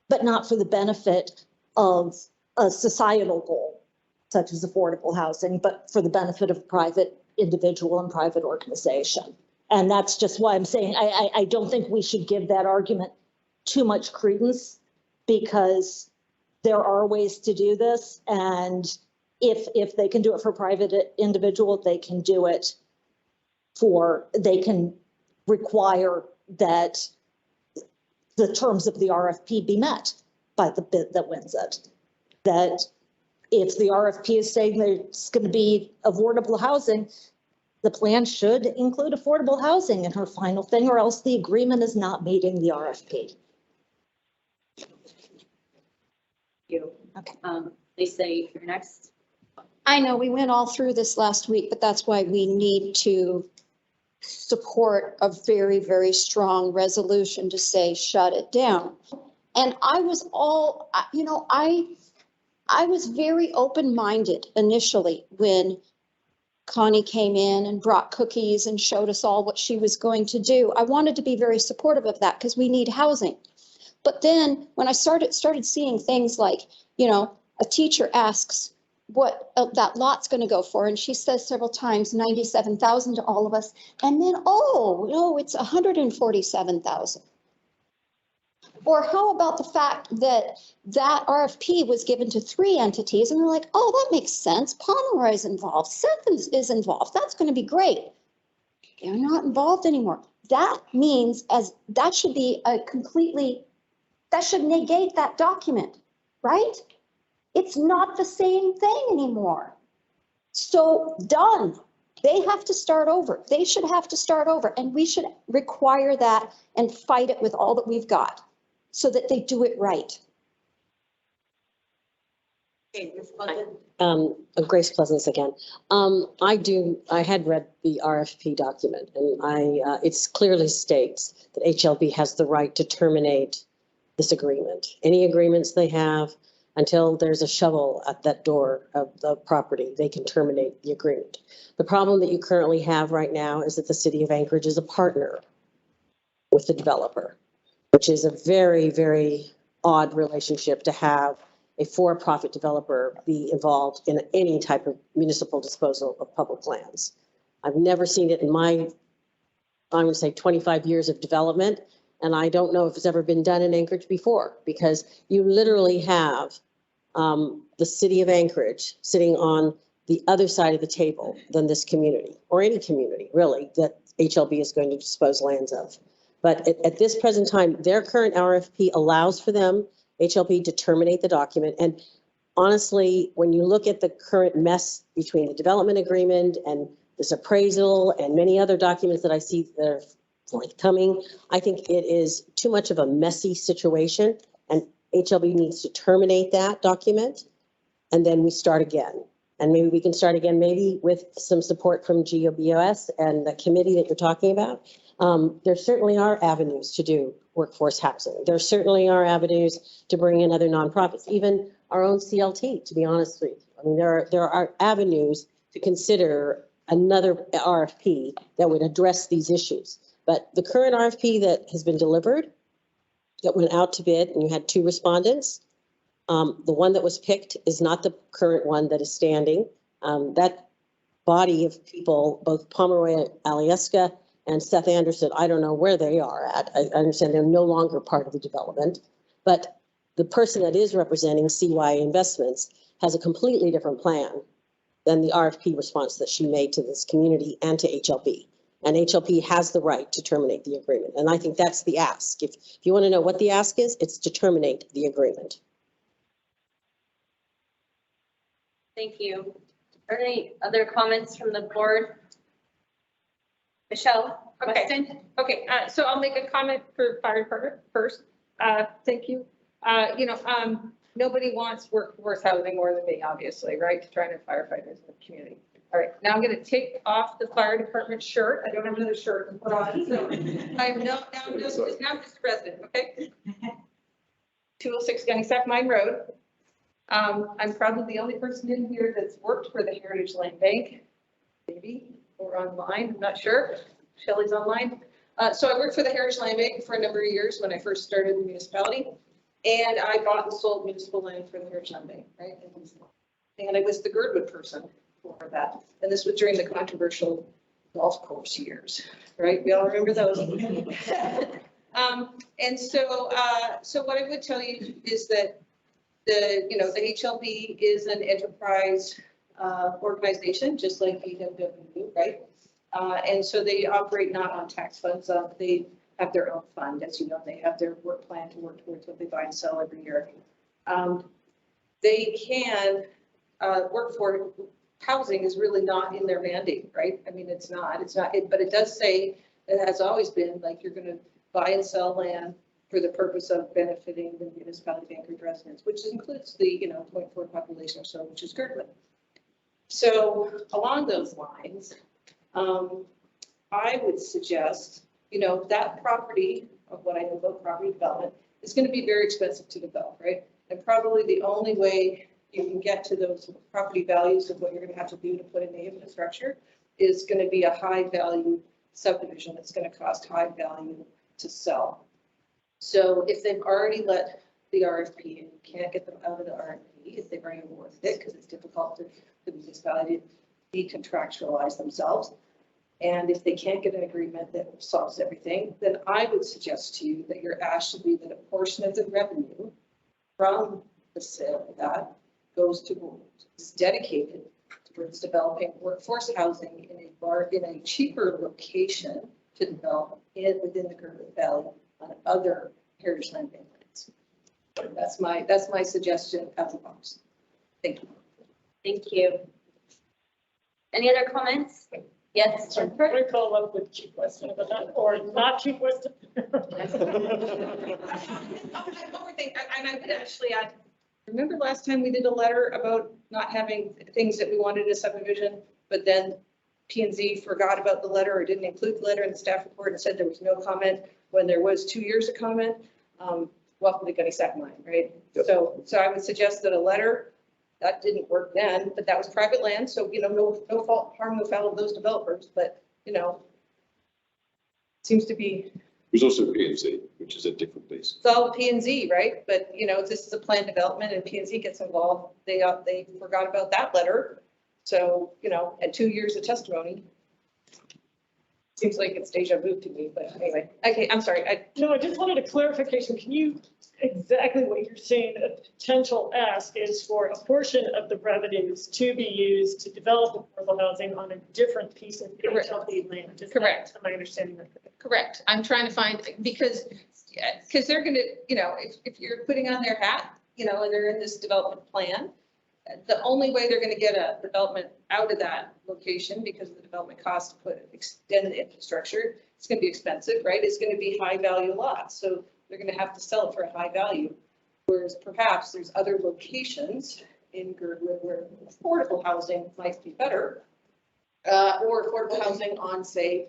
S13: but not for the benefit of a societal goal, such as affordable housing, but for the benefit of private individual and private organization. And that's just why I'm saying I don't think we should give that argument too much credence, because there are ways to do this. And if they can do it for private individual, they can do it they can require that the terms of the RFP be met by the bid that wins it. That if the RFP is saying that it's going to be affordable housing, the plan should include affordable housing in her final thing, or else the agreement is not meeting the RFP.
S1: Okay. Lisa, you're next.
S13: I know we went all through this last week, but that's why we need to support a very, very strong resolution to say, shut it down. And I was I was very open-minded initially when Connie came in and brought cookies and showed us all what she was going to do. I wanted to be very supportive of that because we need housing. But then when I started seeing things like, a teacher asks what that lot's going to go for, and she says several times $97,000 to all of us, and then, oh, no, it's $147,000. Or how about the fact that RFP was given to 3 entities, and they're like, oh, that makes sense. Pomeroy is involved. Seth is involved. That's going to be great. They're not involved anymore. That means that should be that should negate that document, right? It's not the same thing anymore. So done. They have to start over. They should have to start over, and we should require that and fight it with all that we've got, so that they do it right.
S14: Grace Pleasance again. I had read the RFP document, and it clearly states that HLB has the right to terminate this agreement. Any agreements they have, until there's a shovel at that door of the property, they can terminate the agreement. The problem that you currently have right now is that the city of Anchorage is a partner with the developer, which is a very, very odd relationship to have a for-profit developer be involved in any type of municipal disposal of public lands. I've never seen it in my, I'm going to say 25 years of development, and I don't know if it's ever been done in Anchorage before, because you literally have the city of Anchorage sitting on the other side of the table than this community, or any community really, that HLB is going to dispose lands of. But at this present time, their current RFP allows for them, HLB, to terminate the document. And honestly, when you look at the current mess between the development agreement and this appraisal and many other documents that I see that are forthcoming, I think it is too much of a messy situation, and HLB needs to terminate that document, and then we start again. And maybe we can start again, maybe with some support from GBOS and the committee that you're talking about. There certainly are avenues to do workforce housing. There certainly are avenues to bring in other nonprofits, even our own CLT, to be honest with you. I mean, there are avenues to consider another RFP that would address these issues. But the current RFP that has been delivered, that went out to bid, and you had 2 respondents, the one that was picked is not the current one that is standing. That body of people, both Pomeroy Alyeska and Seth Anderson, I don't know where they are at. I understand they're no longer part of the development, but the person that is representing CY Investments has a completely different plan than the RFP response that she made to this community and to HLB. And HLP has the right to terminate the agreement. And I think that's the ask. If you want to know what the ask is, it's to terminate the agreement.
S1: Thank you. Are there any other comments from the board? Michelle?
S10: Okay. Okay, so I'll make a comment for fire department first. Thank you. Nobody wants workforce housing more than me, obviously, right? To try to firefighters in the community. All right, now I'm going to take off the fire department shirt. I don't have another shirt to put on, so I'm now I'm just a resident, okay? 206 Gunnysack Mine Road. I'm probably the only person in here that's worked for the Heritage Land Bank, maybe, or online, I'm not sure. Shelley's online. So I worked for the Heritage Land Bank for a number of years when I first started the municipality. And I bought and sold municipal land for the Heritage Land Bank, right? And I was the Girdwood person for that. And this was during the controversial golf course years, right? We all remember those. And so what I would tell you is that the HLB is an enterprise organization, just like BWW, right? And so they operate not on tax funds. They have their own fund. As you know, they have their work plan to work towards what they buy and sell every year. They can work for housing is really not in their mandate, right? I mean, it's not, but it does say, it has always been like you're going to buy and sell land for the purpose of benefiting the municipality anchored residents, which includes the 0.4 population or so, which is Girdwood. So along those lines, I would suggest, that property of what I know about property development is going to be very expensive to develop, right? And probably the only way you can get to those property values of what you're going to have to do to put in the infrastructure is going to be a high value subdivision that's going to cost high value to sell. So if they've already let the RFP and you can't get them out of the RFP, if they've already awarded it, because it's difficult for the municipality to decontractualize themselves, and if they can't get an agreement that solves everything, then I would suggest to you that your ask should be that a portion of the revenue from the sale of that goes is dedicated towards developing workforce housing in a cheaper location to develop within the Girdwood Valley on other Heritage Land Bank lands. That's my suggestion as a box. Thank you.
S1: Thank you. Any other comments? Yes, Jennifer?
S4: I'm going to follow up with Chief Weston about that, or not Chief Weston.
S10: And I would actually add, remember last time we did a letter about not having things that we wanted in a subdivision, but then P&Z forgot about the letter or didn't include the letter in the staff report and said there was no comment when there was 2 years of comment. Welcome to Gunnysack Mine, right? Yep. So I would suggest that a letter, that didn't work then, but that was private land. So, no fault, harm, no foul of those developers, but, seems to be.
S20: There's also P&Z, which is a different piece.
S10: It's all P&Z, right? But, this is a planned development and P&Z gets involved. They forgot about that letter. So, at 2 years of testimony, seems like it's deja vu to me, but anyway. Okay, I'm sorry. I
S4: just wanted a clarification. Can you, exactly what you're saying, a potential ask is for a portion of the revenues to be used to develop affordable housing on a different piece of HLB land.
S10: Correct.
S4: Am I understanding that?
S10: Correct. I'm trying to find, because they're going to, if you're putting on their hat, and they're in this development plan, the only way they're going to get a development out of that location, because of the development cost to extend the infrastructure, it's going to be expensive, right? It's going to be high value lots. So they're going to have to sell it for a high value. Whereas perhaps there's other locations
S6: in Girdwood where affordable housing might be better. Or affordable housing on, say,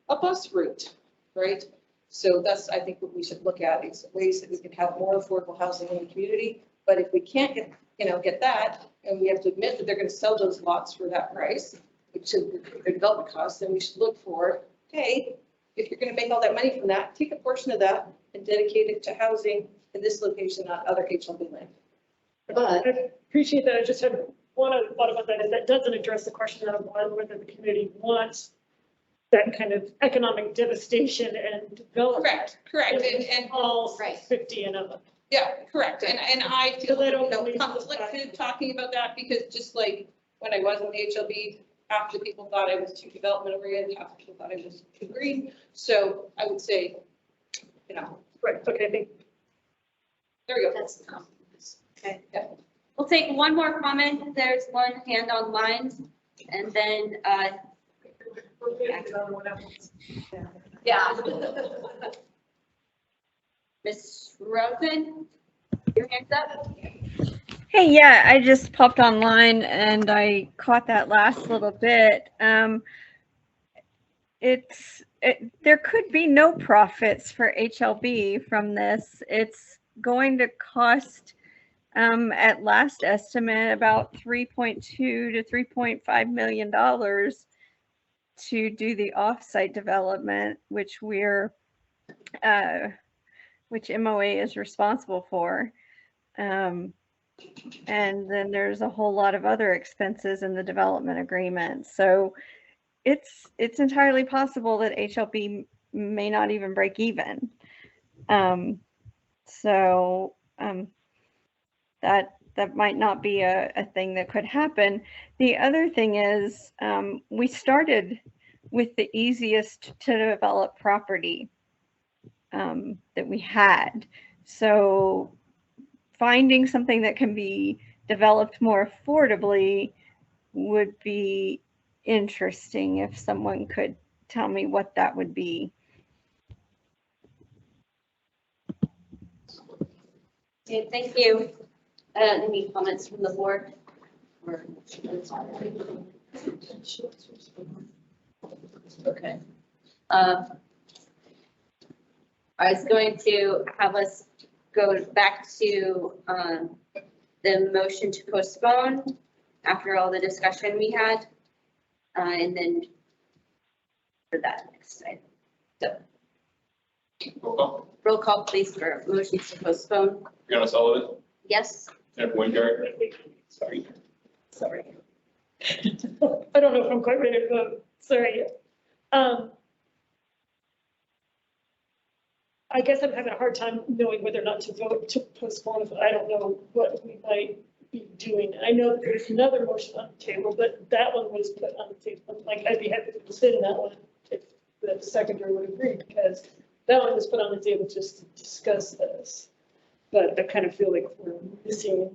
S6: a bus route, right? So that's, I think, what we should look at is ways that we can have more affordable housing in the community. But if we can't get that, and we have to admit that they're going to sell those lots for that price, which is the development costs, then we should look for, hey, if you're going to make all that money from that, take a portion of that and dedicate it to housing in this location, not other HLB land.
S4: But I appreciate that. I just had one thought about that, is that doesn't address the question of whether the community wants that kind of economic devastation and development.
S6: Correct. And
S4: all 50 and up.
S6: Yeah, correct. And I feel,
S4: Because I don't
S6: conflicted talking about that because just like when I was in the HLB, half the people thought I was too development oriented, half the people thought I was too green. So I would say,
S4: Right, okay, I think.
S6: There we go.
S1: That's okay. Yeah. We'll take one more comment. There's one hand online, and then yeah. Ms. Rosen, your hand's up.
S21: Hey, yeah, I just popped online and I caught that last little bit. There could be no profits for HLB from this. It's going to cost, at last estimate, about $3.2 to $3.5 million to do the offsite development, which which MOA is responsible for. And then there's a whole lot of other expenses in the development agreement. So it's entirely possible that HLB may not even break even. That might not be a thing that could happen. The other thing is, we started with the easiest to develop property that we had. So finding something that can be developed more affordably would be interesting if someone could tell me what that would be.
S1: Okay, thank you. Any comments from the board? Okay. I was going to have us go back to the motion to postpone after all the discussion we had, and then for that next item. So roll call, please, for motions to postpone.
S8: Brianna Sullivan,
S1: Yes.
S8: Jennifer Wingard. Sorry.
S4: I don't know if I'm quite ready to vote. Sorry. I guess I'm having a hard time knowing whether or not to vote to postpone if I don't know what we might be doing. I know that there's another motion on the table, but that one was put on the table. Like, I'd be happy to consider that one if the secretary would agree, because that one was put on the table just to discuss this. But I kind of feel like we're missing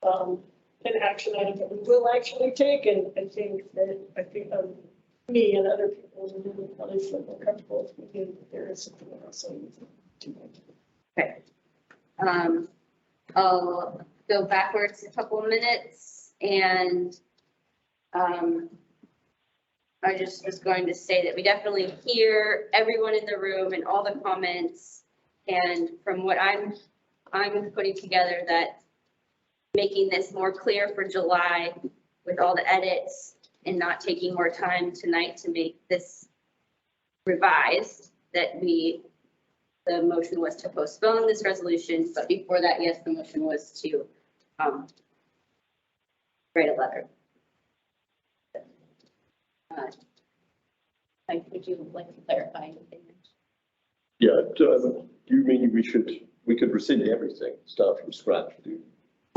S4: an action item that we will actually take, and I think me and other people would probably feel more comfortable if we knew that there is something else.
S1: Okay. I'll go backwards a couple of minutes, and I just was going to say that we definitely hear everyone in the room and all the comments, and from what I'm putting together, that making this more clear for July with all the edits and not taking more time tonight to make this revised, that the motion was to postpone this resolution, but before that, yes, the motion was to write a letter. Would you like to clarify anything?
S20: Yeah, you mean we could rescind everything, start from scratch, do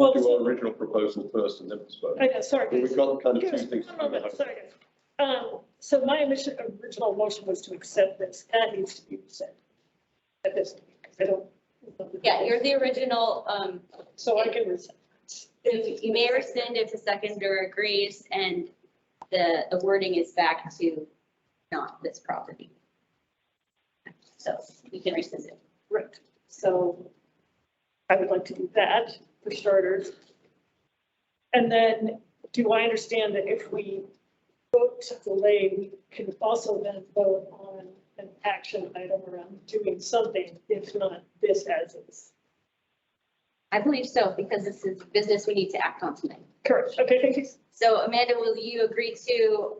S20: our original proposal first and then postpone?
S4: Okay, sorry.
S20: Well, we've got kind of two things.
S4: Sorry, guys. So my original motion was to accept this. That needs to be rescinded at this point, because I don't.
S1: Yeah, you're the original.
S4: So I can rescind.
S1: You may rescind if the seconder agrees, and the wording is back to not this property. So you can rescind it.
S4: Right. So I would like to do that for starters. And then do I understand that if we vote to delay, we can also then vote on an action item around doing something, if not this as is?
S1: I believe so, because this is business we need to act on tonight.
S4: Correct. Okay, thank you.
S1: So Amanda, will you agree to,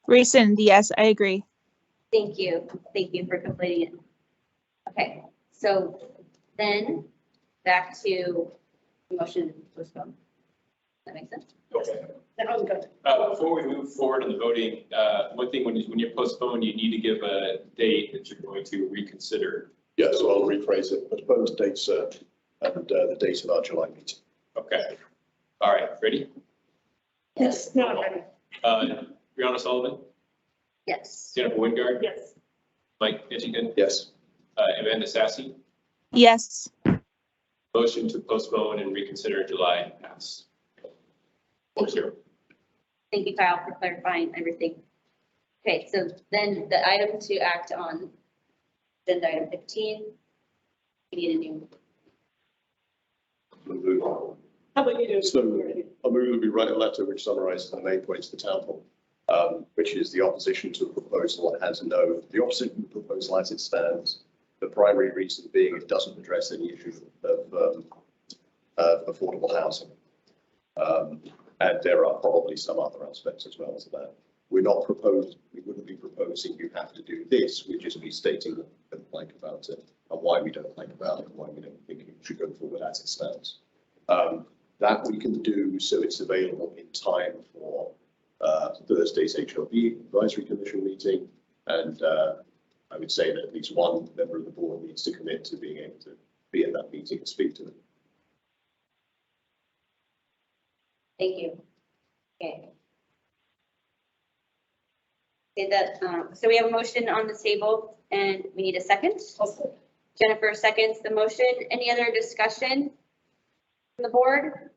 S3: Rescind, yes, I agree.
S1: thank you. Thank you for completing it. Okay, so then back to the motion to postpone. That makes sense?
S8: Okay.
S4: That was good.
S8: Before we move forward on the voting, one thing, when you postpone, you need to give a date that you're going to reconsider.
S20: Yeah, so I'll rephrase it, postpone to date certain and the date of our July meeting.
S8: Okay. All right, ready?
S4: Yes. No, I'm ready.
S8: Brianna Sullivan,
S1: Yes.
S8: Jennifer Wingard,
S4: Yes.
S8: Mike Edgington,
S20: Yes.
S8: Amanda Sassy.
S3: Yes.
S8: Motion to postpone and reconsider July pass. 4-0.
S1: Thank you, Kyle, for clarifying everything. Okay, so then the item to act on, agenda item 15, we need a new.
S4: How about you do?
S20: So I move that we write a letter which summarizes the main points of the town hall, which is the opposition to the proposal has no, the opposition to the proposal as it stands. The primary reason being it doesn't address any issue of affordable housing. And there are probably some other aspects as well as that. We're not proposed, we wouldn't be proposing you have to do this, we'd just be stating what we don't like about it and why we don't like about it, and why we don't think it should go forward as it stands. That we can do so it's available in time for Thursday's HLB Advisory Commission meeting. And I would say that at least one member of the board needs to commit to being able to be in that meeting and speak to them.
S1: Thank you. Okay. Okay, that, so we have a motion on the table and we need a second. Jennifer seconds the motion. Any other discussion from the board?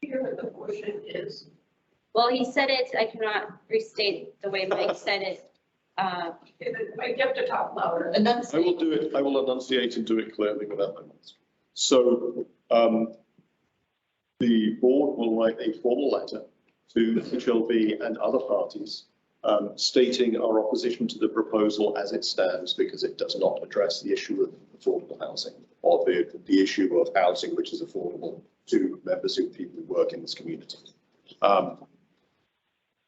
S17: Here the motion is.
S1: Well, he said it, I cannot restate the way Mike said it.
S17: I have to talk louder.
S20: I will do it, I will enunciate and do it clearly without my mask. So the board will write a formal letter to HLB and other parties stating our opposition to the proposal as it stands because it does not address the issue of affordable housing or the issue of housing which is affordable to members of people who work in this community.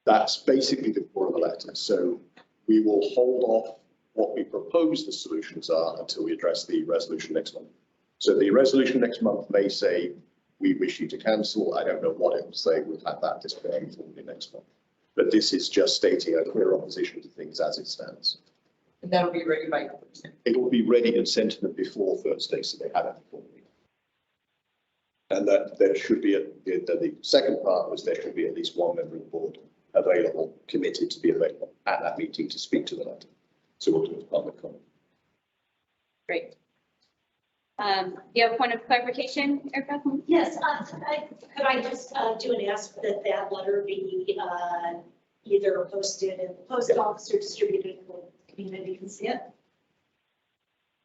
S20: That's basically the core of the letter. So we will hold off what we propose the solutions are until we address the resolution next month. So the resolution next month may say, we wish you to cancel. I don't know what it will say. We'll have that discussion formally next month. But this is just stating a clear opposition to things as it stands.
S7: And that'll be ready by Thursday.
S20: It will be ready and sent to them before Thursday, so they have it before me. And that there should be, the second part was there should be at least one member of the board available, committed to be available at that meeting to speak to the letter. So we'll do a public comment.
S1: Great. Do you have a point of clarification, Erica?
S5: Yes, could I just do an ask that that letter be either posted in the post office or distributed so the community can see it?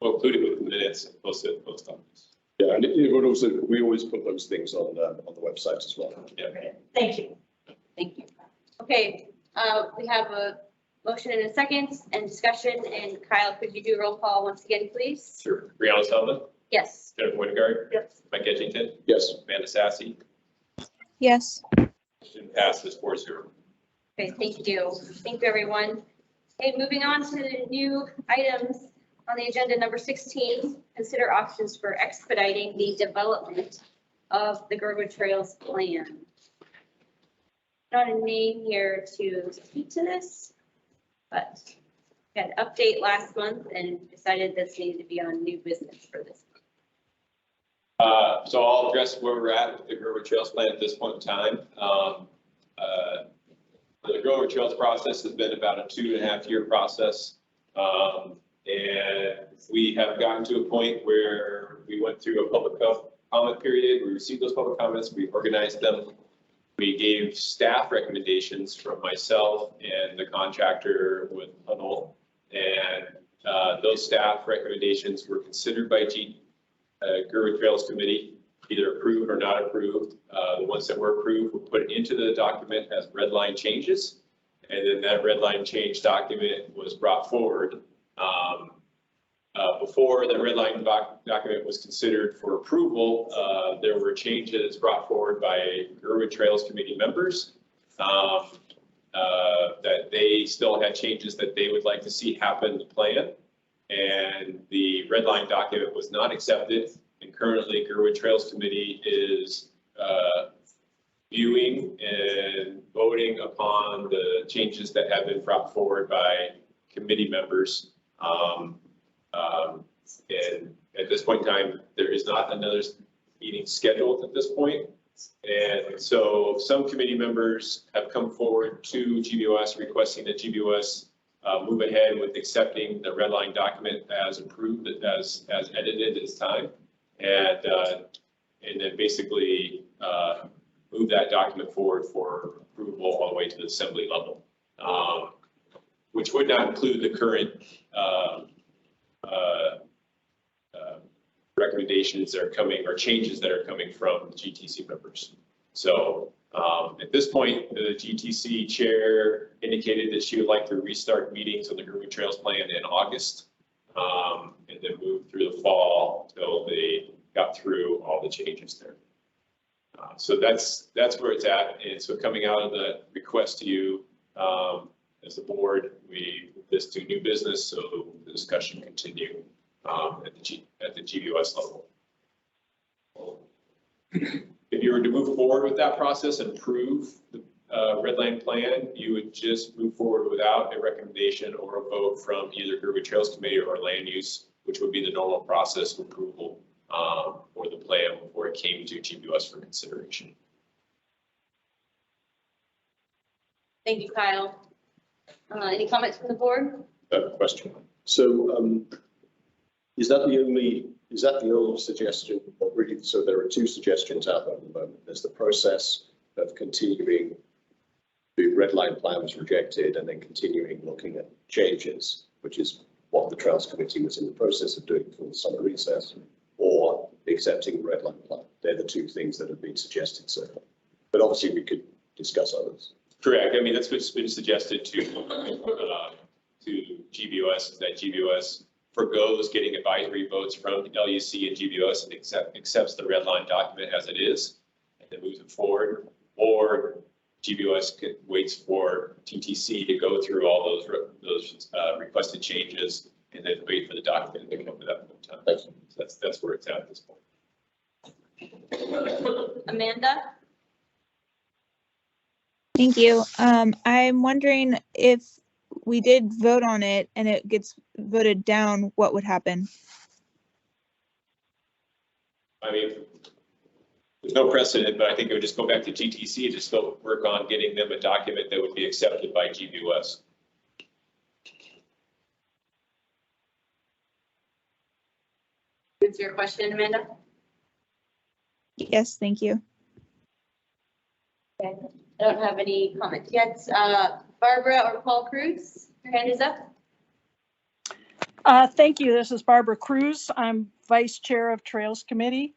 S8: We'll include it with the minutes and post it at post office.
S20: Yeah, and it would also, we always put those things on the website as well.
S8: Yeah.
S5: Thank you.
S1: Thank you. Okay, we have a motion and a second and discussion. And Kyle, could you do a roll call once again, please?
S8: Sure. Brianna Sullivan,
S1: Yes.
S8: Jennifer Wingard,
S4: Yes.
S8: Mike Edgington,
S20: Yes.
S8: Amanda Sassy.
S3: Yes.
S8: Motion passes 4-0.
S1: Okay, thank you. Thank you, everyone. Okay, moving on to the new items on the agenda, number 16, consider options for expediting the development of the Girdwood Trails plan. Not a name here to speak to this, but we had an update last month and decided this needed to be on new business for this.
S8: So I'll address where we're at with the Girdwood Trails plan at this point in time. The Girdwood Trails process has been about a 2.5-year process. And we have gotten to a point where we went through a public comment period. We received those public comments, we organized them. We gave staff recommendations from myself and the contractor with Hunnell. And those staff recommendations were considered by Girdwood Trails Committee. either approved or not approved. The ones that were approved were put into the document as red line changes. And then that red line change document was brought forward. Before the red line document was considered for approval, there were changes brought forward by Girdwood Trails Committee members that they still had changes that they would like to see happen in the plan. And the red line document was not accepted. And currently Girdwood Trails Committee is viewing and voting upon the changes that have been brought forward by committee members. And at this point in time, there is not another meeting scheduled at this point. And so some committee members have come forward to GBOS requesting that GBOS move ahead with accepting the red line document as approved, as edited this time. And then basically move that document forward for approval all the way to the assembly level, which would not include the current recommendations that are coming or changes that are coming from the GTC members. So at this point, the GTC chair indicated that she would like to restart meetings on the Girdwood Trails plan in August, and then move through the fall until they got through all the changes there. So that's where it's at. And so coming out of the request to you as the board, we move this to new business, so the discussion continue at the GBOS level. If you were to move forward with that process and approve the red line plan, you would just move forward without a recommendation or a vote from either Girdwood Trails Committee or land use, which would be the normal process of approval for the plan before it came to GBOS for consideration.
S1: Thank you, Kyle. Any comments from the board?
S20: Question. So is that the only suggestion? Or really, so there are two suggestions out there at the moment. There's the process of continuing, the red line plan was rejected, and then continuing looking at changes, which is what the Trails Committee was in the process of doing for the summer recess, or accepting the red line plan. They're the two things that have been suggested so far. But obviously we could discuss others.
S8: Correct. I mean, that's what's been suggested to GBOS, is that GBOS forgoes getting advisory votes from LUC and GBOS and accepts the red line document as it is, and then moves it forward, or GBOS waits for TTC to go through all those requested changes and then wait for the document to come to that point in time. So that's where it's at this point.
S1: Amanda?
S3: Thank you. I'm wondering if we did vote on it and it gets voted down, what would happen?
S8: I mean, there's no precedent, but I think it would just go back to GTC to still work on getting them a document that would be accepted by GBOS.
S1: Answer your question, Amanda?
S3: Yes, thank you.
S1: Okay. I don't have any comments yet. Barbara or Paul Cruz, your hand is up.
S11: Thank you. This is Barbara Cruz. I'm Vice Chair of Trails Committee.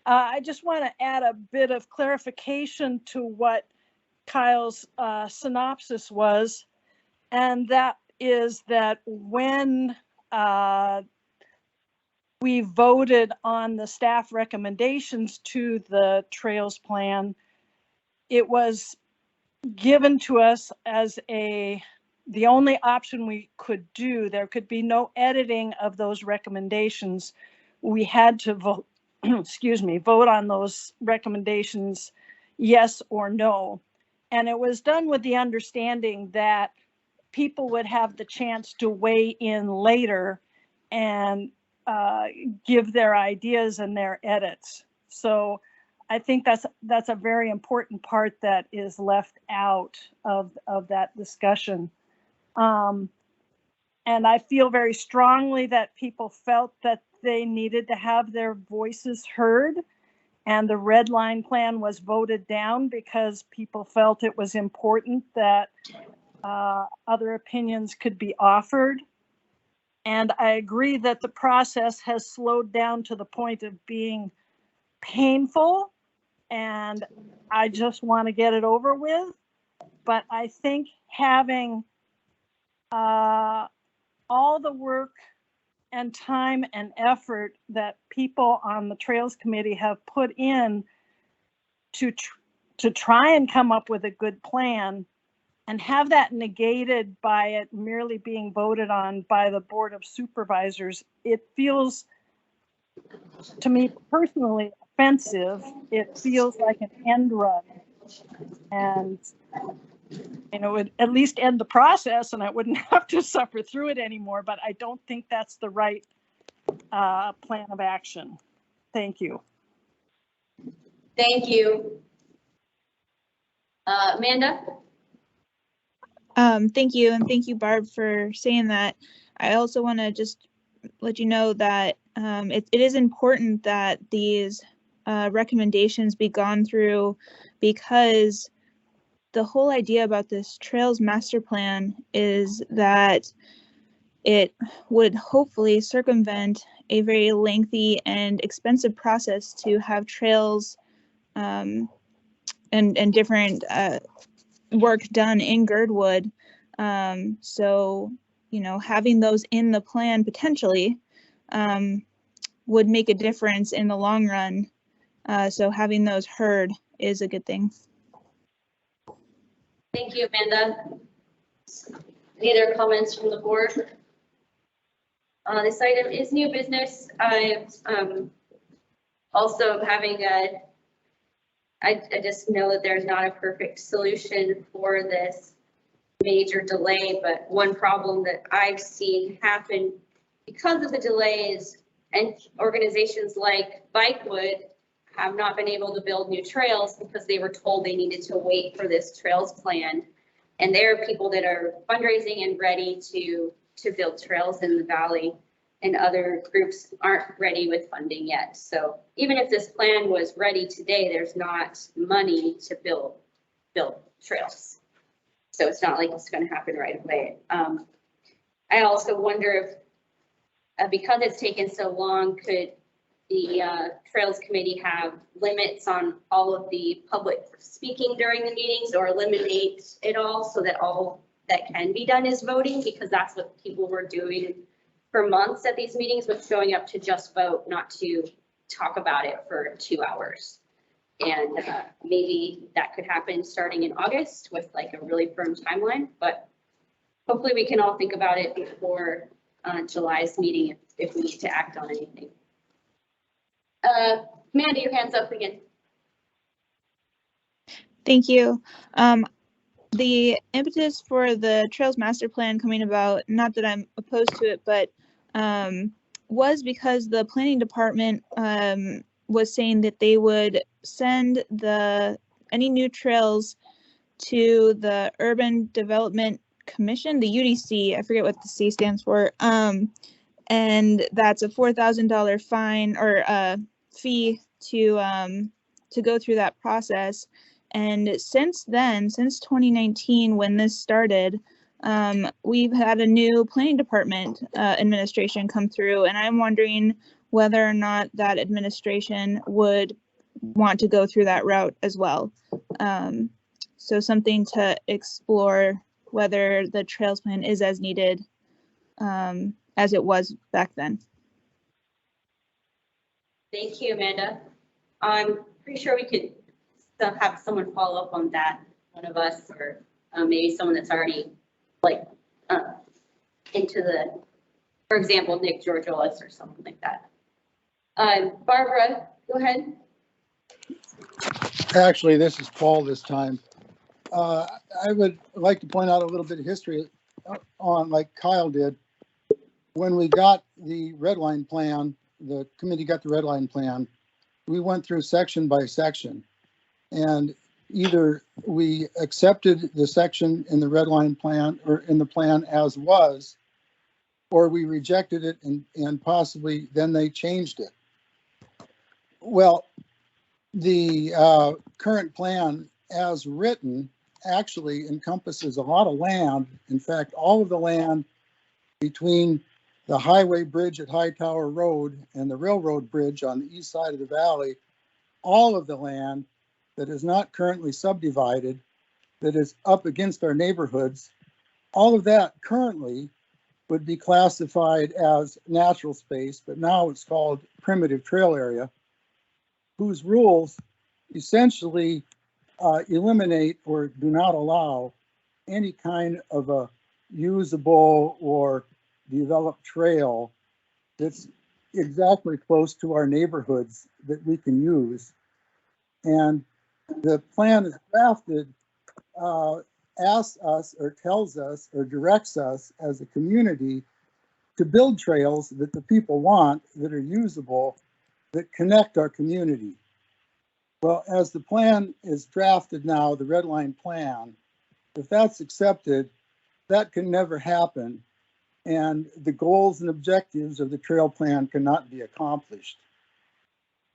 S11: I just want to add a bit of clarification to what Kyle's synopsis was, and that is that when we voted on the staff recommendations to the Trails Plan, it was given to us as the only option we could do. There could be no editing of those recommendations. We had to vote, vote on those recommendations, yes or no. And it was done with the understanding that people would have the chance to weigh in later and give their ideas and their edits. So I think that's a very important part that is left out of that discussion. And I feel very strongly that people felt that they needed to have their voices heard, and the red line plan was voted down because people felt it was important that other opinions could be offered. And I agree that the process has slowed down to the point of being painful and I just want to get it over with. But I think having all the work and time and effort that people on the Trails Committee have put in to try and come up with a good plan and have that negated by it merely being voted on by the Board of Supervisors, it feels to me personally offensive. It feels like an end run. And it would at least end the process and I wouldn't have to suffer through it anymore, but I don't think that's the right plan of action. Thank you.
S1: Thank you. Amanda?
S3: Thank you, and thank you, Barb, for saying that. I also want to just let you know that it is important that these recommendations be gone through, because the whole idea about this Trails Master Plan is that it would hopefully circumvent a very lengthy and expensive process to have trails and different work done in Girdwood. So, having those in the plan potentially would make a difference in the long run. So having those heard is a good thing.
S1: Thank you, Amanda. Any other comments from the board? This item is new business. I also having I just know that there's not a perfect solution for this major delay, but one problem that I've seen happen because of the delays, and organizations like Bikewood have not been able to build new trails because they were told they needed to wait for this trails plan. And there are people that are fundraising and ready to build trails in the valley, and other groups aren't ready with funding yet. So even if this plan was ready today, there's not money to build trails. So it's not like it's going to happen right away. I also wonder if, because it's taken so long, could the Trails Committee have limits on all of the public speaking during the meetings, or eliminate it all so that all that can be done is voting? Because that's what people were doing for months at these meetings, was showing up to just vote, not to talk about it for 2 hours. And maybe that could happen starting in August with like a really firm timeline, but hopefully we can all think about it before July's meeting if we need to act on anything. Amanda, your hand's up again.
S3: Thank you. The impetus for the Trails Master Plan coming about, not that I'm opposed to it, but was because the planning department was saying that they would send any new trails to the Urban Development Commission, the UDC, I forget what the C stands for, and that's a $4,000 fine or fee to go through that process. And since then, since 2019, when this started, we've had a new planning department administration come through, and I'm wondering whether or not that administration would want to go through that route as well. So something to explore, whether the trails plan is as needed as it was back then.
S1: Thank you, Amanda. I'm pretty sure we could have someone follow up on that, one of us, or maybe someone that's already like into the, for example, Nick Georgiolis or something like that. Barbara, go ahead.
S15: Actually, this is Paul this time. I would like to point out a little bit of history on, like Kyle did. When we got the red line plan, the committee got the red line plan, we went through section by section. And either we accepted the section in the red line plan or in the plan as was, or we rejected it and possibly then they changed it. Well, the current plan as written actually encompasses a lot of land. In fact, all of the land between the highway bridge at High Tower Road and the railroad bridge on the east side of the valley all of the land that is not currently subdivided, that is up against our neighborhoods, all of that currently would be classified as natural space, but now it's called primitive trail area, whose rules essentially eliminate or do not allow any kind of a usable or developed trail that's exactly close to our neighborhoods that we can use. And the plan is drafted, asks us or tells us or directs us as a community to build trails that the people want, that are usable, that connect our community. Well, as the plan is drafted now, the red line plan, if that's accepted, that can never happen. And the goals and objectives of the trail plan cannot be accomplished.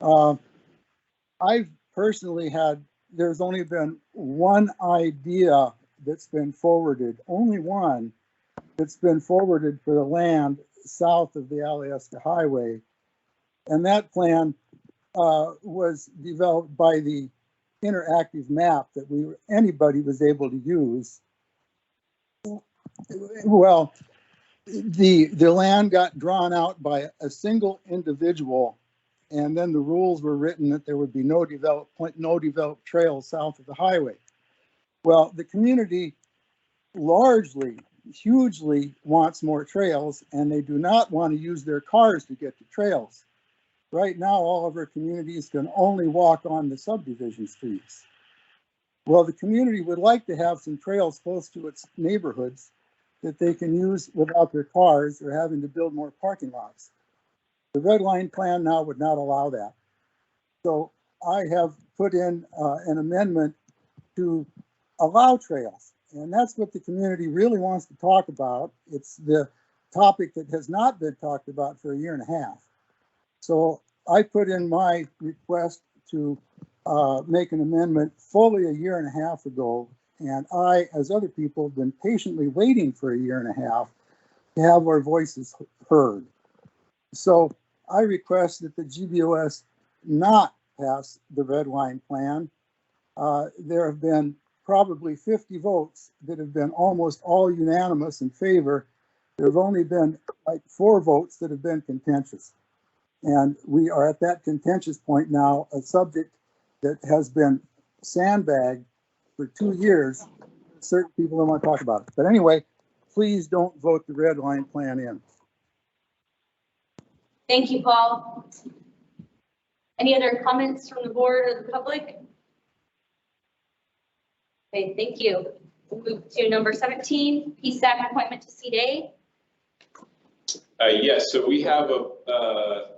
S15: I've personally had, there's only been one idea that's been forwarded, only one that's been forwarded for the land south of the Alyeska Highway. And that plan was developed by the interactive map that anybody was able to use. Well, the land got drawn out by a single individual, and then the rules were written that there would be no developed trails south of the highway. Well, the community largely, hugely wants more trails, and they do not want to use their cars to get to trails. Right now, all of our communities can only walk on the subdivision streets. Well, the community would like to have some trails close to its neighborhoods that they can use without their cars or having to build more parking lots. The red line plan now would not allow that. So I have put in an amendment to allow trails. And that's what the community really wants to talk about. It's the topic that has not been talked about for a year and a half. So I put in my request to make an amendment fully a year and a half ago. And I, as other people, have been patiently waiting for a year and a half to have our voices heard. So I request that the GBOS not pass the red line plan. There have been probably 50 votes that have been almost all unanimous in favor. There have only been like 4 votes that have been contentious. And we are at that contentious point now, a subject that has been sandbagged for 2 years. Certain people don't want to talk about it. But anyway, please don't vote the red line plan in.
S1: Thank you, Paul. Any other comments from the board or the public? Okay, thank you. We'll move to number 17, PSAC appointment to seat A.
S8: Yes, so we have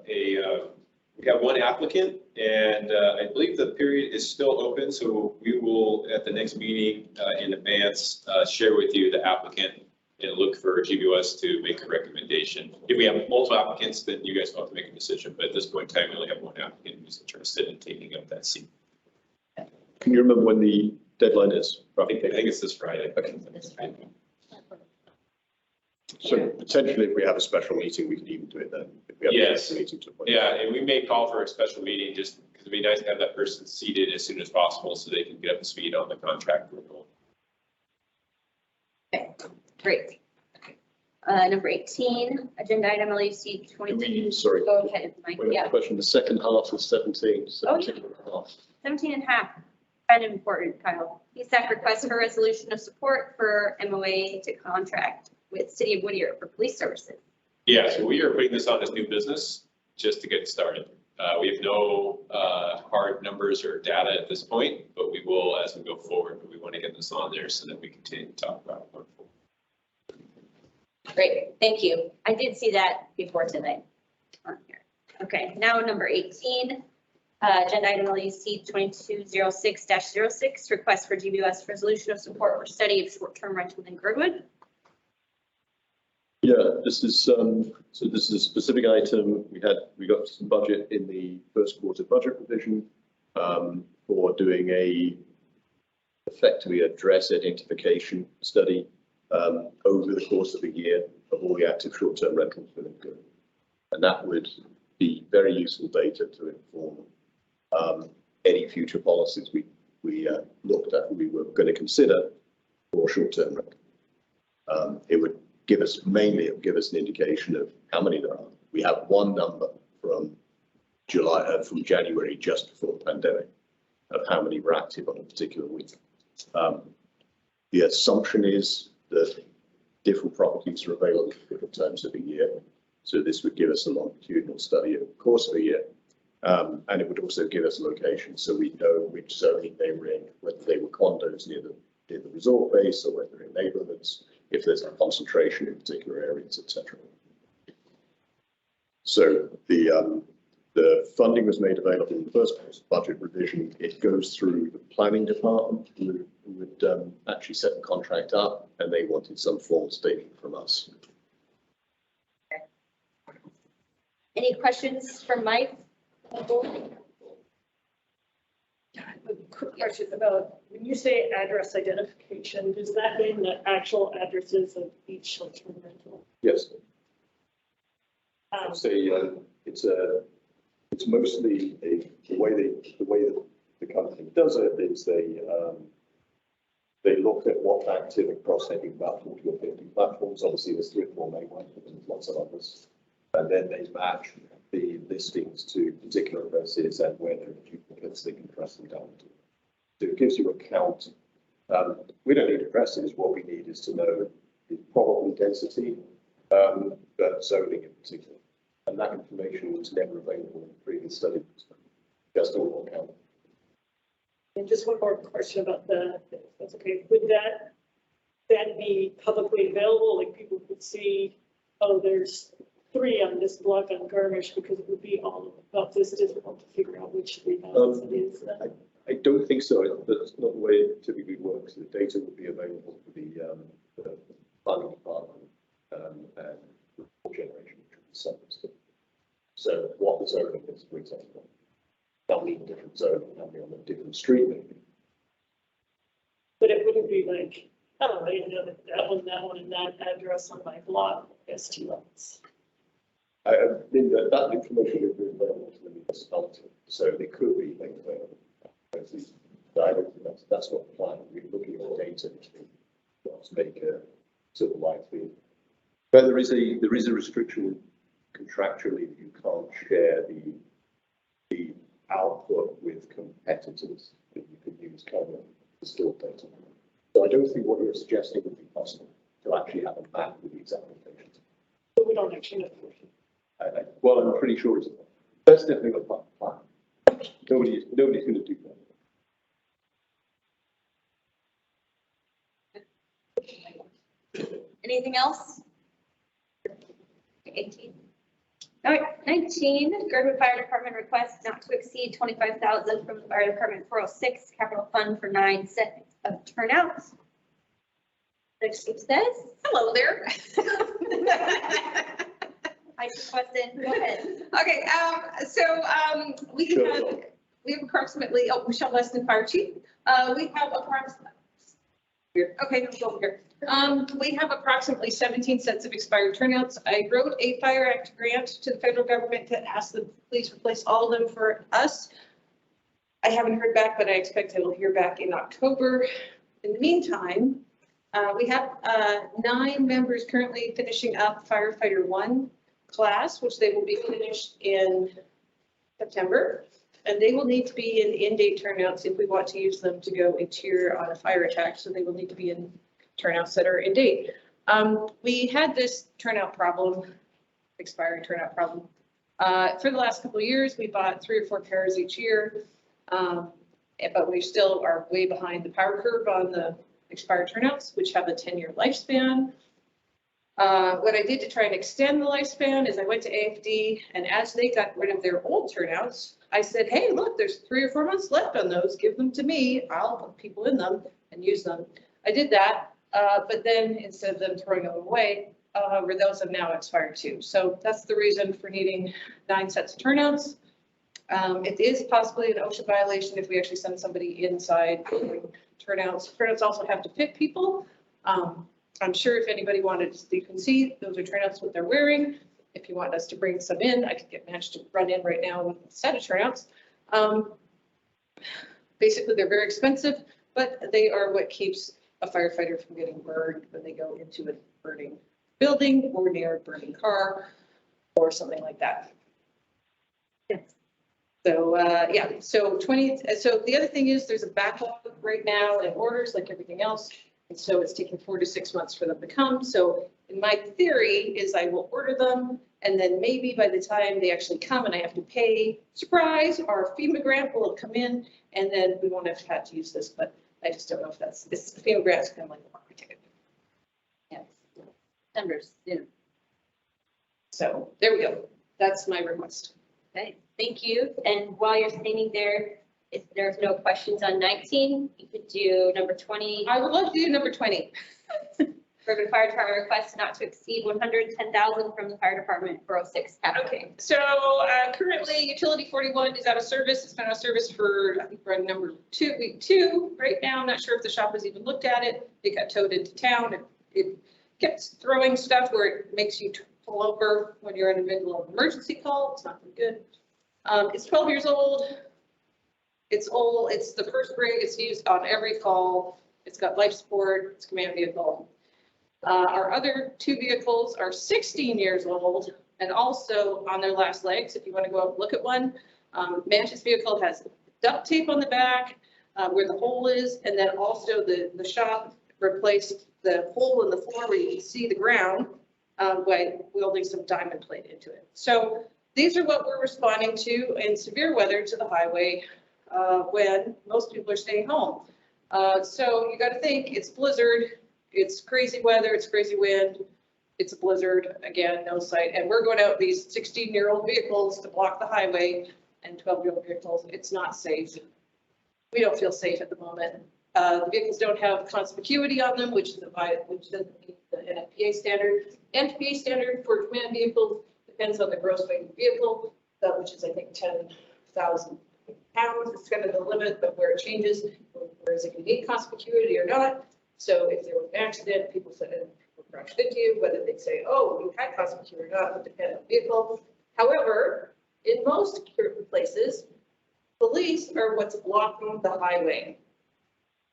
S8: we have one applicant, and I believe the period is still open. So we will, at the next meeting in advance, share with you the applicant and look for GBOS to make a recommendation. If we have multiple applicants, then you guys will have to make a decision. But at this point in time, we only have one applicant who's interested in taking up that seat.
S20: Can you remember when the deadline is?
S8: I think it's this Friday.
S20: Okay. So potentially, if we have a special meeting, we could even do it then. If we have a
S8: Yes.
S20: special meeting to appoint.
S8: Yeah, and we may call for a special meeting just because it'd be nice to have that person seated as soon as possible so they can get up to speed on the contract renewal.
S1: Okay, great. Number 18, agenda item LUC 22.
S20: Sorry.
S1: Go ahead, Mike.
S20: Wait,
S1: Yeah,
S20: question, the second half of 17,
S1: Oh,
S20: 17 and a half.
S1: 17 and a half. Kind of important, Kyle. PSAC requests for resolution of support for MOA to contract with City of Whittier for police services.
S8: Yeah, so we are putting this on as new business just to get started. We have no hard numbers or data at this point, but we will as we go forward. But we want to get this on there so that we continue to talk about it going forward.
S1: Great, thank you. I did see that before tonight on here. Okay, now number 18, agenda item LUC 2206-06, request for GBOS resolution of support for study of short-term rental in Girdwood.
S20: Yeah, this is so this is a specific item. We got some budget in the first quarter budget revision for doing effectively a address identification study over the course of a year of all the active short-term rentals within Girdwood. And that would be very useful data to inform any future policies we looked at, we were going to consider for short-term rental. It would give us mainly, it would give us an indication of how many there are. We have one number from from January, just before the pandemic, of how many were active on a particular week. The assumption is that different properties are available at different times of the year. So this would give us a longitudinal study of the course of the year. And it would also give us a location, so we know which zoning they were in, whether they were condos near the resort base or whether in neighborhoods, if there's a concentration in particular areas, etc. So the funding was made available in the first budget revision. It goes through the planning department, who would actually set the contract up, and they wanted some formal statement from us.
S1: Any questions for Mike?
S4: Quick question about, when you say address identification, does that mean the actual addresses of each short-term rental?
S20: Yes. It's mostly the way that the company does it is they look at what's active across maybe about 40 or 50 platforms. Obviously, there's 3 or 4 main ones, but there's lots of others, and then they match the listings to particular addresses and where there are duplicates, they can press them down to. So it gives you a count. We don't need addresses. What we need is to know the probable density, but zoning in particular. And that information was never available in the previous study, just on one count.
S4: And just one more question about that's okay. Would that be publicly available? Like people could see, oh, there's 3 on this block on Garmisch, because it would be all about this, difficult to figure out which 3 houses it is.
S20: I don't think so. That's not the way it typically works. The data would be available for the planning department and report generation, which would be separate. So what the zoning is, for example, how many different zoning, how many on a different street maybe.
S4: But it wouldn't be like, I don't know, you know, that one, and that address on my block has 2 lots.
S20: I mean, that information would be available to the municipality, so it could be made available. I don't think that's not the plan. We're looking at data to make a sort of likely. But there is a restriction contractually that you can't share the output with competitors that you could use kind of to store data. So I don't think what you're suggesting would be possible to actually have a map with the exact locations.
S4: But we don't actually know.
S20: Well, I'm pretty sure that's definitely not part of the plan. Nobody's going to do that.
S1: Anything else? 18. All right, 19, Girdwood Fire Department request not to exceed 25,000 from the Fire Department 406 Capital Fund for 9 sets of turnouts. Next says, hello there. I just Weston, go ahead.
S16: Okay, we have approximately, Michelle Weston, Fire Chief. We have approximately, okay, go over here. We have approximately 17 sets of expired turnouts. I wrote a Fire Act grant to the federal government to ask them to please replace all of them for us. I haven't heard back, but I expect I will hear back in October. In the meantime, we have 9 members currently finishing up Firefighter 1 class, which they will be finished in September. And they will need to be in date turnouts if we want to use them to go a tier on a fire attack. So they will need to be in turnouts that are in date. We had this turnout problem, expiring turnout problem. For the last couple of years, we bought 3 or 4 cars each year, but we still are way behind the power curve on the expired turnouts, which have a 10-year lifespan. What I did to try and extend the lifespan is I went to AFD, and as they got rid of their old turnouts, I said, hey, look, there's 3 or 4 months left on those. Give them to me. I'll put people in them and use them. I did that, but then instead of them throwing them away, those have now expired too. So that's the reason for needing 9 sets of turnouts. It is possibly an OSHA violation if we actually send somebody inside turnouts. Turnouts also have to fit people. I'm sure if anybody wanted, you can see those are turnouts what they're wearing. If you want us to bring some in, I could get managed to run in right now with a set of turnouts. basically they're very expensive, but they are what keeps a firefighter from getting burned when they go into a burning building or near a burning car or something like that. So, yeah, so the other thing is there's a backlog right now in orders like everything else. And so it's taking 4 to 6 months for them to come. So in my theory is I will order them and then maybe by the time they actually come and I have to pay, surprise, our FEMA grant will come in and then we won't have had to use this, but I just don't know if that's, this FEMA grant's kind of like a lottery ticket.
S1: Yes. Numbers soon.
S16: So there we go. That's my request.
S1: Okay, thank you. And while you're standing there, if there's no questions on 19, you could do number 20.
S16: I would love to do number 20.
S1: Urban Fire Department request not to exceed 110,000 from the fire department for 06 capital.
S16: Okay, so currently utility 41 is out of service. It's been out of service for, I think we're on week two right now. I'm not sure if the shop has even looked at it. It got towed into town. It kept throwing stuff where it makes you pull over when you're in the middle of an emergency call. It's not very good. It's 12 years old. It's old. It's the first rig. It's used on every call. It's got life support. It's a command vehicle. Our other 2 vehicles are 16 years old and also on their last legs. If you want to go up and look at one, Manch's vehicle has duct tape on the back where the hole is, and then also the shop replaced the hole in the floor where you can see the ground by welding some diamond plate into it. So these are what we're responding to in severe weather to the highway when most people are staying home. So you got to think it's blizzard. It's crazy weather, it's crazy wind, it's a blizzard, again, no sight. And we're going out these 16-year-old vehicles to block the highway and 12-year-old vehicles. It's not safe. We don't feel safe at the moment. The vehicles don't have conspicuity on them, which doesn't meet the NFPA standard. NFPA standard for command vehicles depends on the gross weight of the vehicle, which is, I think, 10,000 pounds. It's kind of the limit, but where it changes, where is it going to need conspicuity or not? So if there was an accident, people said people crashed into you, whether they say, oh, you had conspicuity or not, would depend on the vehicle. However, in most places, police are what's blocking the highway.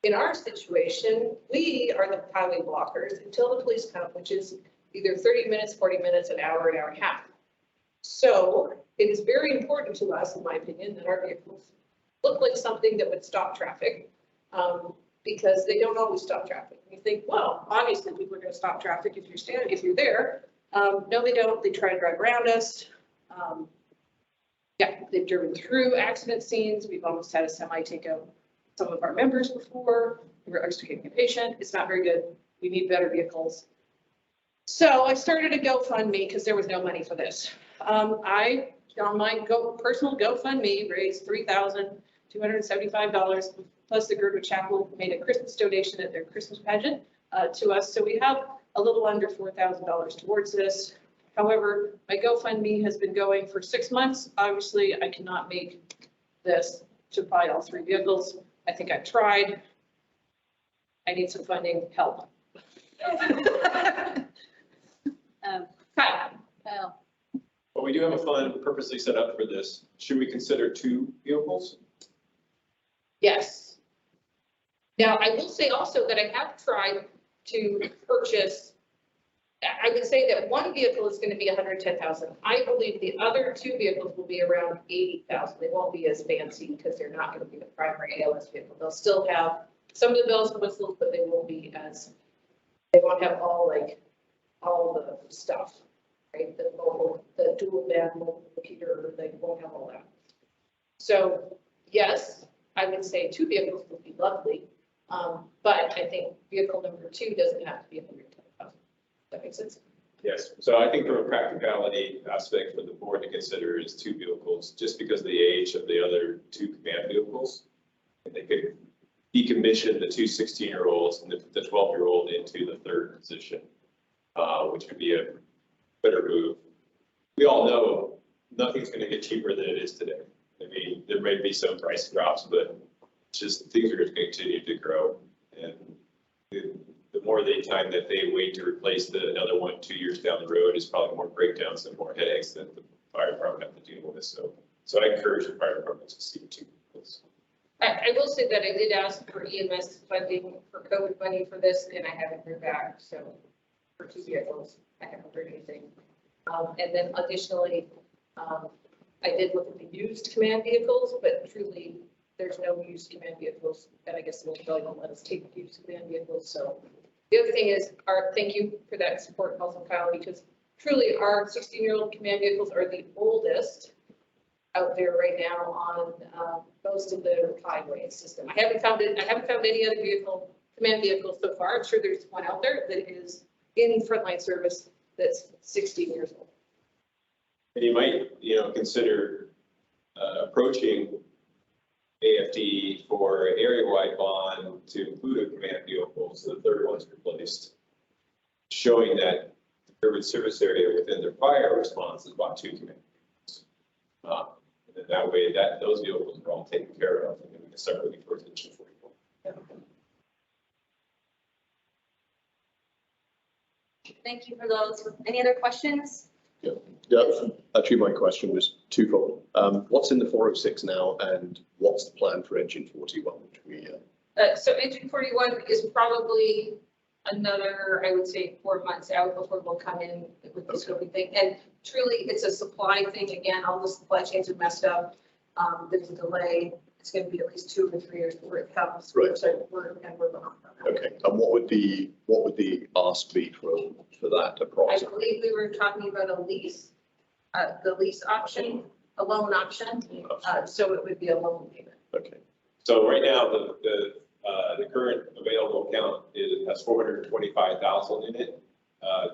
S16: In our situation, we are the highway blockers until the police come, which is either 30 minutes, 40 minutes, an hour and a half. So it is very important to us, in my opinion, that our vehicles look like something that would stop traffic. Because they don't always stop traffic. You think, well, obviously people are going to stop traffic if you're there. No, they don't. They try to drive around us. Yeah, they've driven through accident scenes. We've almost had a semi take out some of our members before. We were extricating a patient. It's not very good. We need better vehicles. So I started a GoFundMe because there was no money for this. I, on my personal GoFundMe, raised $3,275. Plus the Girdwood Chapel made a Christmas donation at their Christmas pageant to us. So we have a little under $4,000 towards this. However, my GoFundMe has been going for 6 months. Obviously, I cannot make this to buy all 3 vehicles. I think I've tried. I need some funding help.
S1: Kyle.
S8: Well, we do have a fund purposely set up for this. Should we consider 2 vehicles?
S16: Yes. Now, I will say also that I have tried to purchase, I would say that 1 vehicle is going to be 110,000. I believe the other 2 vehicles will be around 80,000. They won't be as fancy because they're not going to be the primary ALS vehicle. They'll still have some of the bells and whistles, but they won't be as, they won't have all the stuff, right? The dual band mobile computer, they won't have all that. So yes, I would say 2 vehicles would be lovely. But I think vehicle number 2 doesn't have to be 110,000. That makes sense?
S8: Yes. So I think from a practicality aspect for the board to consider is 2 vehicles, just because of the age of the other 2 command vehicles. And they could decommission the 2 16-year-olds and the 12-year-old into the 3rd position, which would be a better move. We all know nothing's going to get cheaper than it is today. I mean, there may be some price drops, but just things are going to continue to grow. And the more time that they wait to replace another one 2 years down the road is probably more breakdowns and more headaches that the fire department have to deal with. So I encourage the fire department to see 2 vehicles.
S9: I will say that I did ask for EMS funding for COVID money for this, and I haven't heard back, so for 2 vehicles, I haven't heard anything. And then additionally, I did look at the used command vehicles, but truly, there's no used command vehicles, and I guess the military won't let us take used command vehicles, so. The other thing is, thank you for that support, also Kyle, because truly our 16-year-old command vehicles are the oldest out there right now on most of the highway system. I haven't found any other command vehicle so far. I'm sure there's one out there that is in frontline service that's 16 years old.
S8: And you might, consider approaching AFD for area-wide bond to include a command vehicle, so the third one's replaced, showing that the urban service area within their fire response is about 2 command vehicles. And then that way, those vehicles are all taken care of, and then we can start looking towards engine 44.
S1: Thank you for those. Any other questions?
S20: Yeah, actually, my question was twofold. What's in the 406 now, and what's the plan for engine 41? Which we,
S9: So engine 41 is probably another, I would say, 4 months out before we'll come in with the scoping thing. And truly, it's a supply thing. Again, all the supply chains are messed up. There's a delay. It's going to be at least 2 or 3 years before it comes.
S20: Right.
S9: So we're behind.
S20: Okay. And what would the ask be for that
S9: I
S20: approximately?
S9: believe we were talking about a lease, the lease option, a loan option. So it would be a loan payment.
S20: Okay.
S8: So right now, the current available account has 425,000 in it.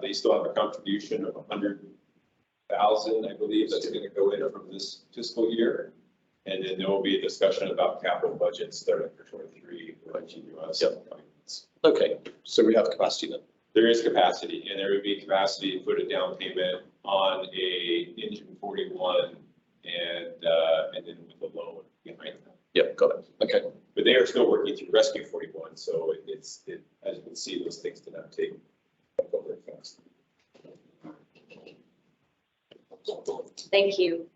S8: They still have a contribution of 100,000, I believe, that's going to go in from this fiscal year. And then there will be a discussion about capital budgets starting for 23.
S20: Okay, so we have capacity then.
S8: There is capacity, and there would be capacity to put a down payment on a engine 41 and then with a loan behind that.
S20: Yep, got it. Okay.
S8: But they are still working through Rescue 41, so as you can see, those things do not take very fast.
S1: Thank you.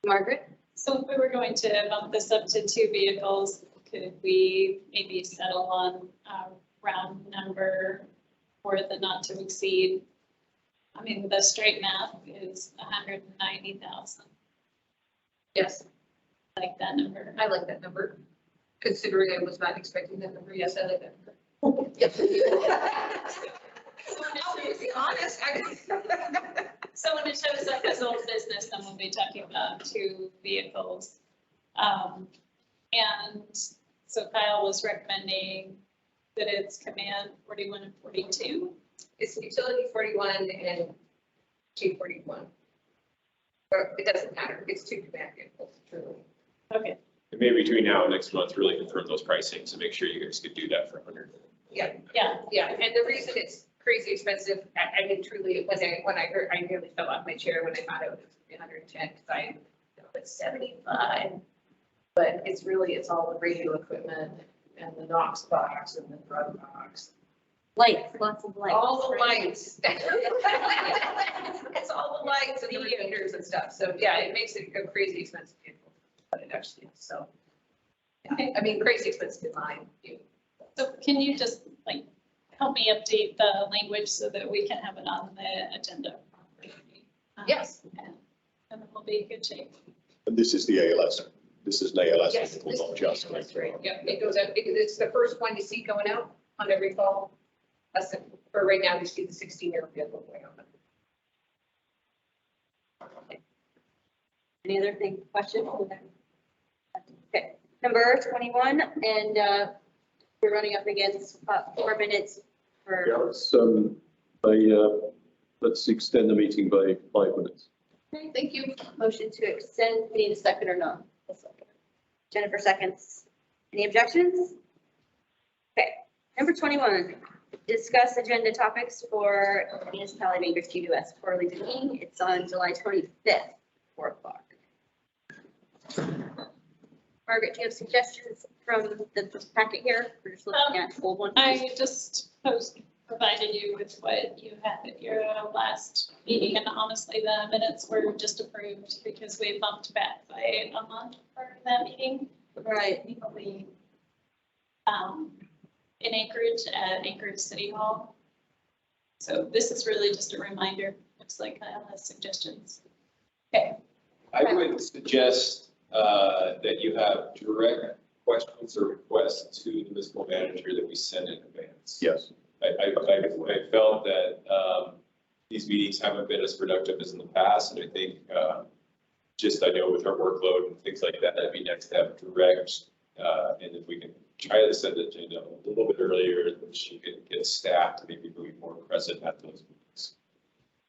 S1: Margaret?
S22: So if we were going to bump this up to 2 vehicles, could we maybe settle on a round number for the not to exceed? I mean, the straight math is 190,000.
S9: Yes.
S22: I like that number.
S9: I like that number. Considering I was not expecting that number. Yes, I like that number. Yes.
S22: I'll be honest. So when it shows up as old business, then we'll be talking about 2 vehicles. And so Kyle was recommending that it's command 41 and 42.
S9: It's utility 41 and Chief 41. But it doesn't matter. It's 2 command vehicles, truly.
S22: Okay.
S8: And maybe between now and next month, really confirm those pricings and make sure you guys could do that for 100.
S9: Yeah.
S22: Yeah.
S9: Yeah. And the reason it's crazy expensive, I mean, truly, when I heard, I nearly fell off my chair when I found out it was 110 because I it's 75. But it's all the radio equipment and the NOx box and the drug box.
S1: Lights, lots of lights.
S9: All the lights. It's all the lights and the meters and stuff. So yeah, it makes it a crazy expensive vehicle, but it actually is. So, yeah. I mean, crazy expensive in line.
S22: So can you just help me update the language so that we can have it on the agenda?
S9: Yes.
S22: And then we'll be in good shape.
S20: And this is the ALS. This is an ALS
S9: Yes,
S20: vehicle, not just.
S9: Yeah, it goes out, it's the first one you see going out on every fall. For right now, you see the 16-year vehicle going on.
S1: Any other questions? Okay, number 21, and we're running up against 4 minutes for.
S20: Yeah, let's extend the meeting by 5 minutes.
S1: Okay, thank you. Motion to extend, we need a second or no? A second. Jennifer seconds. Any objections? Okay, number 21, discuss agenda topics for municipality Baker's G2S quarterly meeting. It's on July 25th, 4 o'clock. Margaret, do you have suggestions from the packet here? We're just looking at old one.
S22: I just posed provided you with what you had at your last meeting, and honestly, the minutes were just approved because we bumped back by a month for that meeting.
S1: Right.
S22: We, in Anchorage at Anchorage City Hall. So this is really just a reminder. Looks like Kyle has suggestions. Okay.
S8: I would suggest that you have direct questions or requests to the municipal manager that we send in advance.
S20: Yes.
S8: I felt that these meetings haven't been as productive as in the past, and I think I know with our workload and things like that, that'd be next to have direct, and if we can try to send the agenda a little bit earlier, then she can get staff to maybe be more present at those meetings.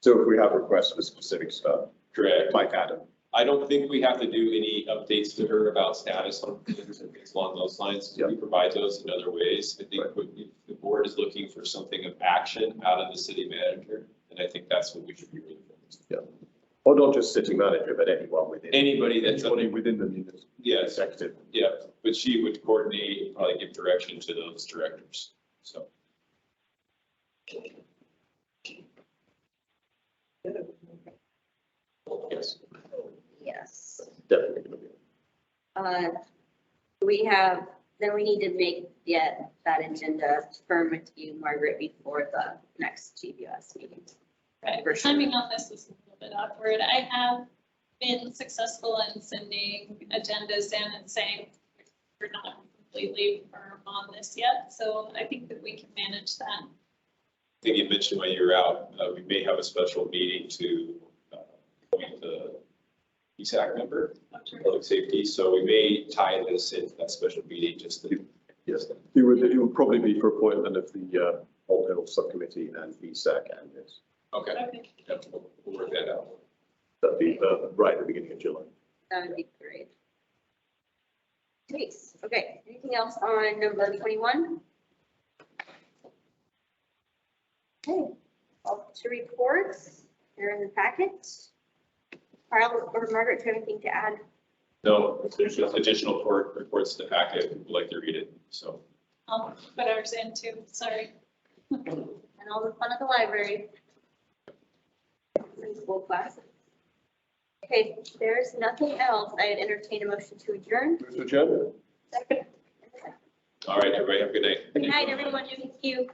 S20: So if we have requests for specific stuff,
S8: Correct.
S20: like Adam.
S8: I don't think we have to do any updates to her about status on things and things along those lines. We provide those in other ways. I think if the board is looking for something of action out of the city manager, and I think that's what we should be really focused on.
S20: Yeah. Or not just city manager, but anyone within.
S8: Anybody that's
S20: within the municipal executive.
S8: Yeah, but she would coordinate and probably give direction to those directors, so.
S20: Yes.
S1: Yes.
S20: Definitely.
S1: Then we need to make that agenda firm with you, Margaret, before the next GBS meeting.
S22: Right,
S1: For sure.
S22: timing on this is a little bit awkward. I have been successful in sending agendas in and saying we're not completely firm on this yet, so I think that we can manage that.
S8: I think you mentioned while you were out, we may have a special meeting to appoint the ESAC member, public safety, so we may tie this into that special meeting just to.
S20: Yes, it would probably be for appointment of the Old Hill Subcommittee and ESAC and this.
S8: Okay. Yeah, we'll work that out.
S20: That'd be right at the beginning of July.
S1: That would be great. Nice. Okay, anything else on number 21? Okay, up to reports. They're in the packet. Carl or Margaret, do you have anything to add?
S8: No, there's just additional reports to the packet. We'd like to read it, so.
S22: I'll put ours in too, sorry.
S1: And all the fun at the library. School classes. Okay, if there's nothing else, I'd entertain a motion to adjourn.
S20: Mr. Chairman.
S1: Second.
S8: All right, everybody have a good night.
S1: Good night, everyone. Thank you.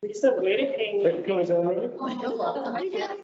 S4: We just have waiting.
S20: Thank you,